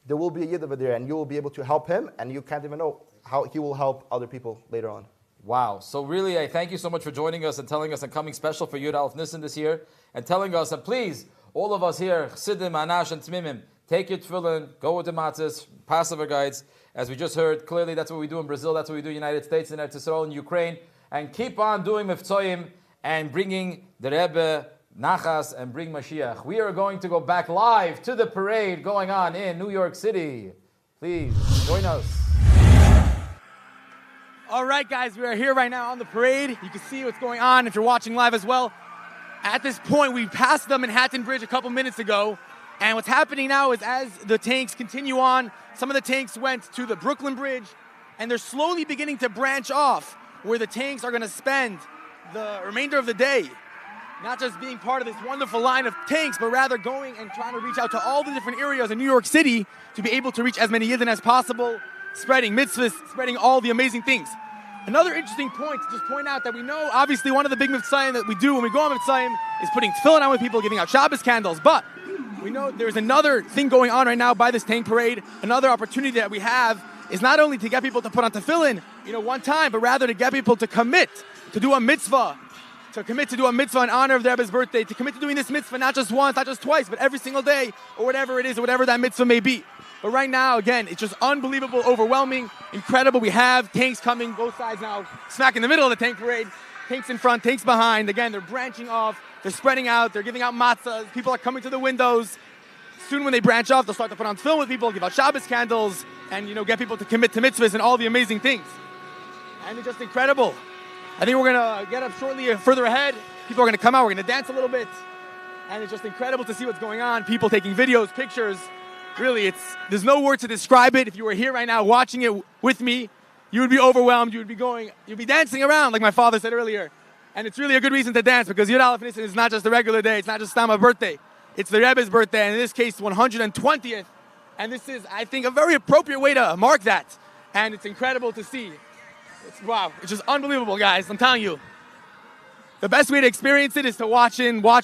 there will be a Yid over there, and you will be able to help him, and you can't even know how he will help other people later on. Wow. So really, I thank you so much for joining us and telling us and coming special for Yud Alef Nisan this year, and telling us, and please, all of us here, Chassidim, Anash, and Tmimim, take your tefillin, go with the matzahs, Passover guides. As we just heard, clearly that's what we do in Brazil, that's what we do in the United States, in Eretz Yisrael, in Ukraine. And keep on doing Mivtzoyim and bringing the Rebbe, Nachas, and bring Mashiach. We are going to go back live to the parade going on in New York City. Please, join us. All right, guys, we are here right now on the parade. You can see what's going on if you're watching live as well. At this point, we passed the Manhattan Bridge a couple minutes ago. And what's happening now is as the tanks continue on, some of the tanks went to the Brooklyn Bridge, and they're slowly beginning to branch off where the tanks are going to spend the remainder of the day. Not just being part of this wonderful line of tanks, but rather going and trying to reach out to all the different areas in New York City to be able to reach as many Yidden as possible, spreading mitzvahs, spreading all the amazing things. Another interesting point to just point out that we know, obviously, one of the big mitzvahs that we do when we go on mitzvahs is putting tefillin on with people, giving out Shabbos candles, but we know there's another thing going on right now by this tank parade. Another opportunity that we have is not only to get people to put on tefillin, one time, but rather to get people to commit to do a mitzvah, to commit to do a mitzvah in honor of the Rebbe's birthday, to commit to doing this mitzvah not just once, not just twice, but every single day, or whatever it is, or whatever that mitzvah may be. But right now, again, it's just unbelievable, overwhelming, incredible. We have tanks coming, both sides now, smack in the middle of the tank parade. Tanks in front, tanks behind. Again, they're branching off. They're spreading out. They're giving out matzahs. People are coming to the windows. Soon when they branch off, they'll start to put on film with people, give out Shabbos candles, and get people to commit to mitzvahs and all the amazing things. And it's just incredible. I think we're going to get up shortly further ahead. People are going to come out. We're going to dance a little bit. And it's just incredible to see what's going on. People taking videos, pictures. Really, there's no word to describe it. If you were here right now watching it with me, you would be overwhelmed. You'd be dancing around, like my father said earlier. And it's really a good reason to dance, because Yud Alef Nisan is not just a regular day. It's not just Stam's birthday. It's the Rebbe's birthday, and in this case, 120th. And this is, I think, a very appropriate way to mark that. And it's incredible to see. Wow, it's just unbelievable, guys. I'm telling you. The best way to experience it is to watch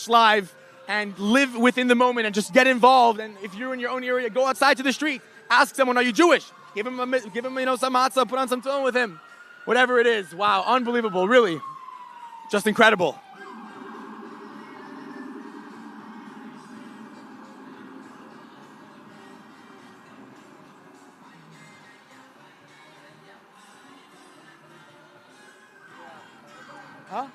live, and live within the moment and just get involved. And if you're in your own area, go outside to the street. Ask someone, are you Jewish? Give him some matzah, put on some tefillin with him. Whatever it is. Wow, unbelievable, really. Just incredible. Huh?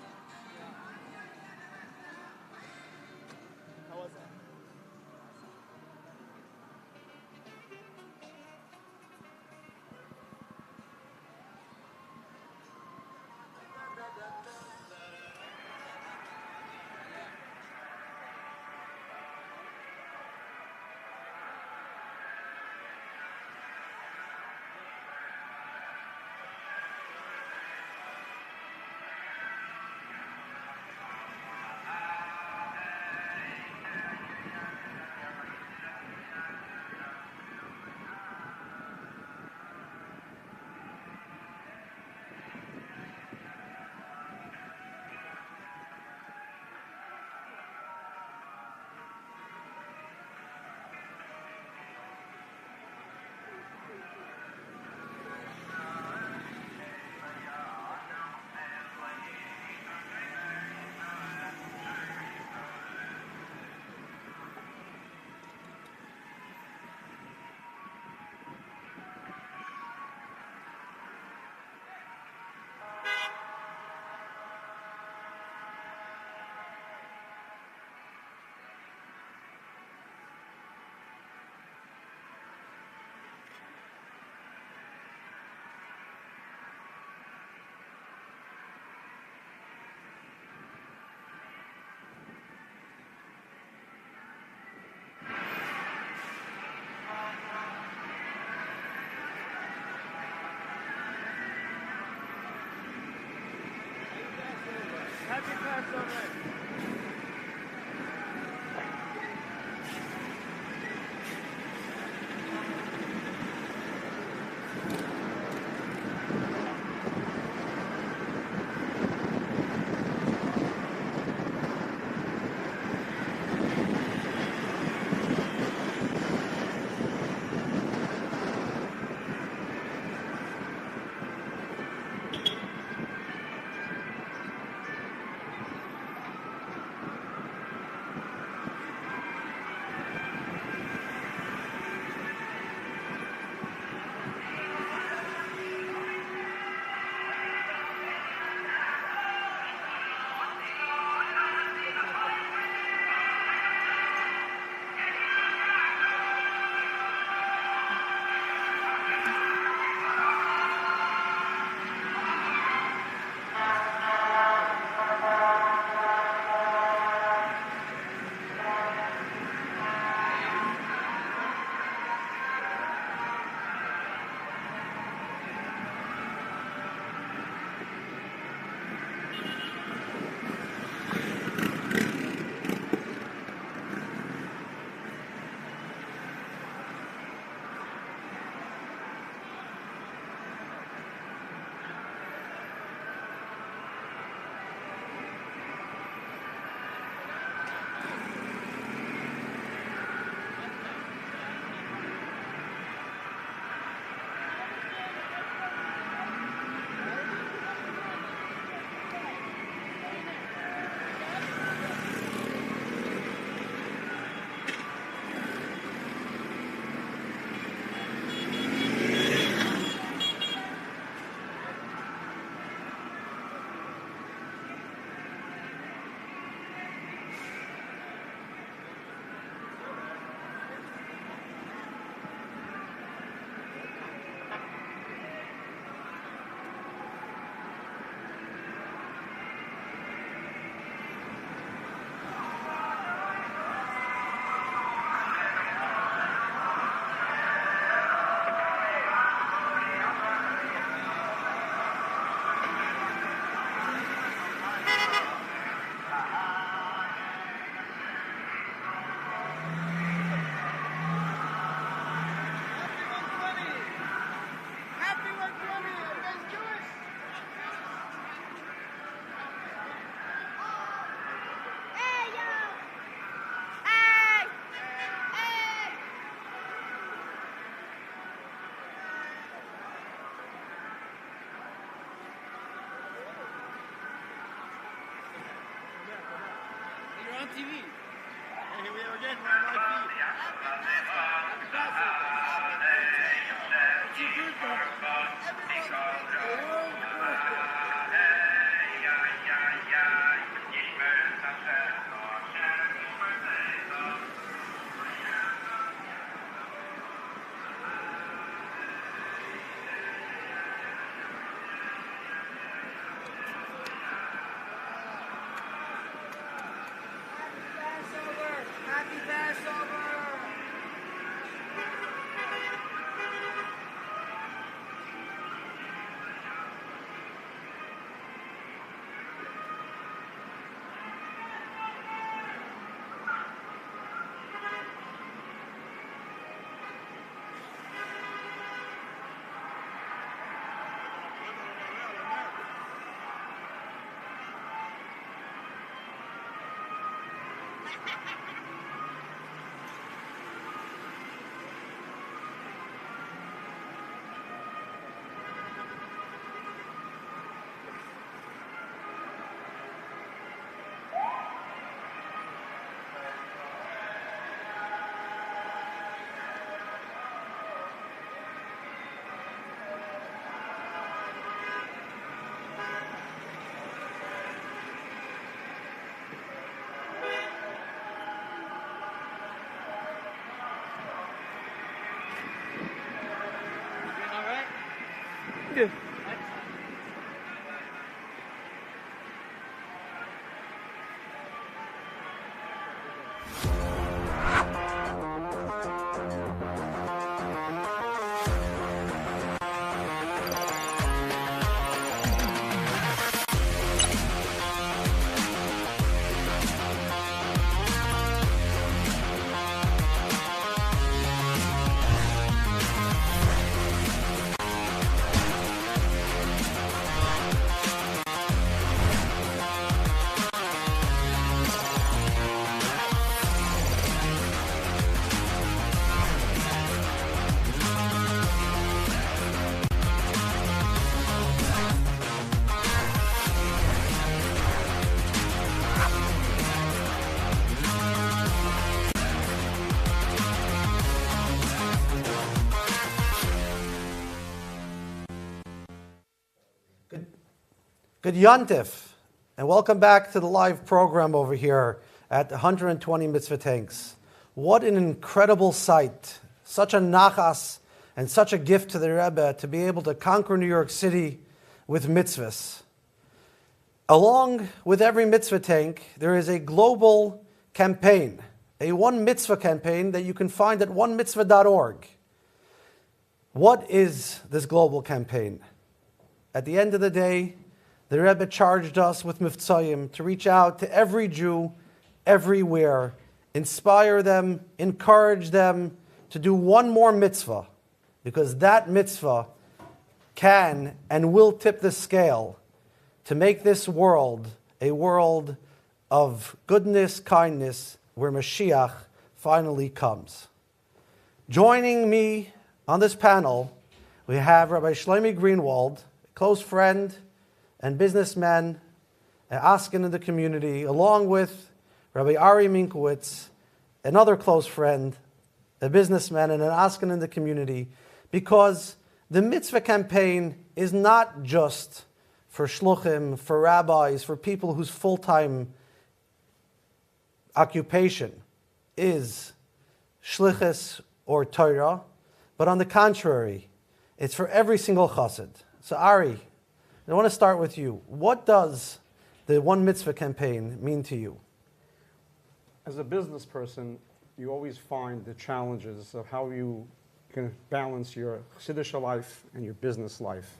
TV. And here we are again, we're on live feed. It's your Happy Passover! Good. Good Yontif, and welcome back to the live program over here at 120 Mitzvah Tanks. What an incredible sight, such a nachas and such a gift to the Rebbe to be able to conquer New York City with mitzvahs. Along with every Mitzvah Tank, there is a global campaign, a One Mitzvah campaign that you can find at onemitzvah.org. What is this global campaign? At the end of the day, the Rebbe charged us with Mivtzayim to reach out to every Jew, everywhere, inspire them, encourage them to do one more mitzvah, because that mitzvah can and will tip the scale to make this world a world of goodness, kindness, where Mashiach finally comes. Joining me on this panel, we have Rabbi Shlomi Greenwald, a close friend and businessman, an asken in the community, along with Rabbi Ari Minkowitz, another close friend, a businessman and an asken in the community, because the mitzvah campaign is not just for shluchim, for rabbis, for people whose full-time occupation is shlichus or Torah, but on the contrary, it's for every single chassid. So Ari, I want to start with you. What does the One Mitzvah campaign mean to you? As a business person, you always find the challenges of how you can balance your Chassidish life and your business life.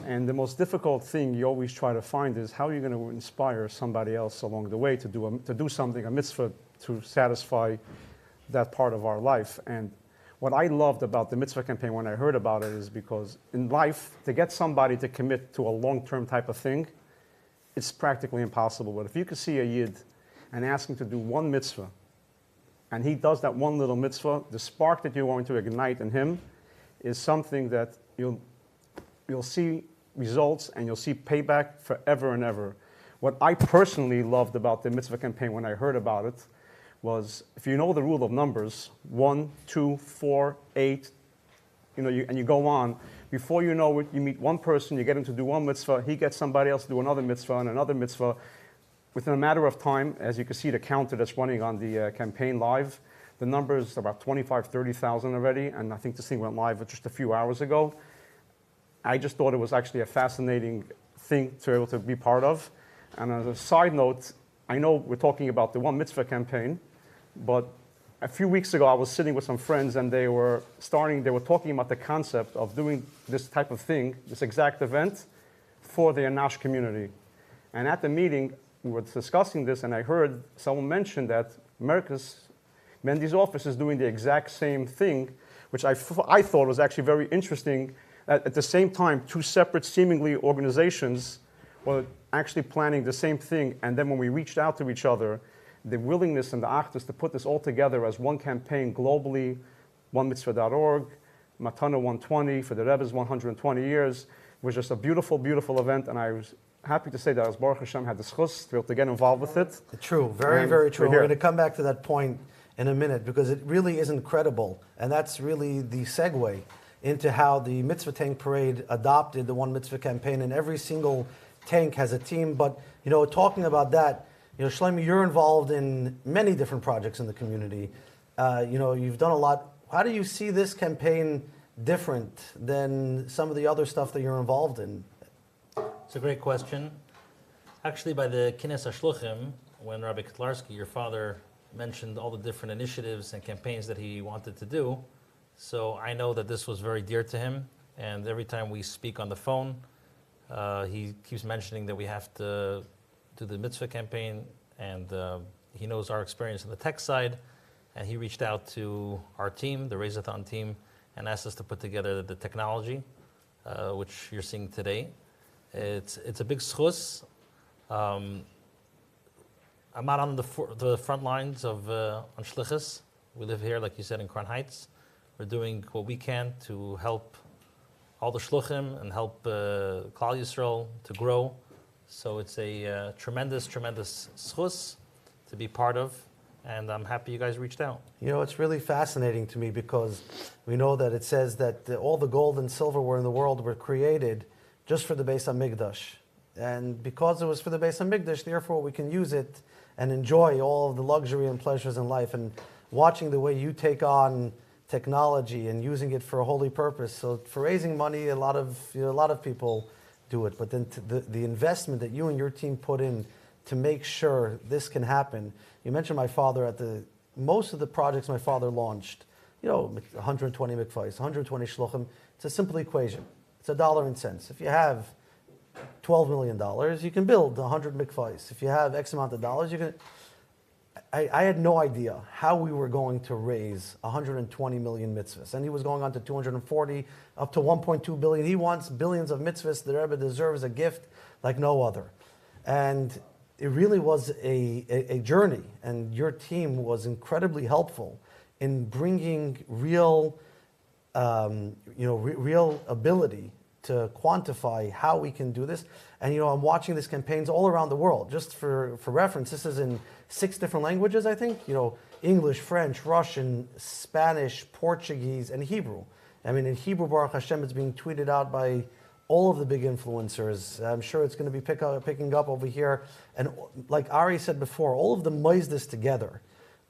And the most difficult thing you always try to find is how you're going to inspire somebody else along the way to do something, a mitzvah, to satisfy that part of our life. And what I loved about the mitzvah campaign when I heard about it is because in life, to get somebody to commit to a long-term type of thing, it's practically impossible. But if you could see a yid and ask him to do one mitzvah, and he does that one little mitzvah, the spark that you're going to ignite in him is something that you'll see results and you'll see payback forever and ever. What I personally loved about the mitzvah campaign when I heard about it was, if you know the rule of numbers, 1, 2, 4, 8, and you go on, before you know it, you meet one person, you get him to do one mitzvah, he gets somebody else to do another mitzvah and another mitzvah. Within a matter of time, as you can see the counter that's running on the campaign live, the numbers are about 25, 30,000 already, and I think this thing went live just a few hours ago. I just thought it was actually a fascinating thing to be able to be part of. And as a side note, I know we're talking about the One Mitzvah campaign, but a few weeks ago I was sitting with some friends and they were talking about the concept of doing this type of thing, this exact event, for the Anash community. And at the meeting, we were discussing this, and I heard someone mention that Mendy's office is doing the exact same thing, which I thought was actually very interesting. At the same time, two separate, seemingly organizations were actually planning the same thing, and then when we reached out to each other, the willingness and the achdus to put this all together as one campaign globally, onemitzvah.org, Matana 120 for the Rebbe's 120 years, was just a beautiful, beautiful event, and I was happy to say that as Baruch Hashem had the schus to be able to get involved with it. True, very, very true. We're going to come back to that point in a minute because it really is incredible, and that's really the segue into how the Mitzvah Tank Parade adopted the One Mitzvah campaign, and every single tank has a team. But, talking about that, Shlomi, you're involved in many different projects in the community. You've done a lot. How do you see this campaign different than some of the other stuff that you're involved in? It's a great question. Actually, by the Kines HaShluchim, when Rabbi Kotlarski, your father, mentioned all the different initiatives and campaigns that he wanted to do, so I know that this was very dear to him, and every time we speak on the phone, he keeps mentioning that we have to do the mitzvah campaign, and he knows our experience on the tech side, and he reached out to our team, the Reizathon team, and asked us to put together the technology, which you're seeing today. It's a big schus. I'm not on the front lines of on Shlichus. We live here, like you said, in Crown Heights. We're doing what we can to help all the shluchim and help Klal Yisrael to grow. So it's a tremendous, tremendous schus to be part of, and I'm happy you guys reached out. It's really fascinating to me because we know that it says that all the gold and silverware in the world were created just for the Beis HaMikdash. And because it was for the Beis HaMikdash, therefore we can use it and enjoy all of the luxury and pleasures in life. And watching the way you take on technology and using it for a holy purpose. So for raising money, a lot of people do it. But then the investment that you and your team put in to make sure this can happen. You mentioned my father most of the projects my father launched, 120 mikvahs, 120 shluchim. It's a simple equation. It's $1 and cents. If you have $12 million, you can build 100 mikvahs. If you have X amount of dollars, you can. I had no idea how we were going to raise 120 million mitzvahs. And he was going on to 240, up to 1.2 billion. He wants billions of mitzvahs. The Rebbe deserves a gift like no other. And it really was a journey. And your team was incredibly helpful in bringing real ability to quantify how we can do this. And I'm watching these campaigns all around the world. Just for reference, this is in 6 different languages, I think. English, French, Russian, Spanish, Portuguese, and Hebrew. I mean, in Hebrew, Baruch Hashem, it's being tweeted out by all of the big influencers. I'm sure it's going to be picking up over here. And like Ari said before, all of the moizdas together,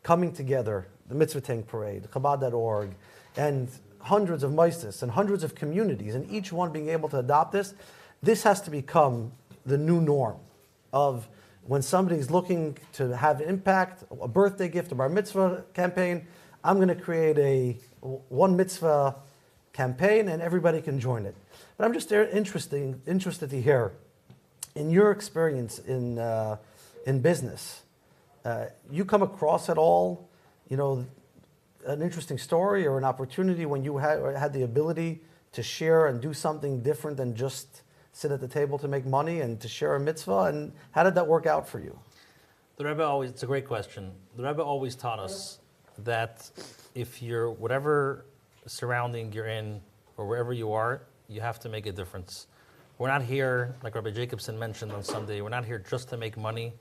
coming together, the Mitzvah Tank Parade, Chabad.org, and hundreds of moizdas and hundreds of communities, and each one being able to adopt this. This has to become the new norm of when somebody's looking to have impact, a birthday gift, a bar mitzvah campaign. I'm going to create a one mitzvah campaign, and everybody can join it. But I'm just interested to hear, in your experience in business, you come across at all, an interesting story or an opportunity when you had the ability to share and do something different than just sit at the table to make money and to share a mitzvah? And how did that work out for you? It's a great question. The Rebbe always taught us that if you're, whatever surrounding you're in or wherever you are, you have to make a difference. We're not here, like Rabbi Jacobson mentioned on Sunday, we're not here just to make money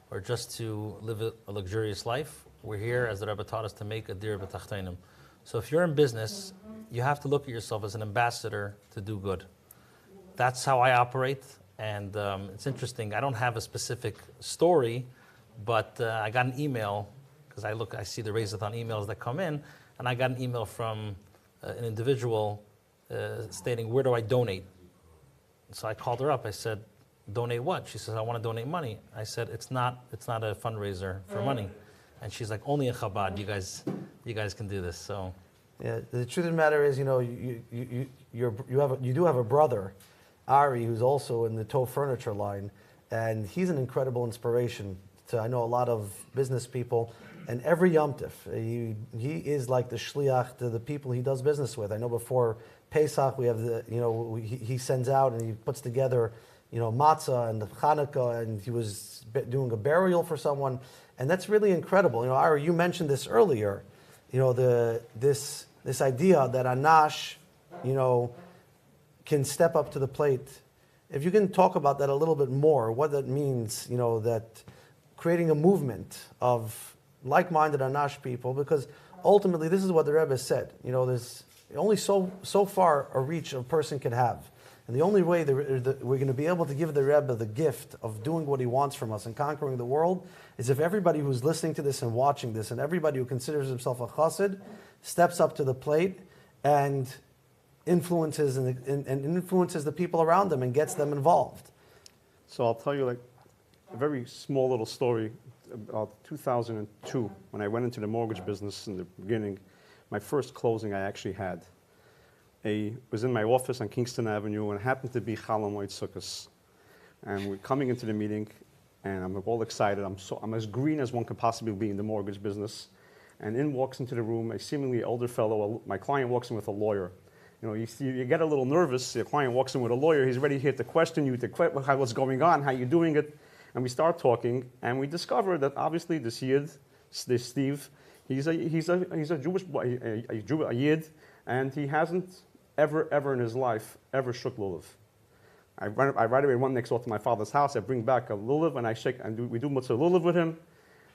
or just to live a luxurious life. We're here, as the Rabbi taught us, to make a dir b'tachtainim. So if you're in business, you have to look at yourself as an ambassador to do good. That's how I operate, and it's interesting. I don't have a specific story, but I got an email, because I see the Reizathon emails that come in, and I got an email from an individual stating, where do I donate? So I called her up. I said, donate what? She says, I want to donate money. I said, it's not a fundraiser for money. And she's like, only in Chabad, you guys can do this. So, yeah, the truth of the matter is, you do have a brother, Ari, who's also in the Tov furniture line, and he's an incredible inspiration to, I know, a lot of business people. And every Yom Tif, he is like the shliach to the people he does business with. I know before Pesach, we have he sends out and he puts together, matzah and the Hanukkah, and he was doing a burial for someone, and that's really incredible. Ira, you mentioned this earlier. This idea that Anash, can step up to the plate. If you can talk about that a little bit more, what that means, that creating a movement of like-minded Anash people, because ultimately this is what the Rebbe said. There's only so far a reach a person can have. And the only way we're going to be able to give the Rebbe the gift of doing what he wants from us and conquering the world is if everybody who's listening to this and watching this and everybody who considers himself a chassid steps up to the plate and influences influences the people around them and gets them involved. So I'll tell you a very small little story about 2002 when I went into the mortgage business in the beginning. My first closing I actually had. Was in my office on Kingston Avenue, and it happened to be Chol Hamoed Sukkos. And we're coming into the meeting, and I'm all excited. I'm as green as one could possibly be in the mortgage business. And in walks into the room a seemingly older fellow. My client walks in with a lawyer. You get a little nervous. Your client walks in with a lawyer. He's ready here to question you, what's going on, how you're doing it. And we start talking, and we discover that obviously this Yid, this Steve, he's a Jewish boy, a Yid, and he hasn't ever in his life ever shook lulav. I right away run next door to my father's house. I bring back a lulav and I shake and we do mitzvah lulav with him.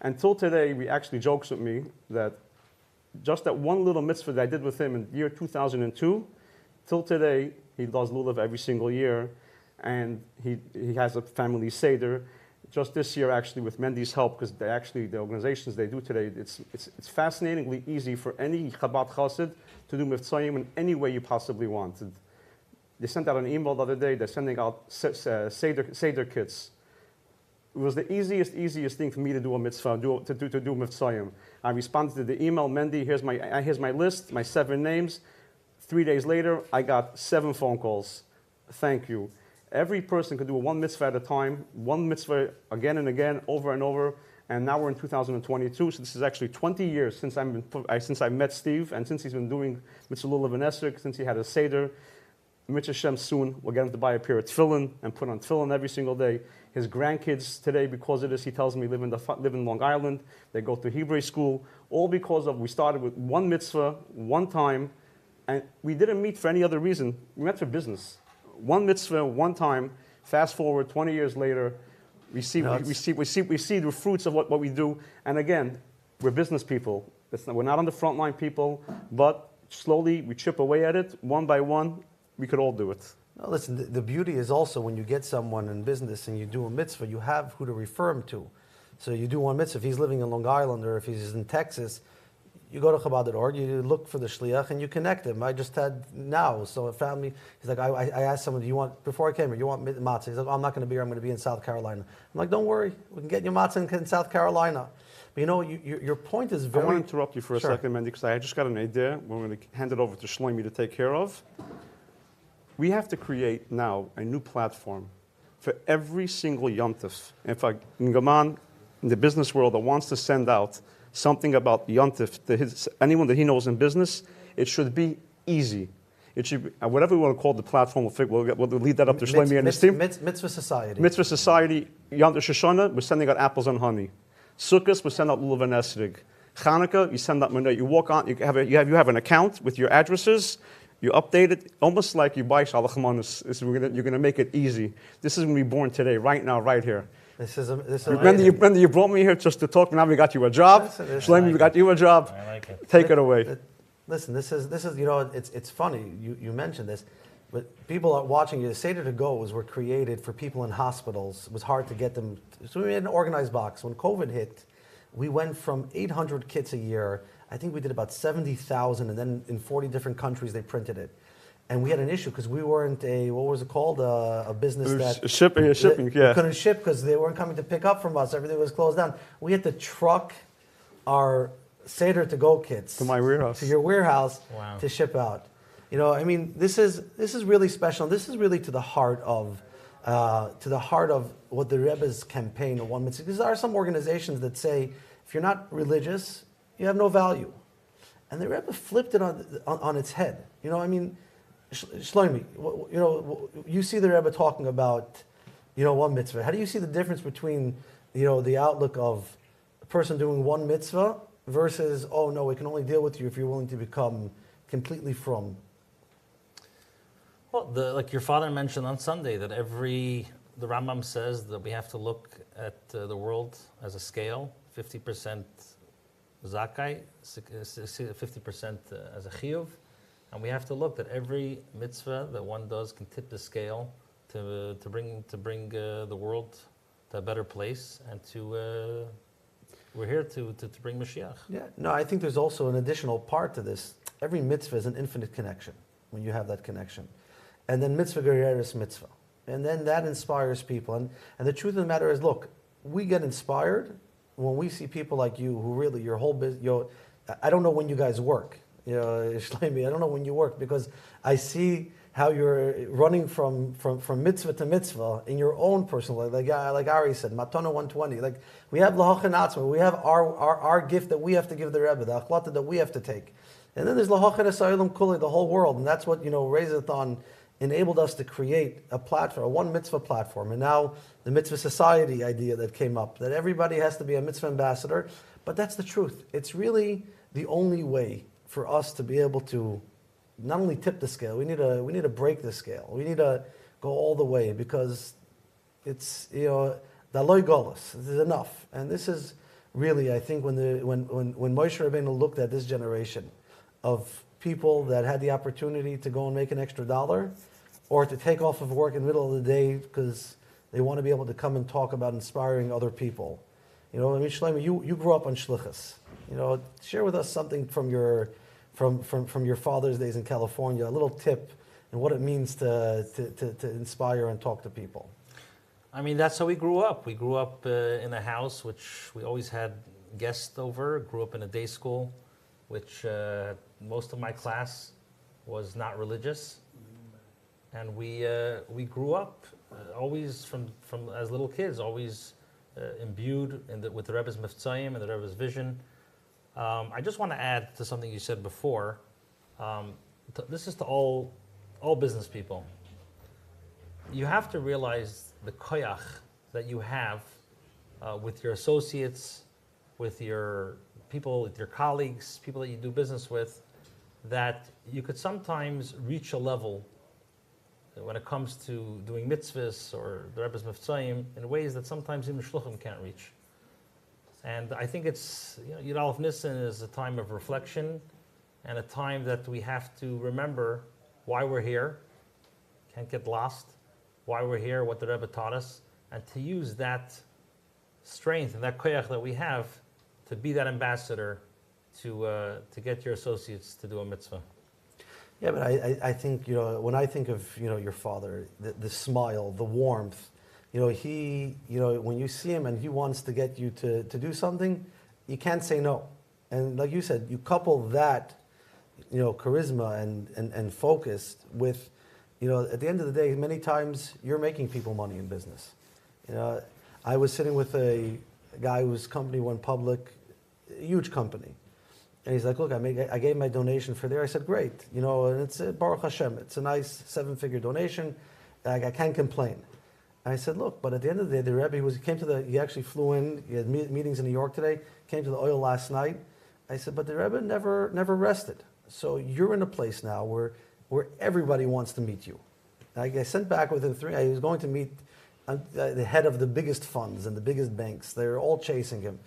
Until today, he actually jokes with me that just that one little mitzvah that I did with him in the year 2002, till today he does lulav every single year, and he has a family seder. Just this year, actually, with Mendy's help, because the organizations they do today, it's fascinatingly easy for any Chabad Chassid to do Mitzvahim in any way you possibly want. They sent out an email the other day. They're sending out Seder kits. It was the easiest thing for me to do a mitzvah, to do Mitzvahim. I responded to the email, Mendy, here's my list, my 7 names. 3 days later, I got 7 phone calls. Thank you. Every person could do one mitzvah at a time, one mitzvah again and again, over and over. And now we're in 2022, so this is actually 20 years since I met Steve, and since he's been doing mitzvah lulav and esrog, since he had a seder. Mitzvah Shem soon, we'll get him to buy a pair of tefillin and put on tefillin every single day. His grandkids today, because of this, he tells me live in Long Island. They go to Hebrew school, all because of we started with one mitzvah, one time, and we didn't meet for any other reason. We met for business. One mitzvah, one time. Fast forward 20 years later, we see the fruits of what we do. And again, we're business people. We're not on the front line people, but slowly we chip away at it, one by one. We could all do it. No, listen, the beauty is also when you get someone in business and you do a mitzvah, you have who to refer him to. So you do one mitzvah. If he's living in Long Island or if he's in Texas, you go to Chabad.org, you look for the shliach, and you connect him. I just had now, so a family, he's like, I asked someone, before I came here, you want matzah? He's like, I'm not going to be here, I'm going to be in South Carolina. I'm like, don't worry, we can get you matzah in South Carolina. But your point is very... I want to interrupt you for a second, Mendy, because I just got an idea. We're going to hand it over to Shlomi to take care of. We have to create now a new platform for every single Yom Tov. If a Gaman in the business world that wants to send out something about Yom Tov to anyone that he knows in business, it should be easy. It should be, whatever we want to call the platform, we'll lead that up to Shlomi and his team. Mitzvah Society. Mitzvah Society, Yom Tov Shoshana, we're sending out apples and honey. Sukkot, we send out lulav and esrog. Hanukkah, you send out maneh. You walk on, you have an account with your addresses. You update it almost like you buy Shalachmanis. You're gonna make it easy. This is gonna be born today, right now, right here. This is remember you brought me here just to talk. Now we got you a job. Shlomi, we got you a job. I like it. Take it away. Listen, this is it's funny you mentioned this, but people are watching you. The Seder to Go's were created for people in hospitals. It was hard to get them, so we made an organized box. When COVID hit, we went from 800 kits a year. I think we did about 70,000, and then in 40 different countries they printed it. And we had an issue because we weren't what was it called? A business that... Shipping, yeah. We couldn't ship because they weren't coming to pick up from us. Everything was closed down. We had to truck our Seder to Go kits to my warehouse, to your warehouse, wow, to ship out. I mean, this is really special. This is really to the heart of what the Rebbe's campaign of One Mitzvah. Because there are some organizations that say if you're not religious, you have no value, and the Rebbe flipped it on its head. I mean, Shlomi, you see the Rebbe talking about one mitzvah. How do you see the difference between the outlook of a person doing one mitzvah versus, oh no, we can only deal with you if you're willing to become completely from? Well, like your father mentioned on Sunday, that the Rambam says that we have to look at the world as a scale, 50% zakai, 50% as a chiyuv, and we have to look that every mitzvah that one does can tip the scale to bring the world to a better place, and we're here to bring Mashiach. Yeah, no, I think there's also an additional part to this. Every mitzvah is an infinite connection when you have that connection. And then mitzvah gereris mitzvah. And then that inspires people. And the truth of the matter is, look, we get inspired when we see people like you who really, your whole business, I don't know when you guys work. Shlomi, I don't know when you work, because I see how you're running from mitzvah to mitzvah in your own personal life. Like Ari said, Matana 120. Like, we have lahachan atzma, we have our gift that we have to give the Rebbe, the achlata that we have to take. And then there's lahachan esaylam kuli, the whole world. And that's what, Reizathon enabled us to create a platform, a one mitzvah platform. And now the mitzvah society idea that came up, that everybody has to be a mitzvah ambassador. But that's the truth. It's really the only way for us to be able to not only tip the scale, we need to break the scale. We need to go all the way, because it's, the loy golos, this is enough. And this is really, I think, when Moshe Rabbeinu looked at this generation of people that had the opportunity to go and make an extra $1, or to take off of work in the middle of the day because they want to be able to come and talk about inspiring other people. Shlomi, you grew up on shlichus. Share with us something from your father's days in California, a little tip and what it means to inspire and talk to people. I mean, that's how we grew up. We grew up in a house which we always had guests over. Grew up in a day school, which most of my class was not religious, and we grew up always from as little kids, always imbued with the Rebbe's Miftzayim and the Rebbe's vision. I just want to add to something you said before. This is to all business people. You have to realize the koyach that you have with your associates, with your people, with your colleagues, people that you do business with, that you could sometimes reach a level when it comes to doing mitzvahs or the Rebbe's Miftzayim in ways that sometimes even shluchim can't reach. And I think it's, Yud Alef Nissan is a time of reflection and a time that we have to remember why we're here, can't get lost, why we're here, what the Rebbe taught us, and to use that strength and that koyach that we have to be that ambassador to get your associates to do a mitzvah. Yeah, but I think, when I think of, your father, the smile, the warmth, he, when you see him and he wants to get you to do something, you can't say no. And like you said, you couple that, charisma and focus with, at the end of the day, many times you're making people money in business. I was sitting with a guy whose company went public, a huge company. And he's like, look, I gave my donation for there. I said, great. And it's Baruch Hashem. It's a nice 7-figure donation. I can't complain. And I said, look, but at the end of the day, the Rebbe, he actually flew in. He had meetings in New York today, came to the oil last night. I said, but the Rebbe never rested. So you're in a place now where where everybody wants to meet you. I sent back within 3, I was going to meet the head of the biggest funds and the biggest banks. They're all chasing him.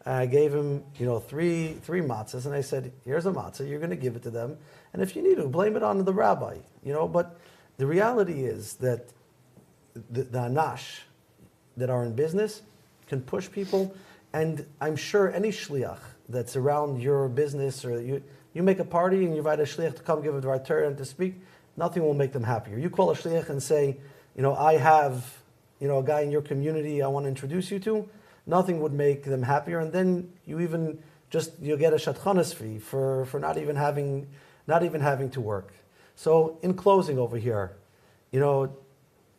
I gave him, three matzahs, and I said, here's a matzah, you're going to give it to them, and if you need to, blame it on the rabbi, But the reality is that the anash that are in business can push people, and I'm sure any shliach that's around your business, or you make a party and you invite a shliach to come give a dvar Torah and to speak, nothing will make them happier. You call a shliach and say, I have, a guy in your community I want to introduce you to, nothing would make them happier, and then you even you'll get a shatchanas fee for not even having to work. So in closing over here,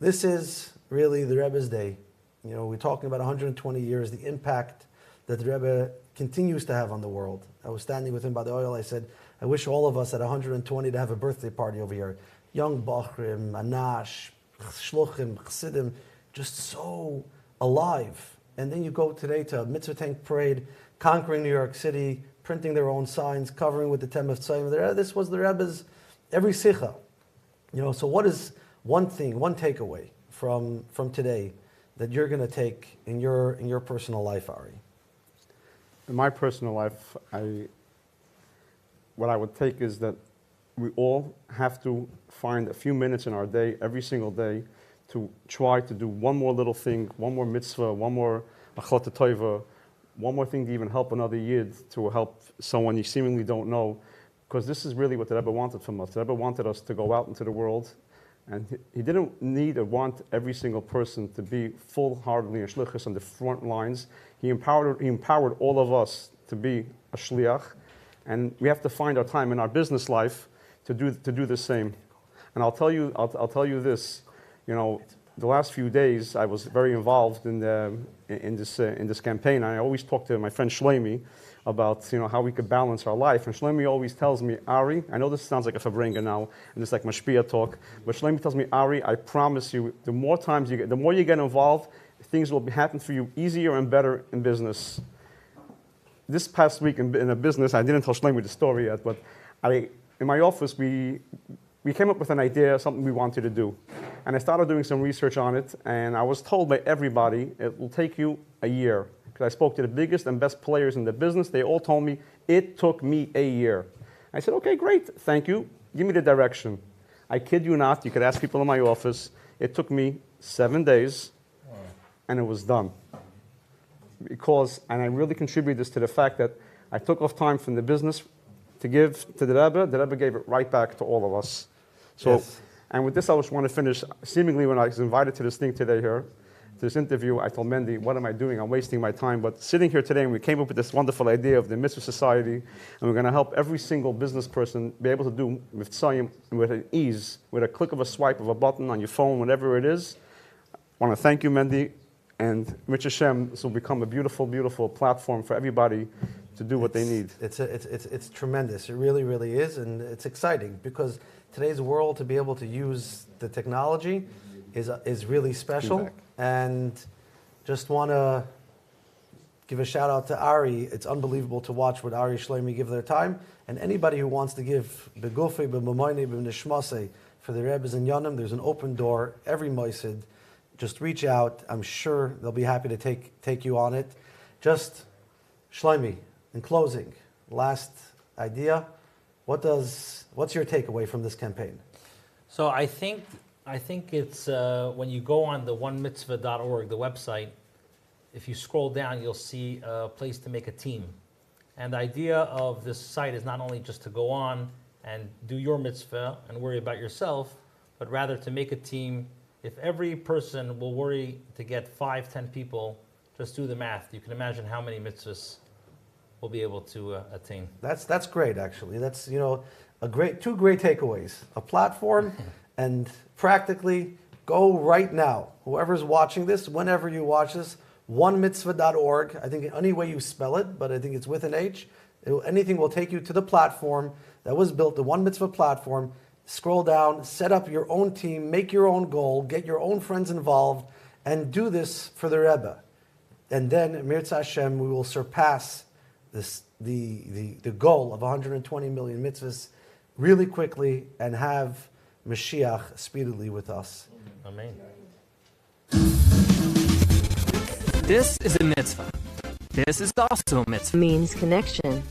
this is really the Rebbe's day. We're talking about 120 years, the impact that the Rebbe continues to have on the world. I was standing with him by the oil. I said, I wish all of us at 120 to have a birthday party over here. Young Bachrim, Anash, Shluchim, Chassidim, just so alive. And then you go today to a Mitzvah Tank Parade, conquering New York City, printing their own signs, covering with the Tem of Tzayim. This was the Rebbe's every sikha. So what is one thing, one takeaway from today that you're going to take in your personal life, Ari? In my personal life, what I would take is that we all have to find a few minutes in our day, every single day, to try to do one more little thing, one more mitzvah, one more achot tova, one more thing to even help another yid, to help someone you seemingly don't know, because this is really what the Rebbe wanted from us. The Rebbe wanted us to go out into the world, and he didn't need or want every single person to be full-heartedly a shlichus on the front lines. He empowered all of us to be a shliach, and we have to find our time in our business life to do the same. And I'll tell you this. The last few days I was very involved in this campaign. I always talk to my friend Shlomi about how we could balance our life. And Shlomi always tells me, Ari, I know this sounds like a fabrenga now, and it's like mashpia talk, but Shlomi tells me, Ari, I promise you, the more you get involved, things will happen for you easier and better in business. This past week in a business, I didn't tell Shlomi the story yet, but in my office we came up with an idea, something we wanted to do. And I started doing some research on it, and I was told by everybody, it will take you a year. Because I spoke to the biggest and best players in the business, they all told me, it took me a year. I said, okay, great, thank you, give me the direction. I kid you not, you could ask people in my office, it took me 7 days, and it was done. And I really contribute this to the fact that I took off time from the business to give to the Rebbe gave it right back to all of us. So, yes. And with this, I just want to finish. Seemingly, when I was invited to this thing today here, to this interview, I told Mendy, what am I doing? I'm wasting my time. But sitting here today, and we came up with this wonderful idea of the Mitzvah Society, and we're going to help every single business person be able to do Mitzvahim with an ease, with a click of a swipe of a button on your phone, whatever it is. I want to thank you, Mendy, and Rich Hashem, this will become a beautiful, beautiful platform for everybody to do what they need. It's tremendous. It really, really is, and it's exciting because today's world, to be able to use the technology is really special. Exactly. And just want to give a shout out to Ari. It's unbelievable to watch what Ari Shlomi give their time, and anybody who wants to give begufi, b'mamayne, b'nishmase for the Rebbes and Yonim, there's an open door every moisid. Just reach out. I'm sure they'll be happy to take you on it. Just Shlomi, in closing, last idea. What's your takeaway from this campaign? So I think it's when you go on the onemitzvah.org, the website, if you scroll down, you'll see a place to make a team. And the idea of this site is not only just to go on and do your mitzvah and worry about yourself, but rather to make a team. If every person will worry to get 5-10 people, just do the math. You can imagine how many mitzvahs we'll be able to attain. That's great, actually. That's two great takeaways: a platform, and practically go right now. Whoever's watching this, whenever you watch this, onemitzvah.org. I think any way you spell it, but I think it's with an H. Anything will take you to the platform that was built, the One Mitzvah platform. Scroll down, set up your own team, make your own goal, get your own friends involved, and do this for the Rebbe. And then, Mirza Hashem, we will surpass the goal of 120 million mitzvahs really quickly and have Mashiach speedily with us. Amen. This is a mitzvah. This is also a mitzvah. Means connection.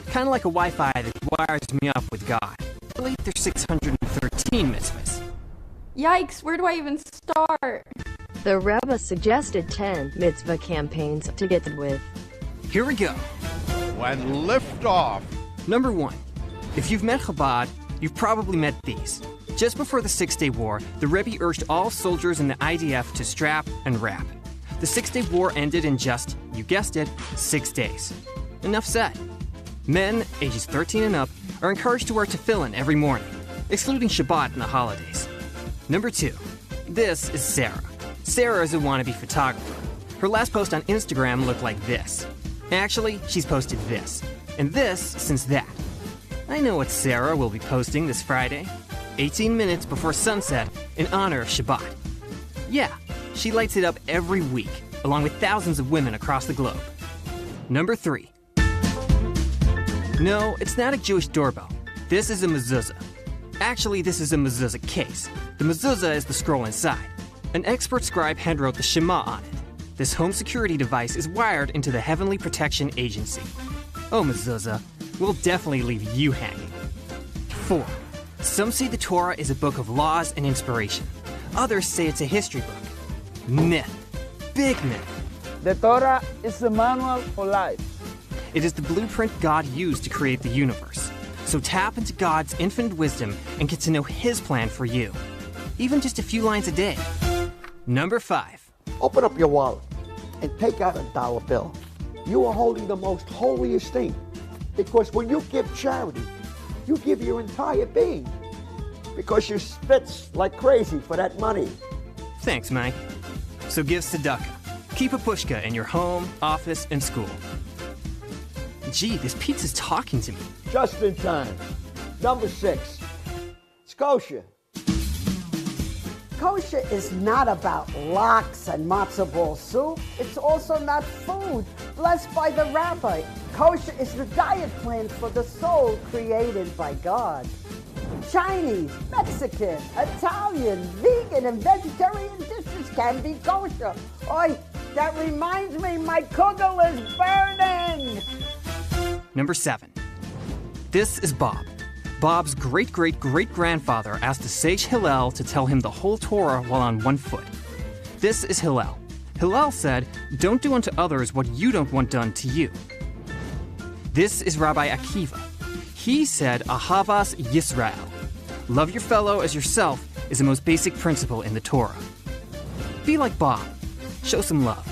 Kind of like a Wi-Fi that wires me up with God. Really, there's 613 mitzvahs. Yikes, where do I even start? The Rebbe suggested 10 mitzvah campaigns to get with. Here we go. When lift off. Number 1. If you've met Chabad, you've probably met these. Just before the Six-Day War, the Rebbe urged all soldiers in the IDF to strap and wrap. The Six-Day War ended in just, you guessed it, 6 days. Enough said. Men, ages 13 and up, are encouraged to wear tefillin every morning, excluding Shabbat and the holidays. Number 2. This is Sarah. Sarah is a wannabe photographer. Her last post on Instagram looked like this. Actually, she's posted this. And this since that. I know what Sarah will be posting this Friday, 18 minutes before sunset, in honor of Shabbat. Yeah, she lights it up every week, along with thousands of women across the globe. Number 3. No, it's not a Jewish doorbell. This is a mezuzah. Actually, this is a mezuzah case. The mezuzah is the scroll inside. An expert scribe handwrote the Shema on it. This home security device is wired into the Heavenly Protection Agency. Oh, mezuzah, we'll definitely leave you hanging. 4. Some say the Torah is a book of laws and inspiration. Others say it's a history book. Myth. Big myth. The Torah is a manual for life. It is the blueprint God used to create the universe. So tap into God's infinite wisdom and get to know His plan for you. Even just a few lines a day. Number 5. Open up your wallet and take out a dollar bill. You are holding the most holiest thing, because when you give charity, you give your entire being, because you spits like crazy for that money. Thanks, Mike. So give tzedakah. Keep a pushka in your home, office, and school. Gee, this pizza's talking to me. Just in time. Number 6. It's kosher. Kosher is not about lox and matzo ball soup. It's also not food blessed by the rabbi. Kosher is the diet plan for the soul created by God. Chinese, Mexican, Italian, vegan, and vegetarian dishes can be kosher. Oi, that reminds me, my kugel is burning! Number 7. This is Bob. Bob's great-great-great-grandfather asked the sage Hillel to tell him the whole Torah while on one foot. This is Hillel. Hillel said, "Don't do unto others what you don't want done to you." This is Rabbi Akiva. He said, Ahavas Yisrael. Love your fellow as yourself is the most basic principle in the Torah. Be like Bob. Show some love.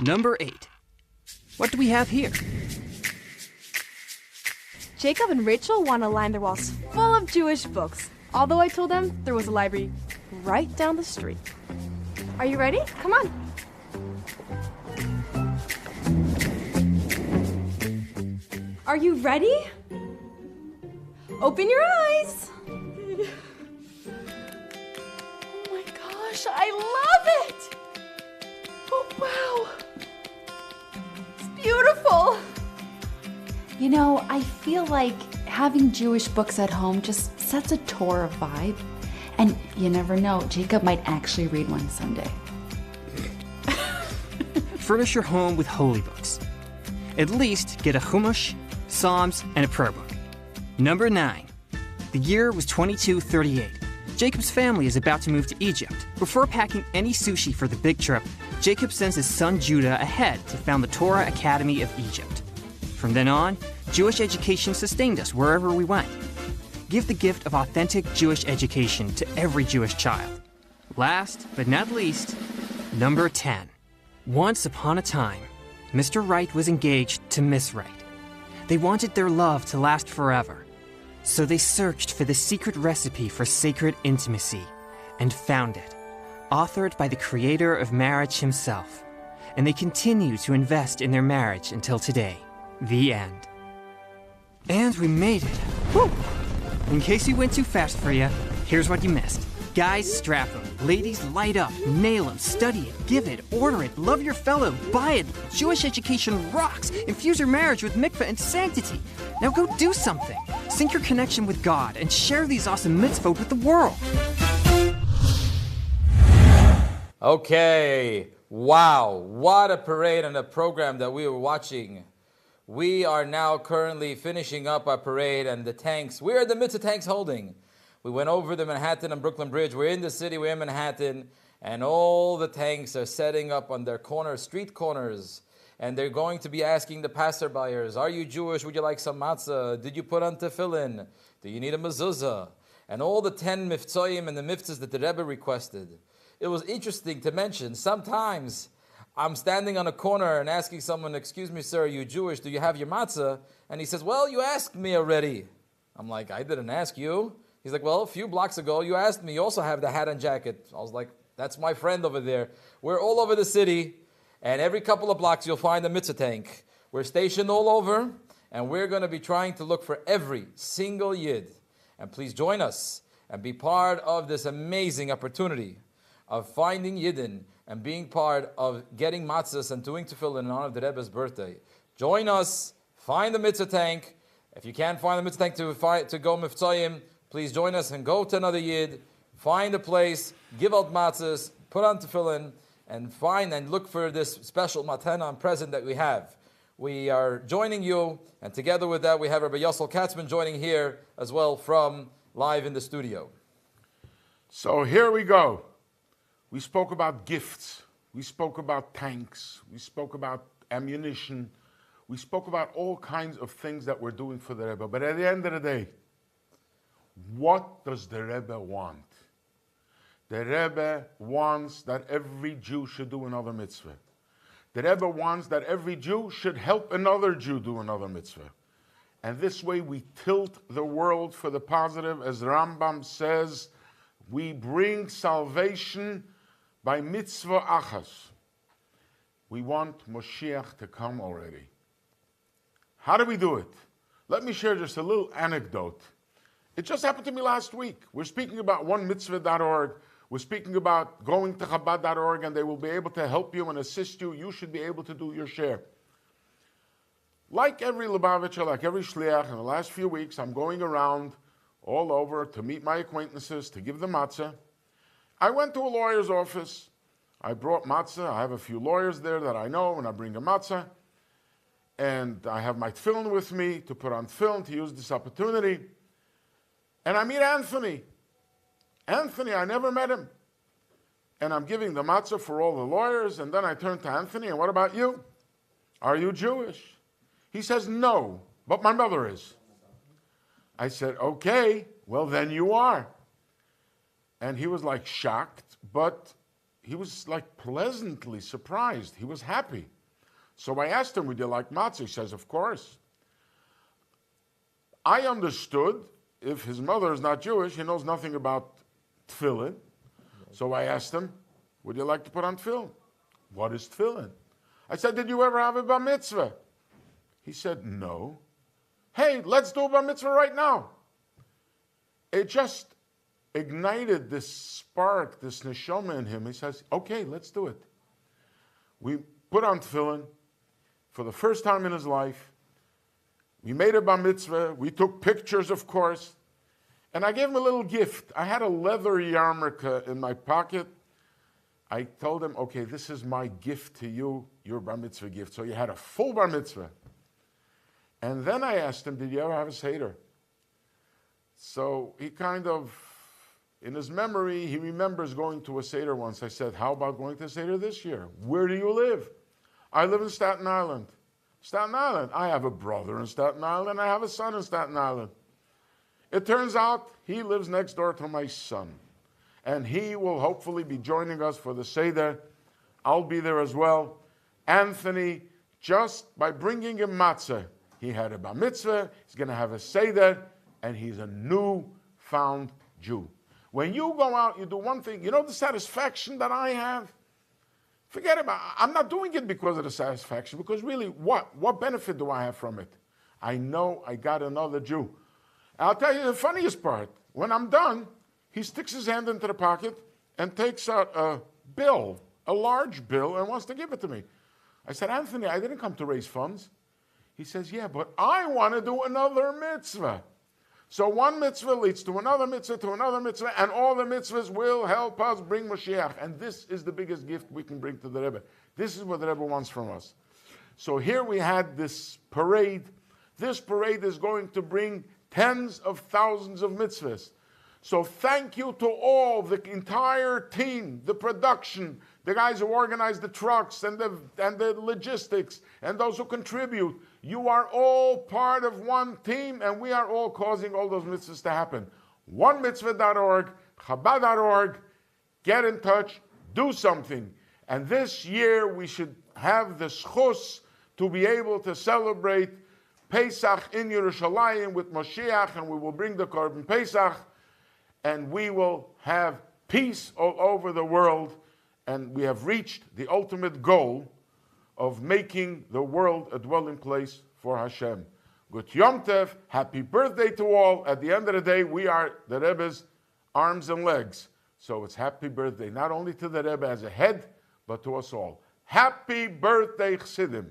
Number 8. What do we have here? Jacob and Rachel want to line their walls full of Jewish books, although I told them there was a library right down the street. Are you ready? Come on. Are you ready? Open your eyes. Oh my gosh, I love it. Oh, wow. It's beautiful. You know, I feel like having Jewish books at home just sets a Torah vibe. And you never know, Jacob might actually read one someday. Furnish your home with holy books. At least get a Chumash, Psalms, and a prayer book. Number 9. The year was 2238. Jacob's family is about to move to Egypt. Before packing any sushi for the big trip, Jacob sends his son Judah ahead to found the Torah Academy of Egypt. From then on, Jewish education sustained us wherever we went. Give the gift of authentic Jewish education to every Jewish child. Last but not least, number 10. Once upon a time, Mr. Right was engaged to Miss Right. They wanted their love to last forever, so they searched for the secret recipe for sacred intimacy and found it, authored by the creator of marriage himself. And they continue to invest in their marriage until today. The end. And we made it. Woo! In case you went too fast for you, here's what you missed. Guys, strap them. Ladies, light up. Nail them. Study it. Give it. Order it. Love your fellow. Buy it. Jewish education rocks. Infuse your marriage with mikveh and sanctity. Now go do something. sync your connection with God, and share these awesome mitzvot with the world. Okay, wow, what a parade and a program that we were watching. We are now currently finishing up our parade and the tanks. Where are the Mitzvah tanks holding? We went over the Manhattan and Brooklyn Bridge. We're in the city, we're in Manhattan, and all the tanks are setting up on their street corners. And they're going to be asking the passerbyers, are you Jewish? Would you like some matzah? Did you put on tefillin? Do you need a mezuzah? And all the 10 miftzoyim and the mitzvahs that the Rebbe requested. It was interesting to mention, sometimes I'm standing on a corner and asking someone, excuse me, sir, are you Jewish? Do you have your matzah? And he says, well, you asked me already. I'm like, I didn't ask you. He's like, well, a few blocks ago, you asked me. You also have the hat and jacket. I was like, that's my friend over there. We're all over the city. And every couple of blocks, you'll find a mitzvah tank. We're stationed all over, and we're going to be trying to look for every single yid. And please join us and be part of this amazing opportunity of finding yidden and being part of getting matzahs and doing tefillin in honor of the Rebbe's birthday. Join us, find the mitzvah tank. If you can't find the mitzvah tank to go miftzayim, please join us and go to another yid, find a place, give out matzahs, put on tefillin, and find and look for this special matana and present that we have. We are joining you, and together with that, we have Rabbi Yossel Katzman joining here as well from live in the studio. So here we go. We spoke about gifts. We spoke about tanks. We spoke about ammunition. We spoke about all kinds of things that we're doing for the Rebbe. But at the end of the day, what does the Rebbe want? The Rebbe wants that every Jew should do another mitzvah. The Rebbe wants that every Jew should help another Jew do another mitzvah. And this way we tilt the world for the positive. As Rambam says, we bring salvation by mitzvah achas. We want Moshiach to come already. How do we do it? Let me share just a little anecdote. It just happened to me last week. We're speaking about onemitzvah.org. We're speaking about going to Chabad.org, and they will be able to help you and assist you. You should be able to do your share. Like every Lubavitcher, like every Shliach, in the last few weeks, I'm going around all over to meet my acquaintances, to give them matzah. I went to a lawyer's office. I brought matzah. I have a few lawyers there that I know, and I bring a matzah. And I have my tefillin with me to put on tefillin, to use this opportunity. And I meet Anthony. Anthony, I never met him. And I'm giving the matzah for all the lawyers, and then I turn to Anthony, and what about you? Are you Jewish? He says, no, but my mother is. I said, okay, well then you are. And he was like shocked, but he was like pleasantly surprised. He was happy. So I asked him, would you like matzah? He says, of course. I understood if his mother is not Jewish, he knows nothing about tefillin. So I asked him, would you like to put on tefillin? What is tefillin? I said, did you ever have a bar mitzvah? He said, no. Hey, let's do a bar mitzvah right now. It just ignited this spark, this neshama in him. He says, okay, let's do it. We put on tefillin for the first time in his life. We made a bar mitzvah. We took pictures, of course. And I gave him a little gift. I had a leather yarmulke in my pocket. I told him, okay, this is my gift to you, your bar mitzvah gift. So you had a full bar mitzvah. And then I asked him, did you ever have a Seder? So he kind of, in his memory, he remembers going to a Seder once. I said, how about going to a Seder this year? Where do you live? I live in Staten Island. Staten Island. I have a brother in Staten Island. I have a son in Staten Island. It turns out he lives next door to my son. And he will hopefully be joining us for the Seder. I'll be there as well. Anthony, just by bringing him matzah, he had a bar mitzvah, he's going to have a Seder, and he's a new-found Jew. When you go out, you do one thing. You know the satisfaction that I have? Forget about it. I'm not doing it because of the satisfaction, because really, what benefit do I have from it? I know I got another Jew. I'll tell you the funniest part. When I'm done, he sticks his hand into the pocket and takes out a bill, a large bill, and wants to give it to me. I said, Anthony, I didn't come to raise funds. He says, yeah, but I want to do another mitzvah. So one mitzvah leads to another mitzvah, and all the mitzvahs will help us bring Mashiach. And this is the biggest gift we can bring to the Rebbe. This is what the Rebbe wants from us. So here we had this parade. This parade is going to bring tens of thousands of mitzvahs. So thank you to all, the entire team, the production, the guys who organize the trucks and the logistics, and those who contribute. You are all part of one team, and we are all causing all those mitzvahs to happen. OneMitzvah.org, Chabad.org, get in touch, do something. And this year we should have the schus to be able to celebrate Pesach in Yerushalayim with Moshiach, and we will bring the Korban Pesach, and we will have peace all over the world, and we have reached the ultimate goal of making the world a dwelling place for Hashem. Good Yom Tov, happy birthday to all. At the end of the day, we are the Rebbe's arms and legs. So it's happy birthday, not only to the Rebbe as a head, but to us all. Happy birthday, Chassidim.